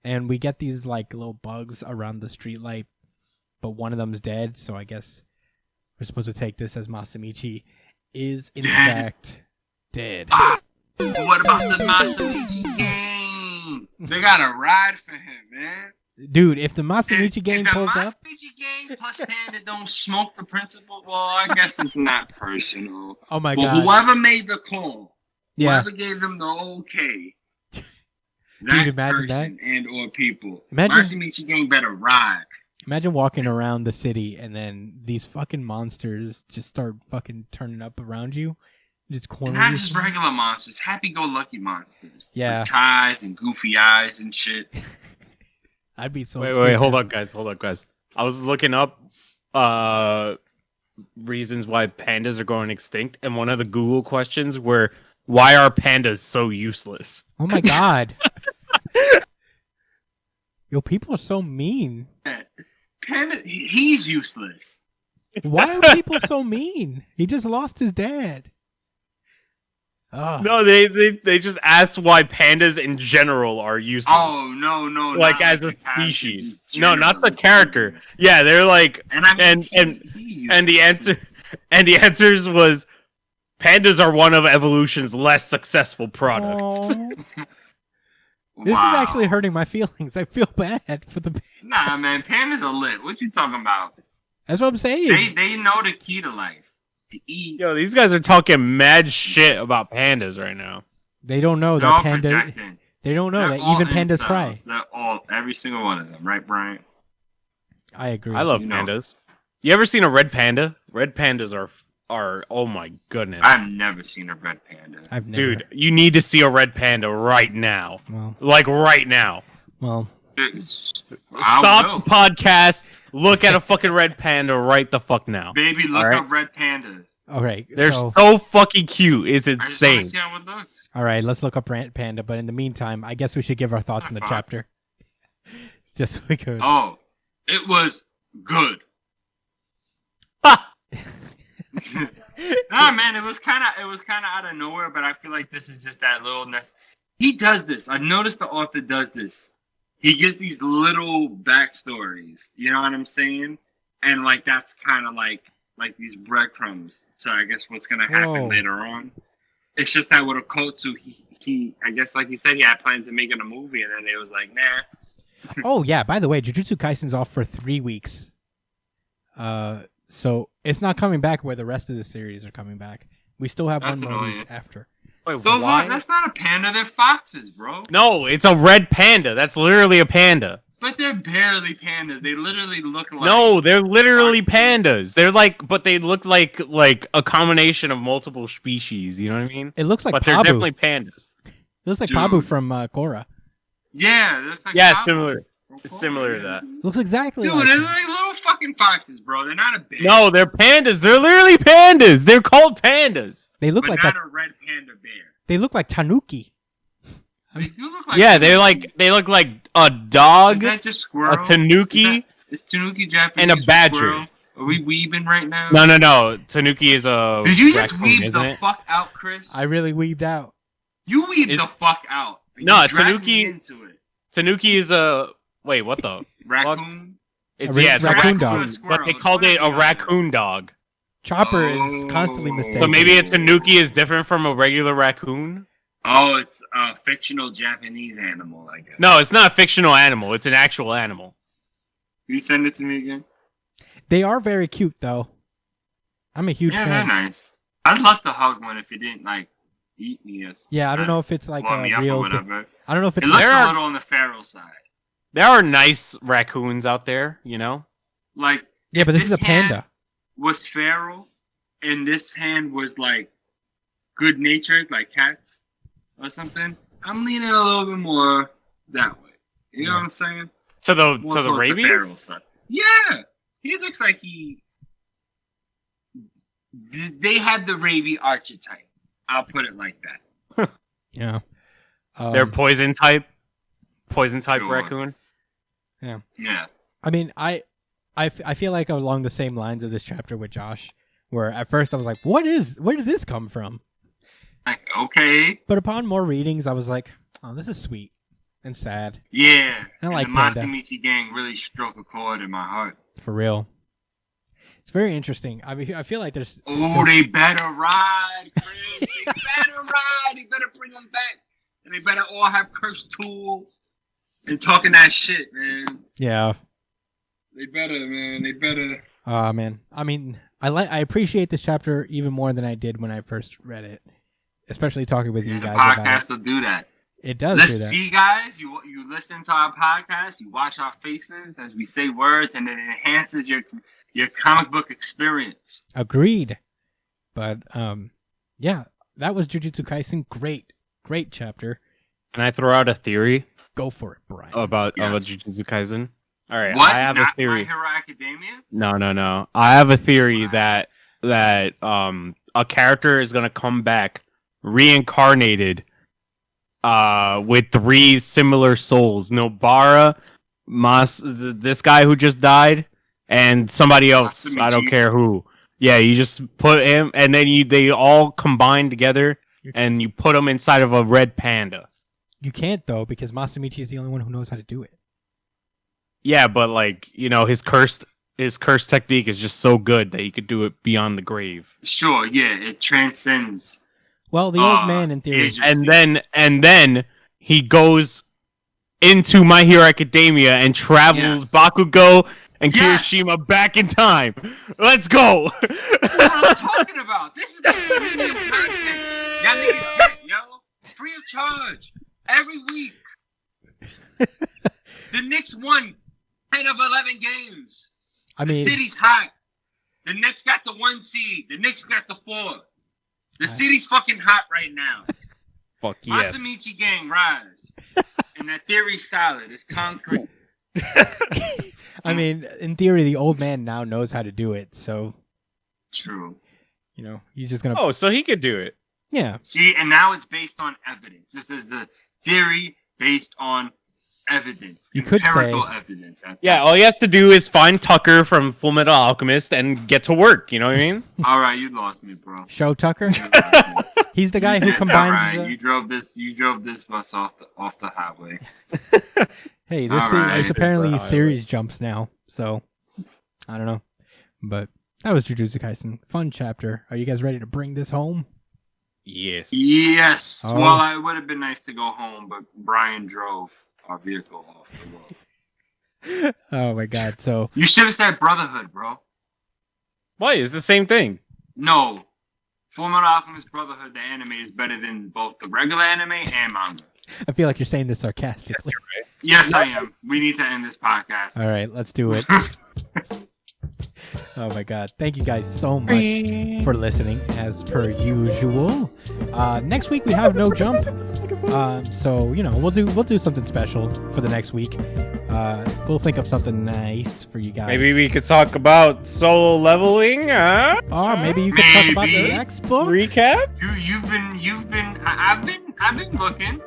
[SPEAKER 1] And we get these like little bugs around the streetlight, but one of them's dead, so I guess we're supposed to take this as Masamichi is in fact dead.
[SPEAKER 3] What about the Masamichi gang? They got a ride for him, man.
[SPEAKER 1] Dude, if the Masamichi gang pulls
[SPEAKER 3] the
[SPEAKER 1] up,
[SPEAKER 3] Masamichi gang plus Panda don't smoke the principal. Well, I guess it's not personal.
[SPEAKER 1] oh my
[SPEAKER 3] But
[SPEAKER 1] god.
[SPEAKER 3] whoever made the call,
[SPEAKER 1] Yeah.
[SPEAKER 3] whoever gave them the okay,
[SPEAKER 1] Dude, imagine
[SPEAKER 3] person and or people,
[SPEAKER 1] Imagine-
[SPEAKER 3] Masamichi gang better ride.
[SPEAKER 1] Imagine walking around the city and then these fucking monsters just start fucking turning up around you. Just
[SPEAKER 3] And
[SPEAKER 1] corner
[SPEAKER 3] not
[SPEAKER 1] you.
[SPEAKER 3] just regular monsters, happy-go-lucky monsters.
[SPEAKER 1] Yeah.
[SPEAKER 3] With ties and goofy eyes and shit.
[SPEAKER 1] I'd be so
[SPEAKER 4] Wait, hold up, guys. I was looking up reasons why pandas are going extinct, and one of the Google questions were, why are pandas so useless?
[SPEAKER 1] Oh my god. Yo, people are so mean.
[SPEAKER 3] Panda, he's useless.
[SPEAKER 1] Why are people so mean? He just lost his dad. Ugh.
[SPEAKER 4] No, they just asked why pandas in general are useless.
[SPEAKER 3] Oh, no.
[SPEAKER 4] Like
[SPEAKER 3] not
[SPEAKER 4] as
[SPEAKER 3] the
[SPEAKER 4] a
[SPEAKER 3] character,
[SPEAKER 4] species.
[SPEAKER 3] just
[SPEAKER 4] No, not the
[SPEAKER 3] generally.
[SPEAKER 4] character. Yeah, they're like
[SPEAKER 3] And I mean,
[SPEAKER 4] and the answers was pandas are one of evolution's less successful products.
[SPEAKER 1] Aw. This is actually hurting my feelings. I feel bad for the.
[SPEAKER 3] Nah, man, pandas are lit. What you talking about?
[SPEAKER 1] That's what I'm saying.
[SPEAKER 3] They know the key to life. To eat.
[SPEAKER 4] Yo, these guys are talking mad shit about pandas right now.
[SPEAKER 1] They don't know
[SPEAKER 3] They're
[SPEAKER 1] that
[SPEAKER 3] all
[SPEAKER 1] panda.
[SPEAKER 3] projecting.
[SPEAKER 1] They don't know
[SPEAKER 3] They're
[SPEAKER 1] that
[SPEAKER 3] all
[SPEAKER 1] even pandas
[SPEAKER 3] incels.
[SPEAKER 1] cry.
[SPEAKER 3] They're all, every single one of them, right, Brian?
[SPEAKER 1] I agree.
[SPEAKER 4] I love
[SPEAKER 3] You know.
[SPEAKER 4] pandas. You ever seen a red panda? Red pandas are oh my goodness.
[SPEAKER 3] I've never seen a red panda.
[SPEAKER 1] I've never.
[SPEAKER 4] Dude, you need to see a red panda right now.
[SPEAKER 1] Well,
[SPEAKER 4] Like right now.
[SPEAKER 1] well.
[SPEAKER 4] Stop the podcast. Look at a fucking red panda right the fuck now.
[SPEAKER 3] Baby, look
[SPEAKER 4] All right.
[SPEAKER 3] up red pandas.
[SPEAKER 1] Okay.
[SPEAKER 4] They're
[SPEAKER 1] so,
[SPEAKER 4] so fucking cute. It's
[SPEAKER 3] I just want
[SPEAKER 4] insane.
[SPEAKER 3] to see how it looks.
[SPEAKER 1] all right. Let's look up red panda. But in the meantime, I guess we should give our thoughts on the
[SPEAKER 3] Fine.
[SPEAKER 1] chapter. Just so we could.
[SPEAKER 3] Oh, it was good.
[SPEAKER 4] Ha!
[SPEAKER 3] Nah, man, it was kind of out of nowhere, but I feel like this is just that little. He does this. I've noticed the author does this. He gives these little backstories. You know what I'm saying? And like that's kind of like these breadcrumbs. So I guess what's gonna happen
[SPEAKER 1] Whoa.
[SPEAKER 3] later on. It's just that with Okotsu, he I guess like he said, he had plans of making a movie, and then it was like, nah.
[SPEAKER 1] Oh yeah, by the way, Jujutsu Kaisen's off for 3 weeks. So it's not coming back where the rest of the series are coming back. We still have
[SPEAKER 9] That's
[SPEAKER 1] one more
[SPEAKER 9] annoying.
[SPEAKER 1] week after.
[SPEAKER 4] Wait,
[SPEAKER 9] That's not a panda. They're foxes, bro.
[SPEAKER 4] No, it's a red panda. That's literally a panda.
[SPEAKER 9] But they're barely pandas. They literally look like.
[SPEAKER 4] No, they're literally pandas. They're like, but they look like a combination of multiple species. You know what I mean?
[SPEAKER 1] It looks like
[SPEAKER 4] but
[SPEAKER 1] Pabu.
[SPEAKER 4] they're definitely pandas.
[SPEAKER 1] It looks like
[SPEAKER 9] Dude.
[SPEAKER 1] Pabu from Korra.
[SPEAKER 9] Yeah, it looks like.
[SPEAKER 4] Yeah,
[SPEAKER 9] Pablo.
[SPEAKER 4] similar to that.
[SPEAKER 1] Looks exactly
[SPEAKER 9] Dude,
[SPEAKER 1] like
[SPEAKER 9] they're
[SPEAKER 1] him.
[SPEAKER 9] like little fucking foxes, bro. They're not a bear.
[SPEAKER 4] No, they're pandas. They're literally pandas. They're called pandas.
[SPEAKER 1] They look
[SPEAKER 9] but
[SPEAKER 1] like
[SPEAKER 9] not
[SPEAKER 1] that.
[SPEAKER 9] a red panda bear.
[SPEAKER 1] They look like Tanuki.
[SPEAKER 9] They do look like.
[SPEAKER 4] Yeah, they look like a
[SPEAKER 9] Is
[SPEAKER 4] dog,
[SPEAKER 9] that just squirrel?
[SPEAKER 4] a tanuki,
[SPEAKER 9] Is Tanuki Japanese?
[SPEAKER 4] and a
[SPEAKER 9] for
[SPEAKER 4] badger.
[SPEAKER 9] squirrel? Are we weebing right now?
[SPEAKER 4] No. Tanuki is a.
[SPEAKER 9] Did you just
[SPEAKER 4] raccoon,
[SPEAKER 9] weeb
[SPEAKER 4] isn't
[SPEAKER 9] the
[SPEAKER 4] it?
[SPEAKER 9] fuck out, Chris?
[SPEAKER 1] I really weaved out.
[SPEAKER 9] You weebed
[SPEAKER 4] It's-
[SPEAKER 9] the fuck out.
[SPEAKER 4] No,
[SPEAKER 9] You dragged
[SPEAKER 4] Tanuki-
[SPEAKER 9] me into it.
[SPEAKER 4] Tanuki is a. Wait, what the?
[SPEAKER 9] Raccoon.
[SPEAKER 4] It's
[SPEAKER 1] A
[SPEAKER 4] it's a
[SPEAKER 1] raccoon
[SPEAKER 4] raccoon
[SPEAKER 1] dog.
[SPEAKER 4] but they called it a raccoon dog.
[SPEAKER 1] Chopper is constantly
[SPEAKER 9] Oh.
[SPEAKER 1] mistaken.
[SPEAKER 4] So maybe a Tanuki is different from a regular raccoon.
[SPEAKER 9] Oh, it's a fictional Japanese animal, I guess.
[SPEAKER 4] No, it's not a fictional animal. It's an actual animal.
[SPEAKER 9] Can you send it to me again?
[SPEAKER 1] They are very cute, though. I'm a huge
[SPEAKER 9] Yeah, they're
[SPEAKER 1] fan.
[SPEAKER 9] nice. I'd love to hug one if it didn't like eat me.
[SPEAKER 1] Yeah, I don't know if it's like
[SPEAKER 9] blow
[SPEAKER 1] a
[SPEAKER 9] me up or
[SPEAKER 1] real.
[SPEAKER 9] whatever.
[SPEAKER 1] I don't know if
[SPEAKER 9] It
[SPEAKER 1] it's.
[SPEAKER 9] looks
[SPEAKER 4] There
[SPEAKER 9] a
[SPEAKER 4] are-
[SPEAKER 9] little on the feral side.
[SPEAKER 4] There are nice raccoons out there, you know.
[SPEAKER 9] Like
[SPEAKER 1] Yeah, but this is a
[SPEAKER 9] hand
[SPEAKER 1] panda.
[SPEAKER 9] was feral, and this hand was like good natured, like cats or something. I'm leaning a little bit more that way. You know what I'm saying?
[SPEAKER 4] To the
[SPEAKER 9] More
[SPEAKER 4] to the
[SPEAKER 9] towards
[SPEAKER 4] rabies.
[SPEAKER 9] feral side. Yeah, he looks like they had the rabies archetype. I'll put it like that.
[SPEAKER 1] Yeah.
[SPEAKER 4] They're poison type
[SPEAKER 9] Sure.
[SPEAKER 4] raccoon.
[SPEAKER 9] Yeah.
[SPEAKER 1] I mean, I feel like along the same lines of this chapter with Josh, where at first I was like, where did this come from?
[SPEAKER 9] Like, okay.
[SPEAKER 1] But upon more readings, I was like, oh, this is sweet and sad.
[SPEAKER 9] Yeah.
[SPEAKER 1] I like
[SPEAKER 9] the
[SPEAKER 1] Panda.
[SPEAKER 9] Masamichi gang really struck a chord in my heart.
[SPEAKER 1] For real. It's very interesting. I mean, I feel like there's.
[SPEAKER 9] Oh, they better ride, Chris. They better ride. They better bring them back. And they better all have cursed tools and talking that shit, man.
[SPEAKER 1] Yeah.
[SPEAKER 9] They better, man. They better.
[SPEAKER 1] Man. I mean, I appreciate this chapter even more than I did when I first read it, especially talking with you
[SPEAKER 9] The
[SPEAKER 1] guys about
[SPEAKER 9] podcast
[SPEAKER 1] it.
[SPEAKER 9] will do that.
[SPEAKER 1] It does do
[SPEAKER 9] Let's
[SPEAKER 1] that.
[SPEAKER 9] see, guys. You listen to our podcast. You watch our faces as we say words, and it enhances your comic book experience.
[SPEAKER 1] Agreed. But yeah, that was Jujutsu Kaisen. Great chapter.
[SPEAKER 4] Can I throw out a theory
[SPEAKER 1] Go for it, Brian.
[SPEAKER 4] about
[SPEAKER 9] Yes.
[SPEAKER 4] Jujutsu Kaisen? All right,
[SPEAKER 9] What?
[SPEAKER 4] I have
[SPEAKER 9] Not
[SPEAKER 4] a theory.
[SPEAKER 9] My Hero Academia?
[SPEAKER 4] No. I have a theory that a character is gonna come back reincarnated with 3 similar souls. Nobara, this guy who just died, and somebody else. I don't
[SPEAKER 9] Masamichi.
[SPEAKER 4] care who. Yeah, you just put him, and then they all combine together, and you put them inside of a red panda.
[SPEAKER 1] You can't though, because Masamichi is the only one who knows how to do it.
[SPEAKER 4] Yeah, but like, you know, his cursed technique is just so good that he could do it beyond the grave.
[SPEAKER 9] Sure, yeah. It transcends.
[SPEAKER 1] Well, the old man in theory.
[SPEAKER 9] agency.
[SPEAKER 4] And then he goes into My Hero Academia and travels Bakugo and
[SPEAKER 9] Yes.
[SPEAKER 4] Kirishima back in time. Let's go.
[SPEAKER 9] That's what I'm talking about. This is the premium content. Y'all niggas get, yo. Free of charge. Every week. The Knicks won 10 of 11 games.
[SPEAKER 1] I
[SPEAKER 9] The
[SPEAKER 1] mean,
[SPEAKER 9] city's hot. The Knicks got the 1 seed. The Knicks got the 4. The city's fucking hot right now.
[SPEAKER 4] Fuck yes.
[SPEAKER 9] Masamichi gang rise. And that theory's solid. It's concrete.
[SPEAKER 1] I mean, in theory, the old man now knows how to do it. So,
[SPEAKER 9] True.
[SPEAKER 1] you know, he's just gonna.
[SPEAKER 4] Oh, so he could do it.
[SPEAKER 1] Yeah.
[SPEAKER 9] See, and now it's based on evidence. This is a theory based on evidence.
[SPEAKER 1] You could
[SPEAKER 9] empirical
[SPEAKER 1] say-
[SPEAKER 9] evidence.
[SPEAKER 4] Yeah, all he has to do is find Tucker from Full Metal Alchemist and get to work. You know what I mean?
[SPEAKER 9] All right, you lost me, bro.
[SPEAKER 1] Show Tucker.
[SPEAKER 9] You lost me.
[SPEAKER 1] He's the guy who
[SPEAKER 9] All
[SPEAKER 1] combines.
[SPEAKER 9] right, you drove this bus off the highway.
[SPEAKER 1] Hey,
[SPEAKER 9] All right.
[SPEAKER 1] this apparently
[SPEAKER 4] Highway.
[SPEAKER 1] series jumps now. So, I don't know, but that was Jujutsu Kaisen. Fun chapter. Are you guys ready to bring this home?
[SPEAKER 4] Yes.
[SPEAKER 9] Yes.
[SPEAKER 1] Oh.
[SPEAKER 9] Well, it would have been nice to go home, but Brian drove our vehicle off the road.
[SPEAKER 1] Oh my god. So
[SPEAKER 9] You should have said Brotherhood, bro.
[SPEAKER 4] Why? It's the same thing.
[SPEAKER 9] No. Fullmetal Alchemist Brotherhood, the anime, is better than both the regular anime and manga.
[SPEAKER 1] I feel like you're saying this sarcastically.
[SPEAKER 9] Yes, I am. We need to end this podcast.
[SPEAKER 1] All right, let's do it. Oh my god. Thank you guys so much for listening as per usual. Next week we have no jump. So, you know, we'll do something special for the next week. We'll think of something nice for you guys.
[SPEAKER 4] Maybe we could talk about solo leveling, huh?
[SPEAKER 1] Or maybe you could talk about the next book.
[SPEAKER 4] Recap?
[SPEAKER 9] I've been looking.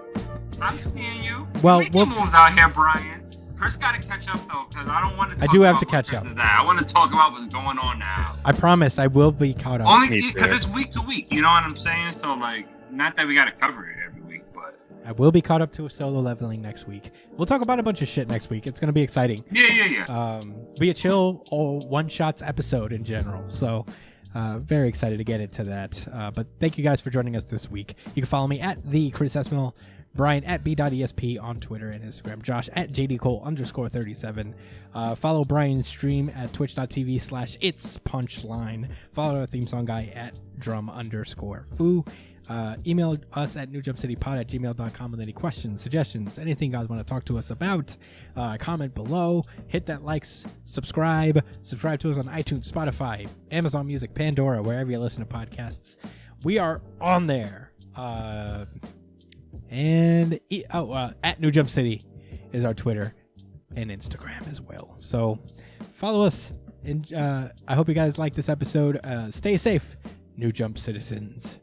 [SPEAKER 9] I'm seeing you.
[SPEAKER 1] Well,
[SPEAKER 9] making moves out here, Brian. Chris got to catch up though, because I don't want to.
[SPEAKER 1] I do have to catch up.
[SPEAKER 9] I want to talk about what's going on now.
[SPEAKER 1] I promise I will be caught up.
[SPEAKER 9] Only because it's week to week. You know what I'm saying? So like, not that we got to cover it every week, but
[SPEAKER 1] I will be caught up to a solo leveling next week. We'll talk about a bunch of shit next week. It's gonna be exciting.
[SPEAKER 9] Yeah.
[SPEAKER 1] Be a chill or one shots episode in general. So. Very excited to get into that. But thank you guys for joining us this week. You can follow me at the Chris Esmil, Brian at b.esp on Twitter and Instagram, Josh at jdcole_37. Follow Brian's stream at twitch.tv/itspunchline. Follow our theme song guy at drum_foo. Email us at newjumpcitypod@gmail.com with any questions, suggestions, anything you guys want to talk to us about. Comment below. Hit that likes, subscribe to us on iTunes, Spotify, Amazon Music, Pandora, wherever you listen to podcasts. We are on there. At New Jump City is our Twitter and Instagram as well. So follow us. And I hope you guys like this episode. Stay safe, New Jump citizens.